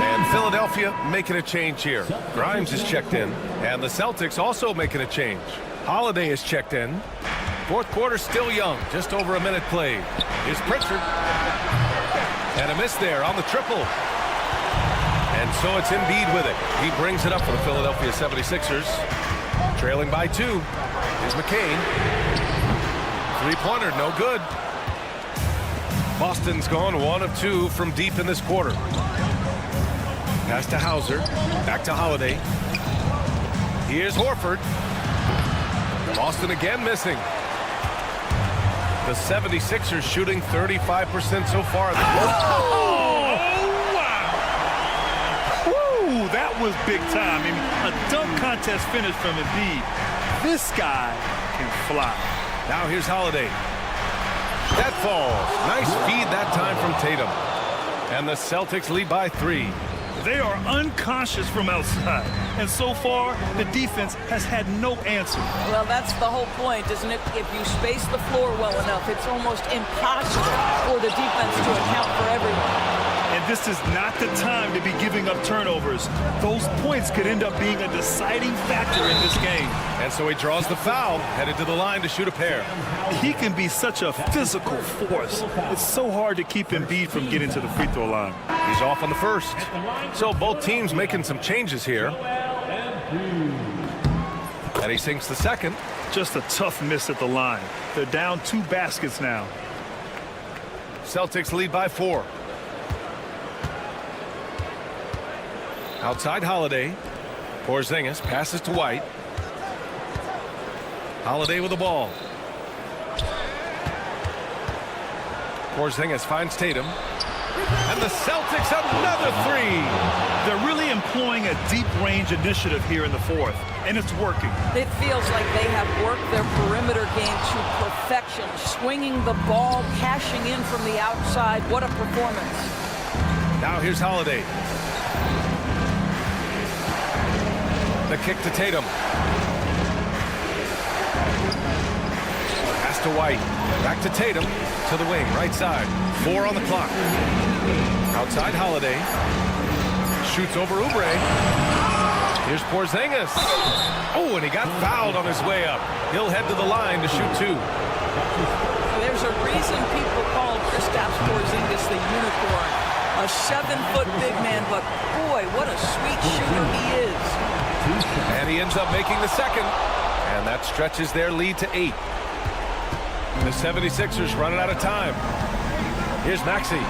And Philadelphia making a change here. Grimes is checked in, and the Celtics also making a change. Holiday is checked in. Fourth quarter still young, just over a minute played. Here's Pritchard. And a miss there on the triple. And so it's Embiid with it. He brings it up for the Philadelphia 76ers. Trailing by 2 is McCain. Three-pointer, no good. Boston's gone 1 of 2 from deep in this quarter. Pass to Hauser. Back to Holiday. Here's Horford. Boston again missing. The 76ers shooting 35% so far. Oh, wow. Woo, that was big time. I mean, a dunk contest finish from Embiid. This guy can fly. Now here's Holiday. That falls. Nice feed that time from Tatum. And the Celtics lead by 3. They are unconscious from outside. And so far, the defense has had no answer. Well, that's the whole point, isn't it? If you space the floor well enough, it's almost impossible for the defense to account for everyone. And this is not the time to be giving up turnovers. Those points could end up being a deciding factor in this game. And so he draws the foul, headed to the line to shoot a pair. He can be such a physical force. It's so hard to keep Embiid from getting to the free throw line. He's off on the first. So both teams making some changes here. And he sinks the second. Just a tough miss at the line. They're down 2 baskets now. Celtics lead by 4. Outside Holiday. Porzingis passes to White. Holiday with the ball. Porzingis finds Tatum. And the Celtics another 3. They're really employing a deep range initiative here in the fourth, and it's working. It feels like they have worked their perimeter game to perfection, swinging the ball, cashing in from the outside. What a performance. Now here's Holiday. The kick to Tatum. Pass to White. Back to Tatum. To the wing, right side. 4 on the clock. Outside Holiday. Shoots over Oubre. Here's Porzingis. Oh, and he got fouled on his way up. He'll head to the line to shoot 2. There's a reason people call Kristaps Porzingis the unicorn. A 7-foot big man, but boy, what a sweet shooter he is. And he ends up making the second. And that stretches their lead to 8. The 76ers running out of time. Here's Maxey.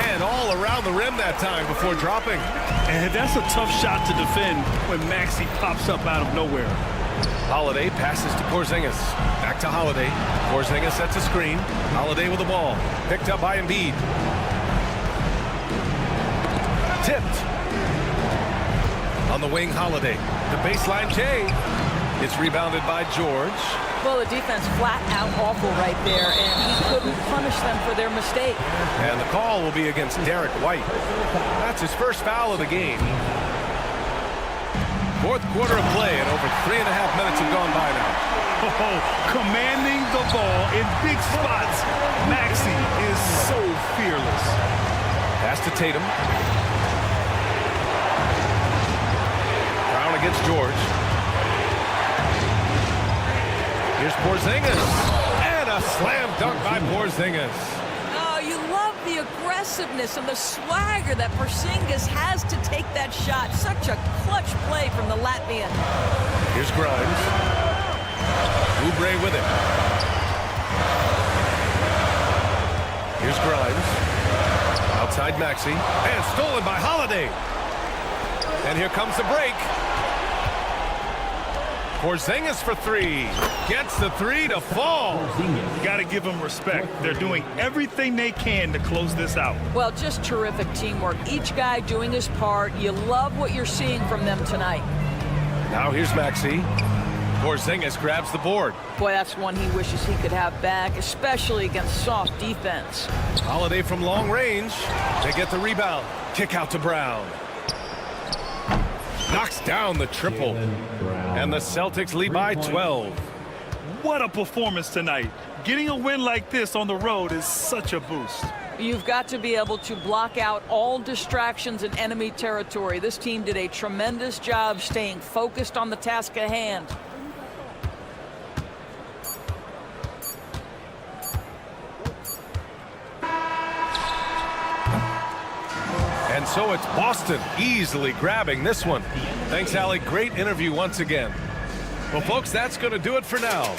And all around the rim that time before dropping. And that's a tough shot to defend when Maxey pops up out of nowhere. Holiday passes to Porzingis. Back to Holiday. Porzingis sets a screen. Holiday with the ball. Picked up by Embiid. Tipped. On the wing, Holiday. The baseline J. It's rebounded by George. Well, the defense flat out awful right there, and he couldn't punish them for their mistake. And the call will be against Derek White. That's his first foul of the game. Fourth quarter of play, and over 3.5 minutes have gone by now. Oh, commanding the ball in big spots. Maxey is so fearless. Pass to Tatum. Brown against George. Here's Porzingis. And a slam dunk by Porzingis. Oh, you love the aggressiveness and the swagger that Porzingis has to take that shot. Such a clutch play from the Latvian. Here's Grimes. Oubre with it. Here's Grimes. Outside Maxey. And stolen by Holiday. And here comes the break. Porzingis for 3. Gets the 3 to fall. Got to give them respect. They're doing everything they can to close this out. Well, just terrific teamwork. Each guy doing his part. You love what you're seeing from them tonight. Now here's Maxey. Porzingis grabs the board. Boy, that's one he wishes he could have back, especially against soft defense. Holiday from long range. They get the rebound. Kick out to Brown. Knocks down the triple. And the Celtics lead by 12. What a performance tonight. Getting a win like this on the road is such a boost. You've got to be able to block out all distractions in enemy territory. This team did a tremendous job staying focused on the task at hand. So it's Boston easily grabbing this one. Thanks, Allie. Great interview once again. Well, folks, that's going to do it for now.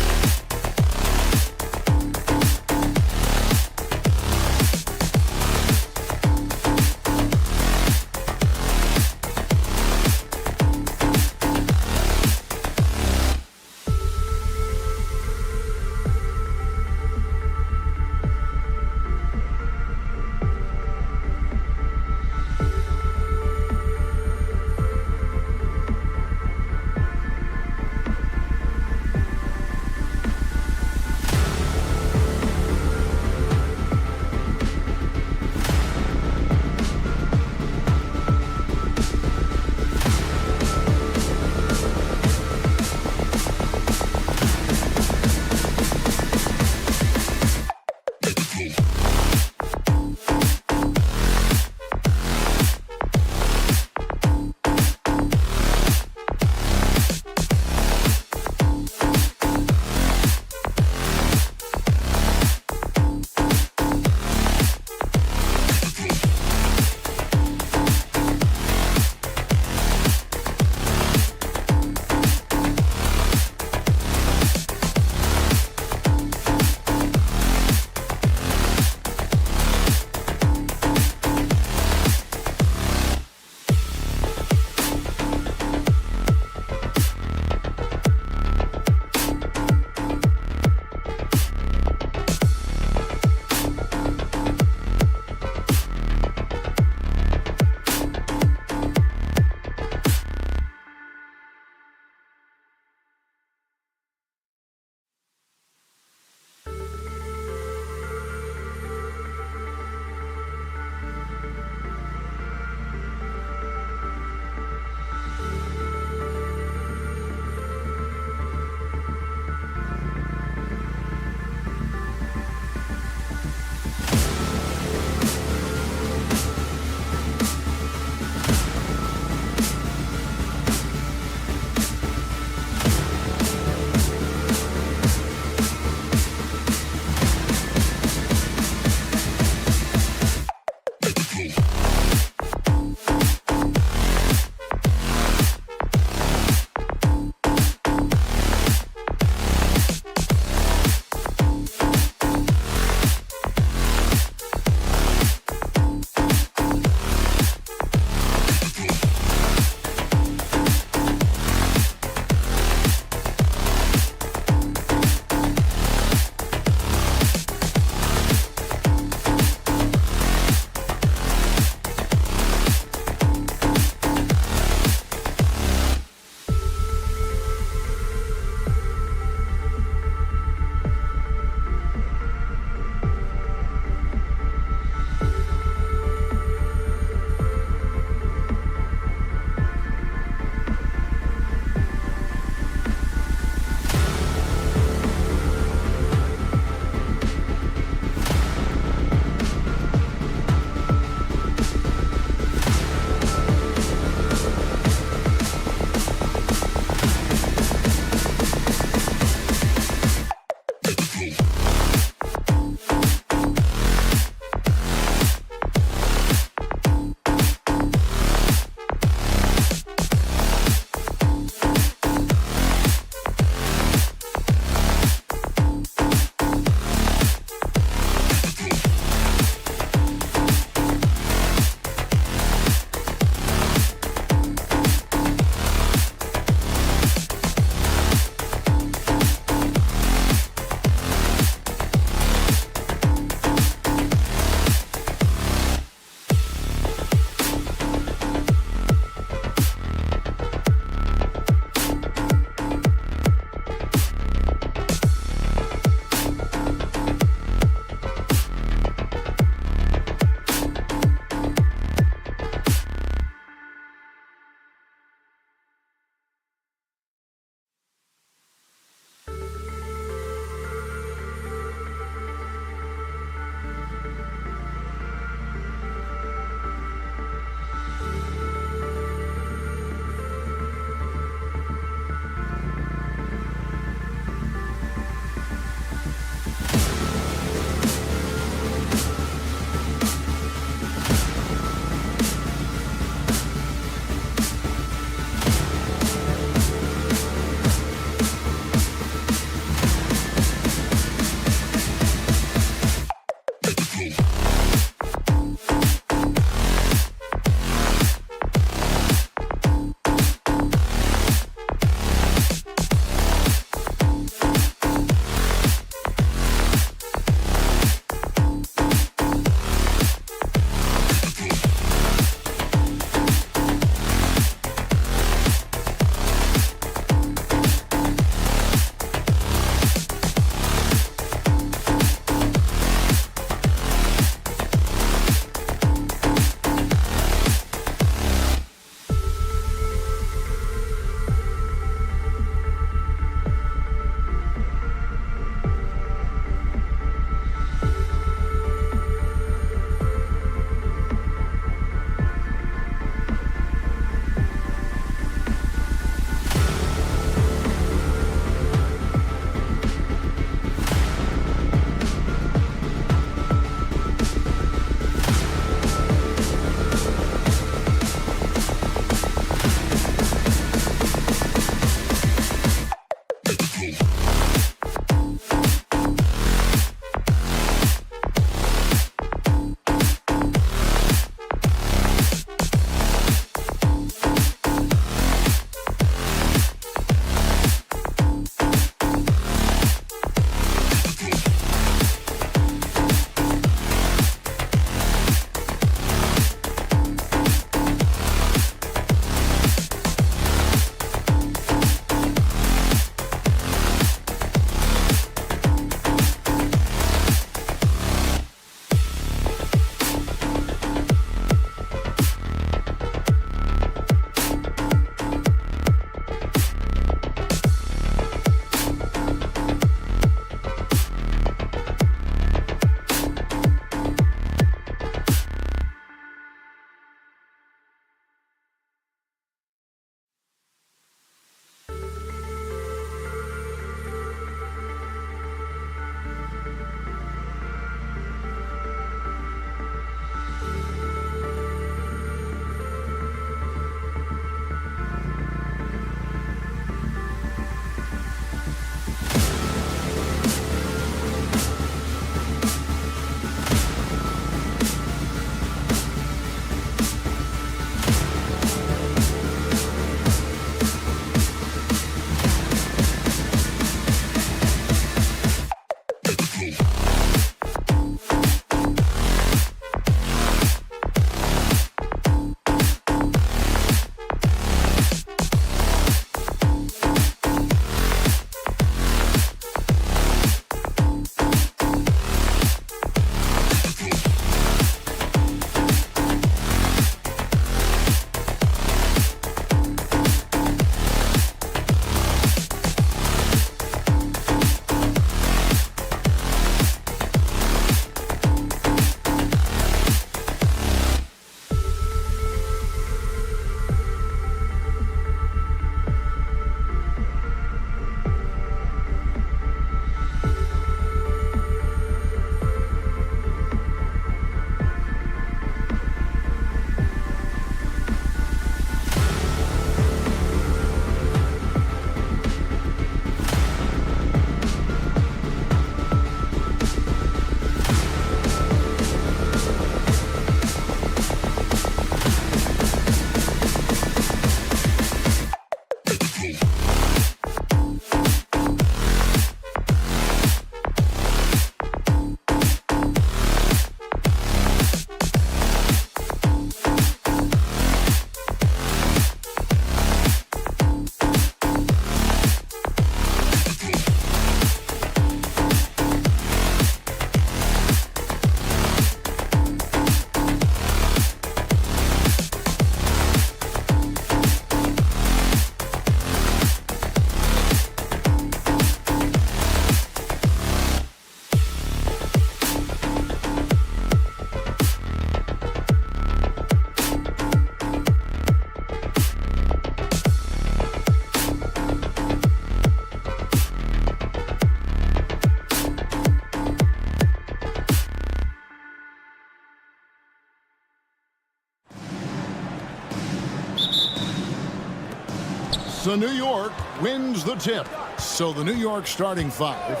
So New York wins the tip. So the New York starting five.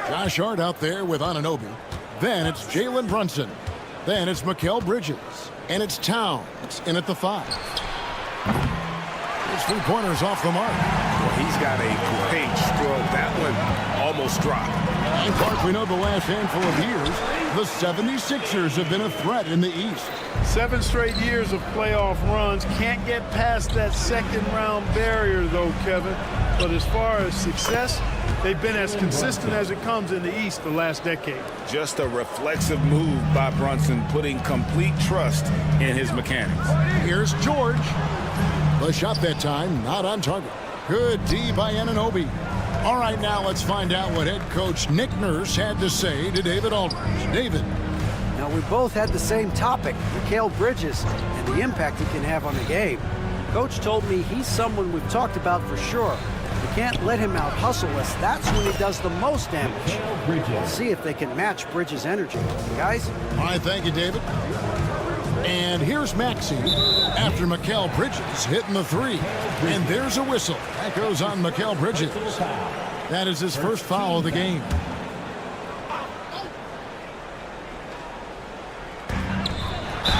Josh Hart out there with Anunoby. Then it's Jalen Brunson. Then it's Mikal Bridges. And it's Towns in at the 5. His 3-pointers off the mark. Well, he's got a great stroke. That one almost dropped. And Clark, we know the last handful of years, the 76ers have been a threat in the East. 7 straight years of playoff runs. Can't get past that second-round barrier, though, Kevin. But as far as success, they've been as consistent as it comes in the East the last decade. Just a reflexive move by Brunson, putting complete trust in his mechanics. Here's George. The shot that time, not on target. Good D by Anunoby. All right, now let's find out what head coach Nick Nurse had to say to David Aldridge. David. Now, we both had the same topic, Mikal Bridges, and the impact he can have on the game. Coach told me he's someone we've talked about for sure. We can't let him out-hustle us. That's when he does the most damage. We'll see if they can match Bridges' energy. Guys? All right, thank you, David. And here's Maxey after Mikal Bridges hitting the 3. And there's a whistle. That goes on Mikal Bridges. That is his first foul of the game.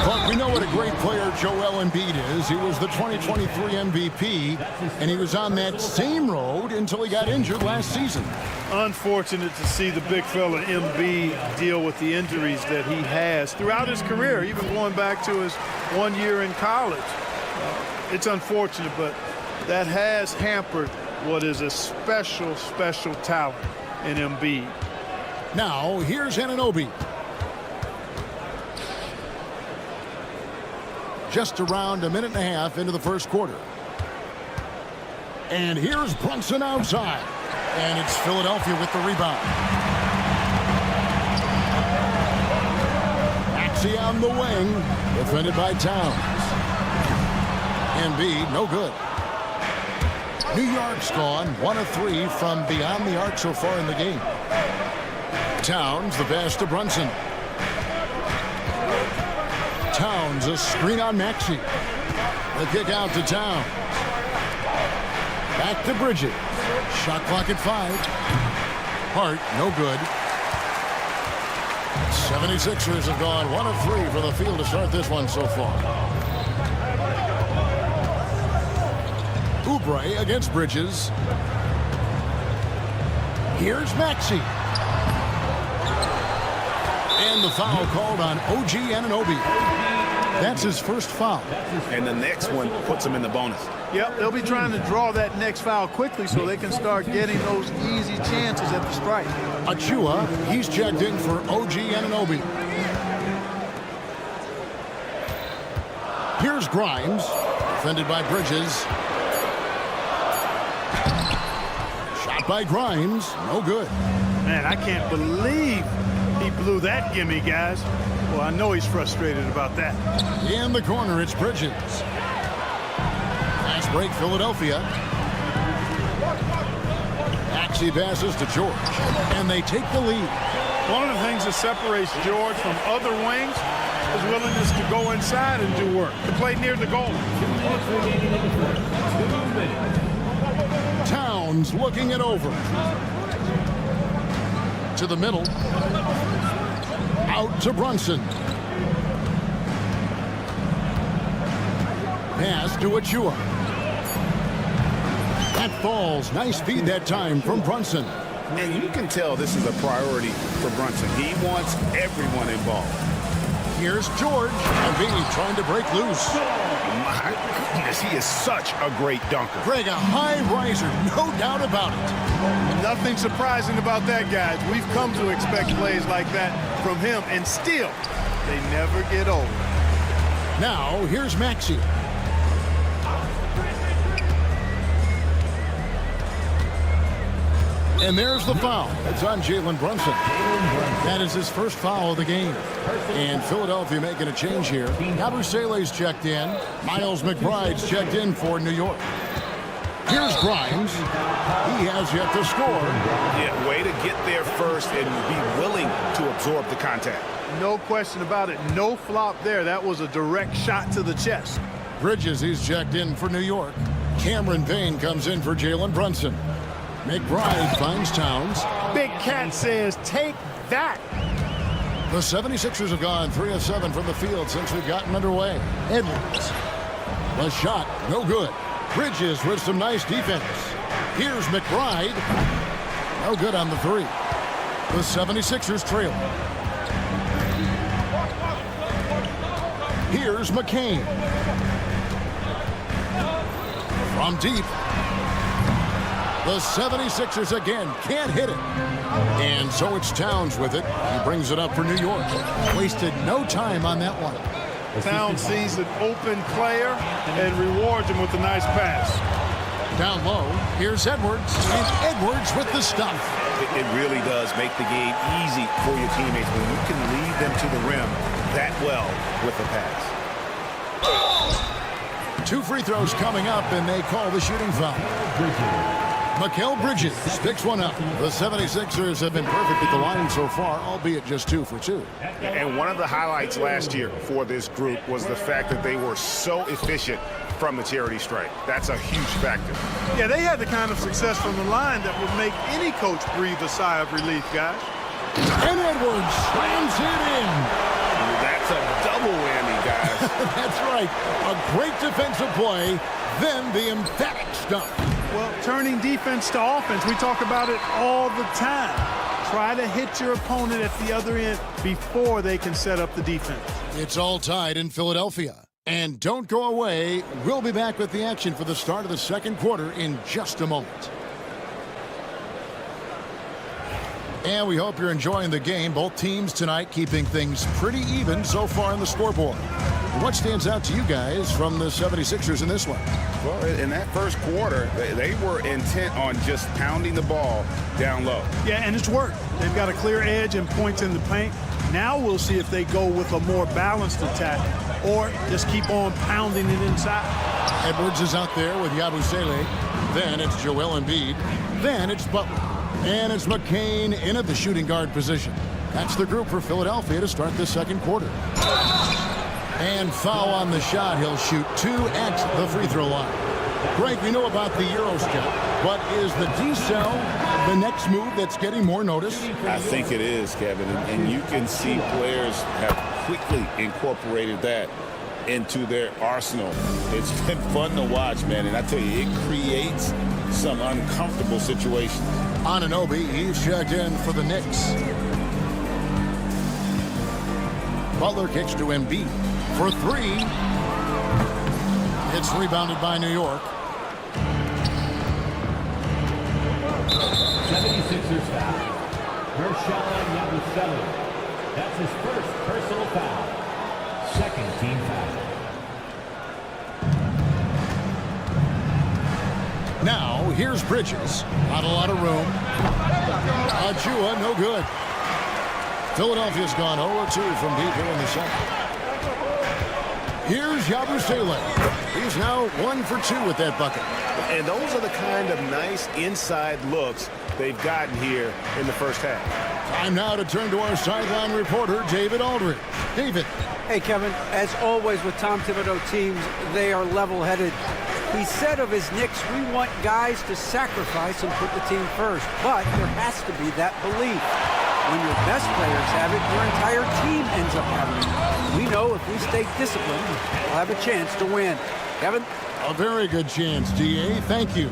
But we know what a great player Joel Embiid is. He was the 2023 MVP, and he was on that same road until he got injured last season. Unfortunate to see the big fella Embiid deal with the injuries that he has throughout his career, even going back to his 1 year in college. It's unfortunate, but that has hampered what is a special, special talent in Embiid. Now, here's Anunoby. Just around a minute and a half into the first quarter. And here's Brunson outside. And it's Philadelphia with the rebound. Maxey on the wing. Defended by Towns. Embiid, no good. New York's gone 1 of 3 from beyond the arc so far in the game. Towns, the pass to Brunson. Towns, a screen on Maxey. The kick out to Towns. Back to Bridges. Shot clock at 5. Hart, no good. 76ers have gone 1 of 3 for the field to start this one so far. Oubre against Bridges. Here's Maxey. And the foul called on OG Anunoby. That's his first foul. And the next one puts him in the bonus. Yep, they'll be trying to draw that next foul quickly so they can start getting those easy chances at the strike. Achua, he's checked in for OG Anunoby. Here's Grimes, defended by Bridges. Shot by Grimes, no good. Man, I can't believe he blew that gimme, guys. Well, I know he's frustrated about that. In the corner, it's Bridges. Fast break, Philadelphia. Maxey passes to George, and they take the lead. One of the things that separates George from other wings is willingness to go inside and do work, to play near the goal. Towns looking it over. To the middle. Out to Brunson. Pass to Achua. That falls. Nice feed that time from Brunson. And you can tell this is a priority for Brunson. He wants everyone involved. Here's George. Embiid trying to break loose. My goodness, he is such a great dunker. Greg, a high riser, no doubt about it. Nothing surprising about that, guys. We've come to expect plays like that from him, and still, they never get old. Now, here's Maxey. And there's the foul. It's on Jalen Brunson. That is his first foul of the game. And Philadelphia making a change here. Kabusele's checked in. Miles McBride's checked in for New York. Here's Grimes. He has yet to score. Yeah, way to get there first and be willing to absorb the contact. No question about it. No flop there. That was a direct shot to the chest. Bridges, he's checked in for New York. Cameron Payne comes in for Jalen Brunson. McBride finds Towns. Big Cat says, take that. The 76ers have gone 3 of 7 from the field since we've gotten underway. Edwards. The shot, no good. Bridges with some nice defense. Here's McBride. No good on the 3. The 76ers trail. Here's McCain. From deep. The 76ers again can't hit it. And so it's Towns with it. He brings it up for New York. Wasted no time on that one. Towns sees an open player and rewards him with a nice pass. Down low, here's Edwards. And Edwards with the stuff. It really does make the game easy for your teammates when you can lead them to the rim that well with the pass. 2 free throws coming up, and they call the shooting foul. Mikal Bridges picks one up. The 76ers have been perfect at the line so far, albeit just 2 for 2. And one of the highlights last year for this group was the fact that they were so efficient from the charity stripe. That's a huge factor. Yeah, they had the kind of success from the line that would make any coach breathe a sigh of relief, guys. And Edwards slams it in. That's a double whammy, guys. That's right. A great defensive play, then the emphatic stuff. Well, turning defense to offense, we talk about it all the time. Try to hit your opponent at the other end before they can set up the defense. It's all tied in Philadelphia. And don't go away. We'll be back with the action for the start of the second quarter in just a moment. And we hope you're enjoying the game. Both teams tonight keeping things pretty even so far on the scoreboard. What stands out to you guys from the 76ers in this one? Well, in that first quarter, they were intent on just pounding the ball down low. Yeah, and it's worked. They've got a clear edge and points in the paint. Now we'll see if they go with a more balanced attack or just keep on pounding it inside. Edwards is out there with Yabusele. Then it's Joel Embiid. Then it's Butler. And it's McCain in at the shooting guard position. That's the group for Philadelphia to start the second quarter. And foul on the shot. He'll shoot 2 at the free throw line. Greg, we know about the Euro step, but is the D-cell the next move that's getting more notice? I think it is, Kevin, and you can see players have quickly incorporated that into their arsenal. It's been fun to watch, man, and I tell you, it creates some uncomfortable situations. Anunoby, he's checked in for the Knicks. Butler kicks to Embiid for 3. It's rebounded by New York. 76ers foul. Hershon Yabusele. That's his first personal foul. Second team foul. Now, here's Bridges. Not a lot of room. Achua, no good. Philadelphia's gone 0-2 from deep here in the second. Here's Yabusele. He's now 1 for 2 with that bucket. And those are the kind of nice inside looks they've gotten here in the first half. Time now to turn to our sideline reporter, David Aldridge. David. Hey, Kevin, as always with Tom Thibodeau teams, they are level-headed. He said of his Knicks, we want guys to sacrifice and put the team first. But there has to be that belief. When your best players have it, your entire team ends up having it. We know if we stay disciplined, we'll have a chance to win. Kevin? A very good chance, D.A. Thank you.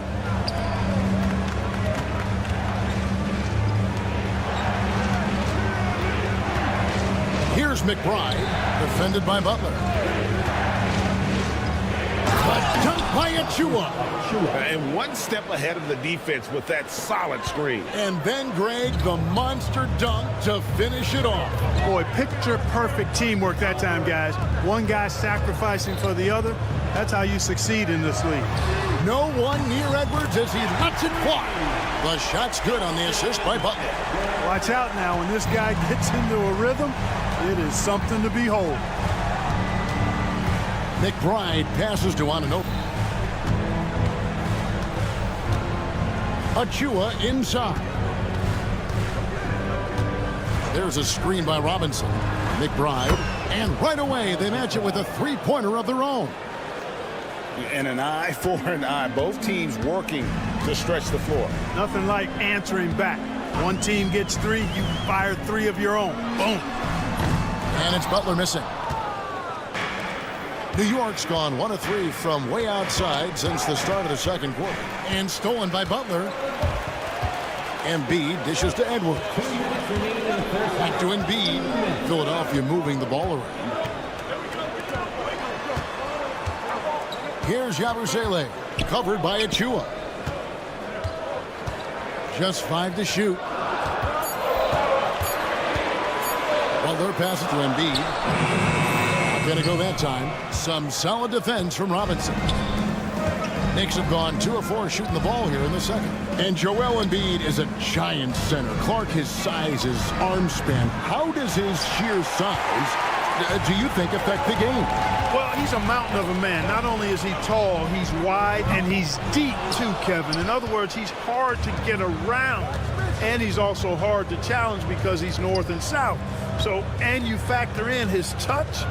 Here's McBride, defended by Butler. A dunk by Achua. And one step ahead of the defense with that solid screen. And then, Greg, the monster dunk to finish it off. Boy, picture-perfect teamwork that time, guys. One guy sacrificing for the other. That's how you succeed in this league. No one near Edwards as he lets it fly. The shot's good on the assist by Butler. Watch out now. When this guy gets into a rhythm, it is something to behold. McBride passes to Anunoby. Achua inside. There's a screen by McBride. And right away, they match it with a three-pointer of their own. And an eye for an eye. Both teams working to stretch the floor. Nothing like answering back. One team gets 3, you fire 3 of your own. Boom. And it's Butler missing. New York's gone 1 of 3 from way outside since the start of the second quarter. And stolen by Butler. Embiid dishes to Edwards. Back to Embiid. Philadelphia moving the ball around. Here's Yabusele, covered by Achua. Just 5 to shoot. Butler passes to Embiid. Not going to go that time. Some solid defense from Robinson. Knicks have gone 2 of 4 shooting the ball here in the second. And Joel Embiid is a giant center. Clark, his size, his arm span. How does his sheer size, do you think, affect the game? Well, he's a mountain of a man. Not only is he tall, he's wide, and he's deep too, Kevin. In other words, he's hard to get around. And he's also hard to challenge because he's north and south. So, and you factor in his touch.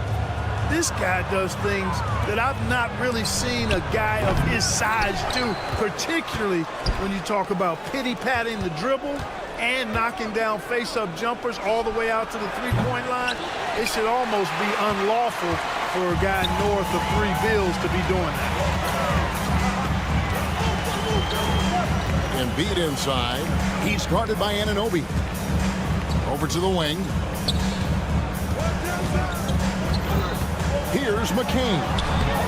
This guy does things that I've not really seen a guy of his size do, particularly when you talk about pity-patting the dribble and knocking down face-up jumpers all the way out to the three-point line. It should almost be unlawful for a guy north of 3 bills to be doing that. Embiid inside. He's guarded by Anunoby. Over to the wing. Here's McCain.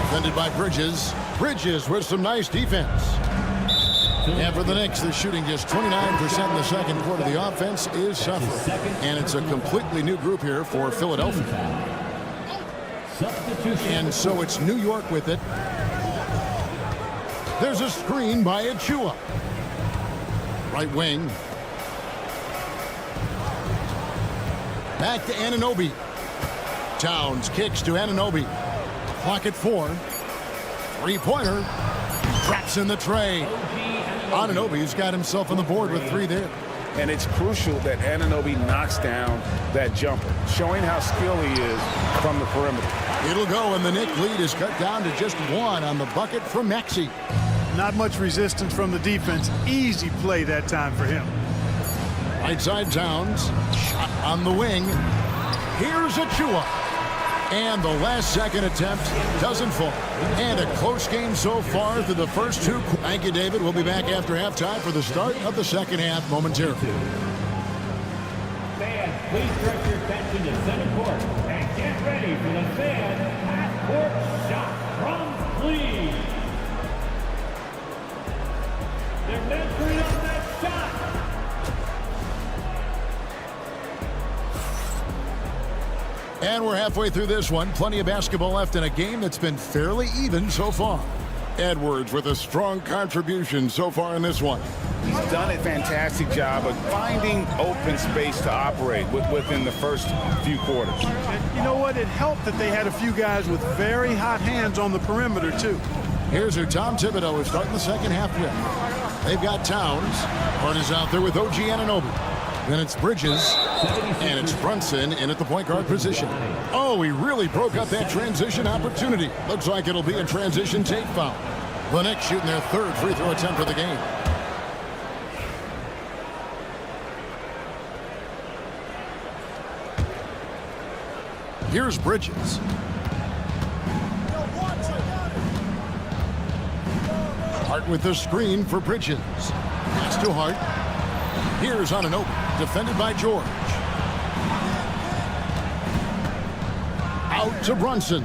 Defended by Bridges. Bridges with some nice defense. And for the Knicks, they're shooting just 29% in the second quarter. The offense is suffering. And it's a completely new group here for Philadelphia. And so it's New York with it. There's a screen by Achua. Right wing. Back to Anunoby. Towns kicks to Anunoby. Clock at 4. Three-pointer. Traps in the tray. Anunoby's got himself on the board with 3 there. And it's crucial that Anunoby knocks down that jumper, showing how skilled he is from the perimeter. It'll go, and the Knicks lead is cut down to just 1 on the bucket from Maxey. Not much resistance from the defense. Easy play that time for him. Right side Towns. Shot on the wing. Here's Achua. And the last-second attempt doesn't fall. And a close game so far through the first 2. Thank you, David. We'll be back after halftime for the start of the second half momentarily. Fans, please direct your attention to center court and get ready for the fan half-court shot from Cleveland. They're measuring up that shot. And we're halfway through this one. Plenty of basketball left in a game that's been fairly even so far. Edwards with a strong contribution so far in this one. He's done a fantastic job of finding open space to operate within the first few quarters. And you know what? It helped that they had a few guys with very hot hands on the perimeter, too. Here's who Tom Thibodeau is starting the second half with. They've got Towns. Hart is out there with OG Anunoby. Then it's Bridges, and it's Brunson in at the point guard position. Oh, he really broke up that transition opportunity. Looks like it'll be a transition take foul. The Knicks shooting their 3rd free throw attempt of the game. Here's Bridges. Hart with the screen for Bridges. Pass to Hart. Here's Anunoby, defended by George. Out to Brunson.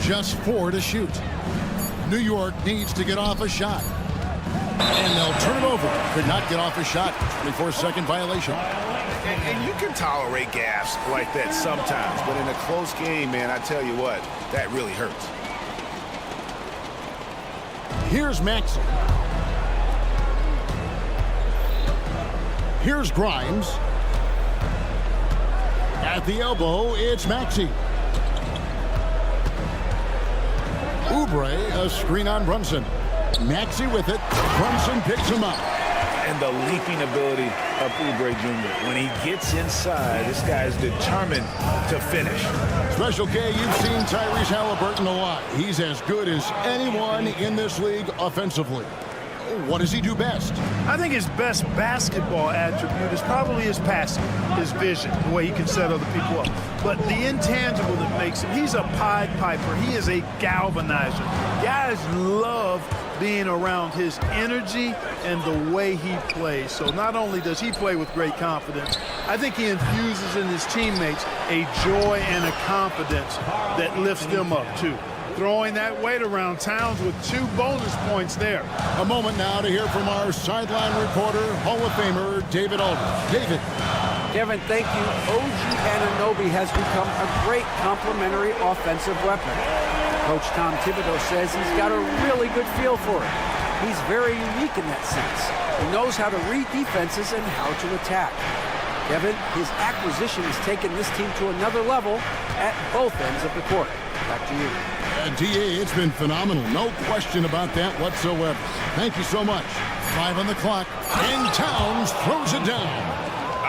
Just 4 to shoot. New York needs to get off a shot. And they'll turn it over. Could not get off a shot. 24-second violation. And you can tolerate gaffes like that sometimes, but in a close game, man, I tell you what, that really hurts. Here's Maxey. Here's Grimes. At the elbow, it's Maxey. Oubre, a screen on Brunson. Maxey with it. Brunson picks him up. And the leaping ability of Oubre Jr. When he gets inside, this guy is determined to finish. Special K, you've seen Tyrese Halliburton a lot. He's as good as anyone in this league offensively. What does he do best? I think his best basketball attribute is probably his passing, his vision, the way he can set other people up. But the intangible that makes him, he's a Pied Piper. He is a galvanizer. Guys love being around his energy and the way he plays. So not only does he play with great confidence, I think he infuses in his teammates a joy and a confidence that lifts them up too. Throwing that weight around, Towns with 2 bonus points there. A moment now to hear from our sideline reporter, Hall of Famer David Aldridge. David. Kevin, thank you. OG Anunoby has become a great complementary offensive weapon. Coach Tom Thibodeau says he's got a really good feel for it. He's very unique in that sense. He knows how to read defenses and how to attack. Kevin, his acquisition has taken this team to another level at both ends of the court. Back to you. DA, it's been phenomenal. No question about that whatsoever. Thank you so much. 5 on the clock, and Towns throws it down.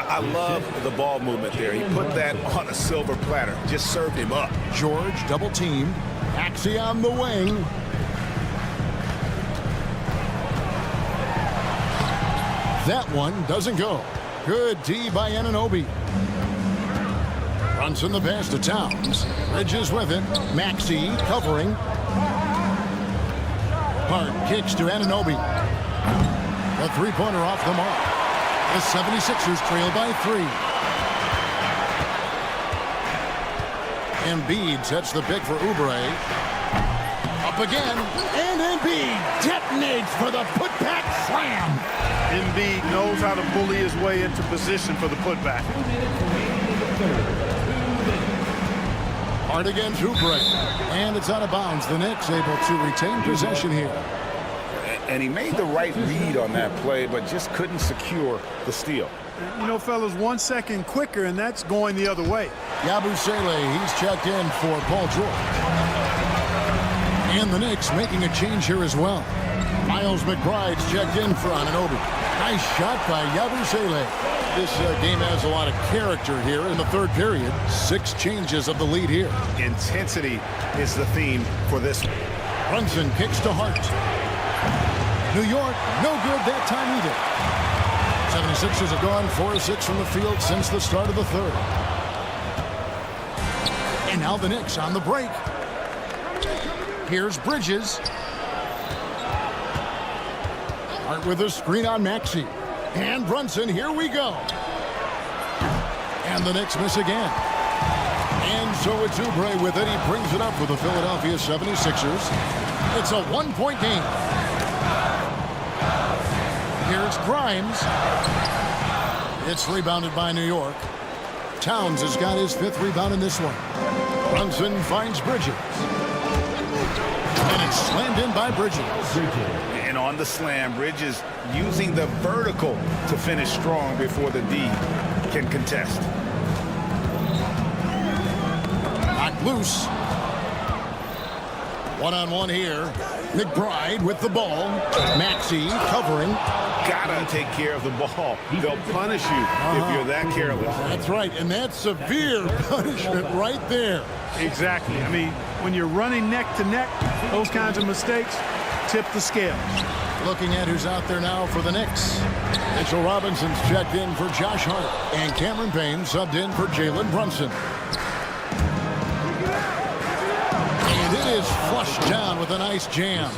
I love the ball movement there. He put that on a silver platter. Just served him up. George double teamed. Maxey on the wing. That one doesn't go. Good D by Anunoby. Brunson the pass to Towns. Bridges with it. Maxey covering. Hart kicks to Anunoby. The three-pointer off the mark. The 76ers trail by 3. Embiid sets the pick for Oubre. Up again. And Embiid detonates for the putback slam. Embiid knows how to bully his way into position for the putback. Hard against Oubre. And it's out of bounds. The Knicks able to retain possession here. And he made the right read on that play, but just couldn't secure the steal. You know, fellas, 1 second quicker, and that's going the other way. Yabusele, he's checked in for Paul George. And the Knicks making a change here as well. Miles McBride's checked in for Anunoby. Nice shot by Yabusele. This game has a lot of character here in the third period. 6 changes of the lead here. Intensity is the theme for this one. Brunson kicks to Hart. New York, no good that time either. 76ers have gone 4-6 from the field since the start of the third. And now the Knicks on the break. Here's Bridges. Hart with a screen on Maxey. And Brunson, here we go. And the Knicks miss again. And so it's Oubre with it. He brings it up for the Philadelphia 76ers. It's a 1-point game. Here's Grimes. It's rebounded by New York. Towns has got his 5th rebound in this one. Brunson finds Bridges. And it's slammed in by Bridges. And on the slam, Bridges using the vertical to finish strong before the D can contest. Knocked loose. One-on-one here. McBride with the ball. Maxey covering. Gotta take care of the ball. They'll punish you if you're that careless. That's right, and that's severe punishment right there. Exactly. I mean, when you're running neck to neck, those kinds of mistakes tip the scales. Looking at who's out there now for the Knicks. Mitchell Robinson's checked in for Josh Hart. And Cameron Payne subbed in for Jalen Brunson. And it is flushed down with a nice jam.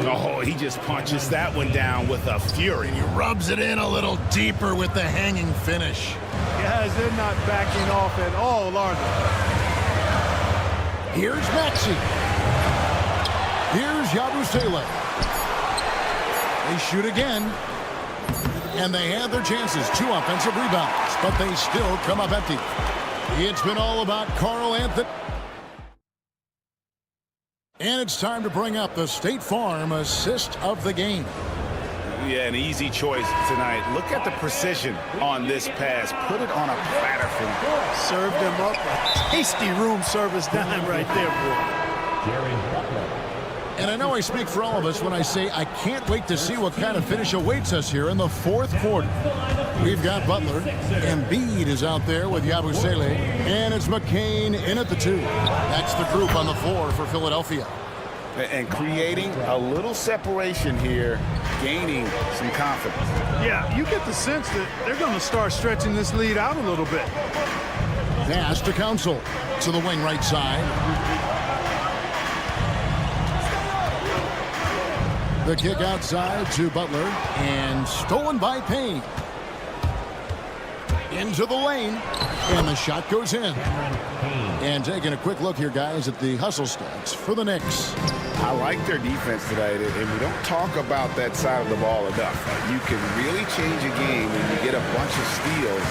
Oh, he just punches that one down with a fury. He rubs it in a little deeper with the hanging finish. Guys, they're not backing off at all, are they? Here's Maxey. Here's Yabusele. They shoot again. And they had their chances. 2 offensive rebounds. But they still come up empty. It's been all about Carl Anthony. And it's time to bring up the State Farm assist of the game. Yeah, an easy choice tonight. Look at the precision on this pass. Put it on a platter for him. Served him up a tasty room service dime right there, boy. And I know I speak for all of us when I say I can't wait to see what kind of finish awaits us here in the fourth quarter. We've got Butler. Embiid is out there with Yabusele. And it's McCain in at the 2. That's the group on the floor for Philadelphia. And creating a little separation here, gaining some confidence. Yeah, you get the sense that they're going to start stretching this lead out a little bit. Pass to Council to the wing right side. The kick outside to Butler and stolen by Payne. Into the lane, and the shot goes in. And taking a quick look here, guys, at the hustle stats for the Knicks. I like their defense today, and we don't talk about that side of the ball enough. You can really change a game when you get a bunch of steals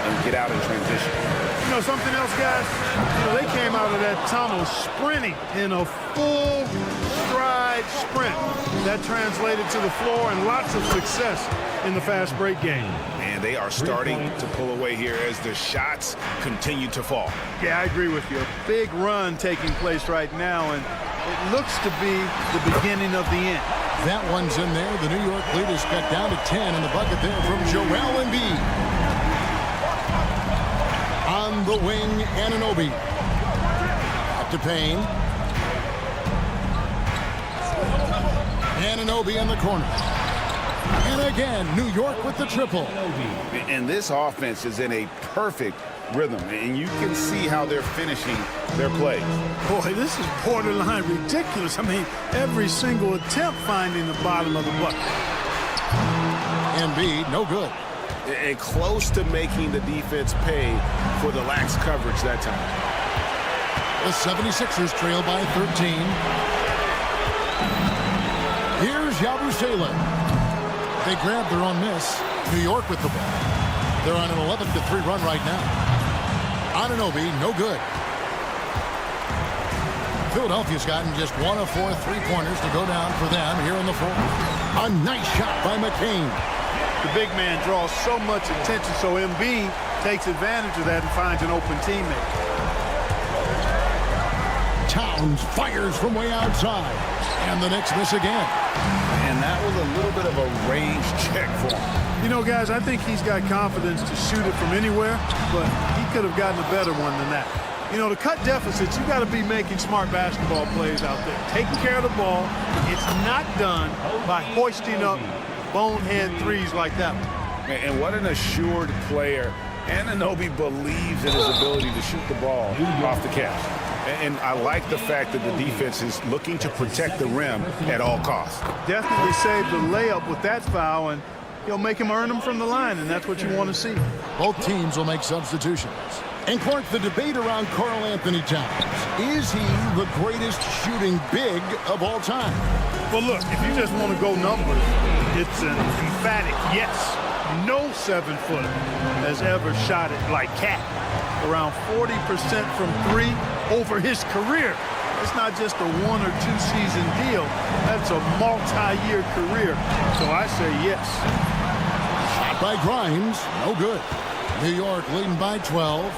and get out in transition. You know something else, guys? You know, they came out of that tunnel sprinting in a full stride sprint. That translated to the floor and lots of success in the fast break game. And they are starting to pull away here as the shots continue to fall. Yeah, I agree with you. A big run taking place right now, and it looks to be the beginning of the end. That one's in there. The New York lead is cut down to 10 in the bucket there from Joel Embiid. On the wing, Anunoby. Up to Payne. Anunoby in the corner. And again, New York with the triple. And this offense is in a perfect rhythm, and you can see how they're finishing their plays. Boy, this is borderline ridiculous. I mean, every single attempt finding the bottom of the bucket. Embiid, no good. And close to making the defense pay for the lax coverage that time. The 76ers trail by 13. Here's Yabusele. They grab their own miss. New York with the ball. They're on an 11-3 run right now. Anunoby, no good. Philadelphia's gotten just 1 of 4 3-pointers to go down for them here in the fourth. A nice shot by McCain. The big man draws so much attention, so Embiid takes advantage of that and finds an open teammate. Towns fires from way outside. And the Knicks miss again. And that was a little bit of a range check for him. You know, guys, I think he's got confidence to shoot it from anywhere, but he could have gotten a better one than that. You know, to cut deficits, you got to be making smart basketball plays out there. Taking care of the ball. It's not done by hoisting up bonehead threes like that one. And what an assured player. Anunoby believes in his ability to shoot the ball off the catch. And I like the fact that the defense is looking to protect the rim at all costs. Definitely saved the layup with that foul, and he'll make him earn them from the line, and that's what you want to see. Both teams will make substitutions. And Clark, the debate around Karl Anthony Towns. Is he the greatest shooting big of all time? Well, look, if you just want to go numbers, it's an emphatic yes. No 7-footer has ever shot it like Cat. Around 40% from 3 over his career. It's not just a 1 or 2 season deal. That's a multi-year career. So I say yes. Shot by Grimes, no good. New York leading by 12.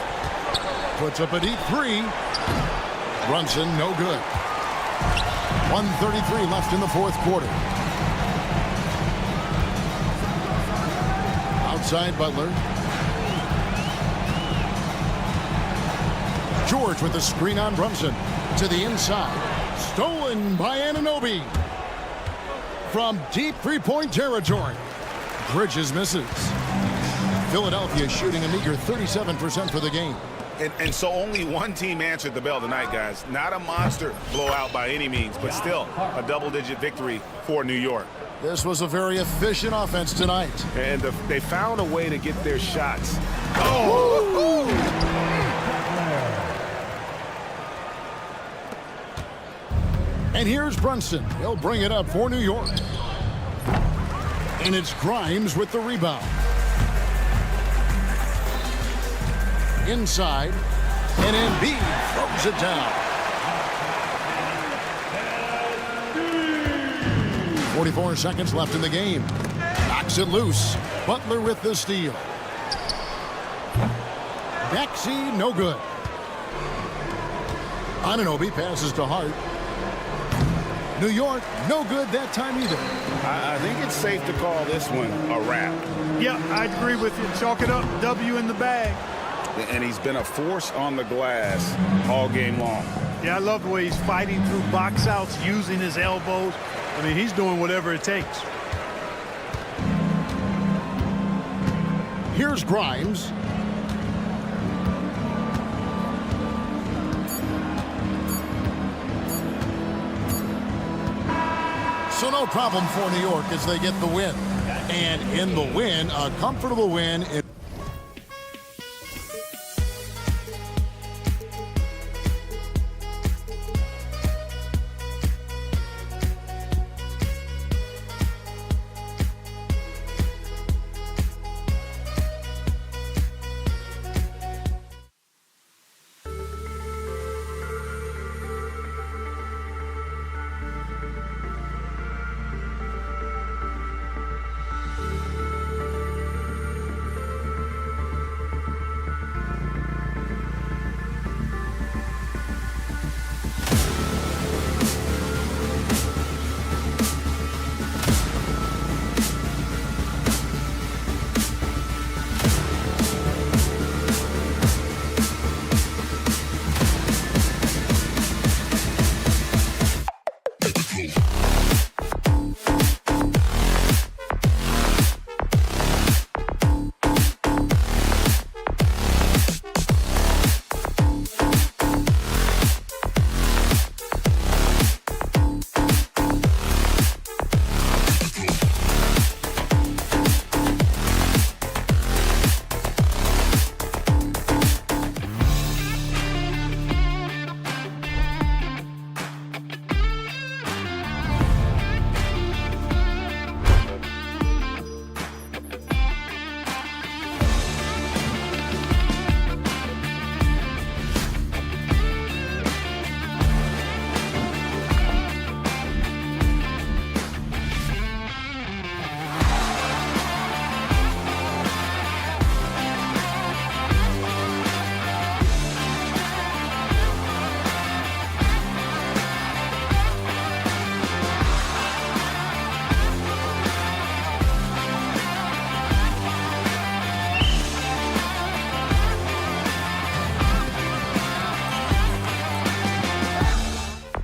Puts up a deep 3. Brunson, no good. 1:33 left in the fourth quarter. Outside Butler. George with the screen on Brunson. To the inside. Stolen by Anunoby. From deep three-point territory. Bridges misses. Philadelphia shooting a meager 37% for the game. And so only one team answered the bell tonight, guys. Not a monster blowout by any means, but still a double-digit victory for New York. This was a very efficient offense tonight. And they found a way to get their shots. Oh! And here's Brunson. He'll bring it up for New York. And it's Grimes with the rebound. Inside. And Embiid throws it down. 44 seconds left in the game. Knocks it loose. Butler with the steal. Baxi, no good. Anunoby passes to Hart. New York, no good that time either. I think it's safe to call this one a wrap. Yeah, I agree with you. Chalk it up. W in the bag. And he's been a force on the glass all game long. Yeah, I love the way he's fighting through box outs, using his elbows. I mean, he's doing whatever it takes. Here's Grimes. So no problem for New York as they get the win. And in the win, a comfortable win.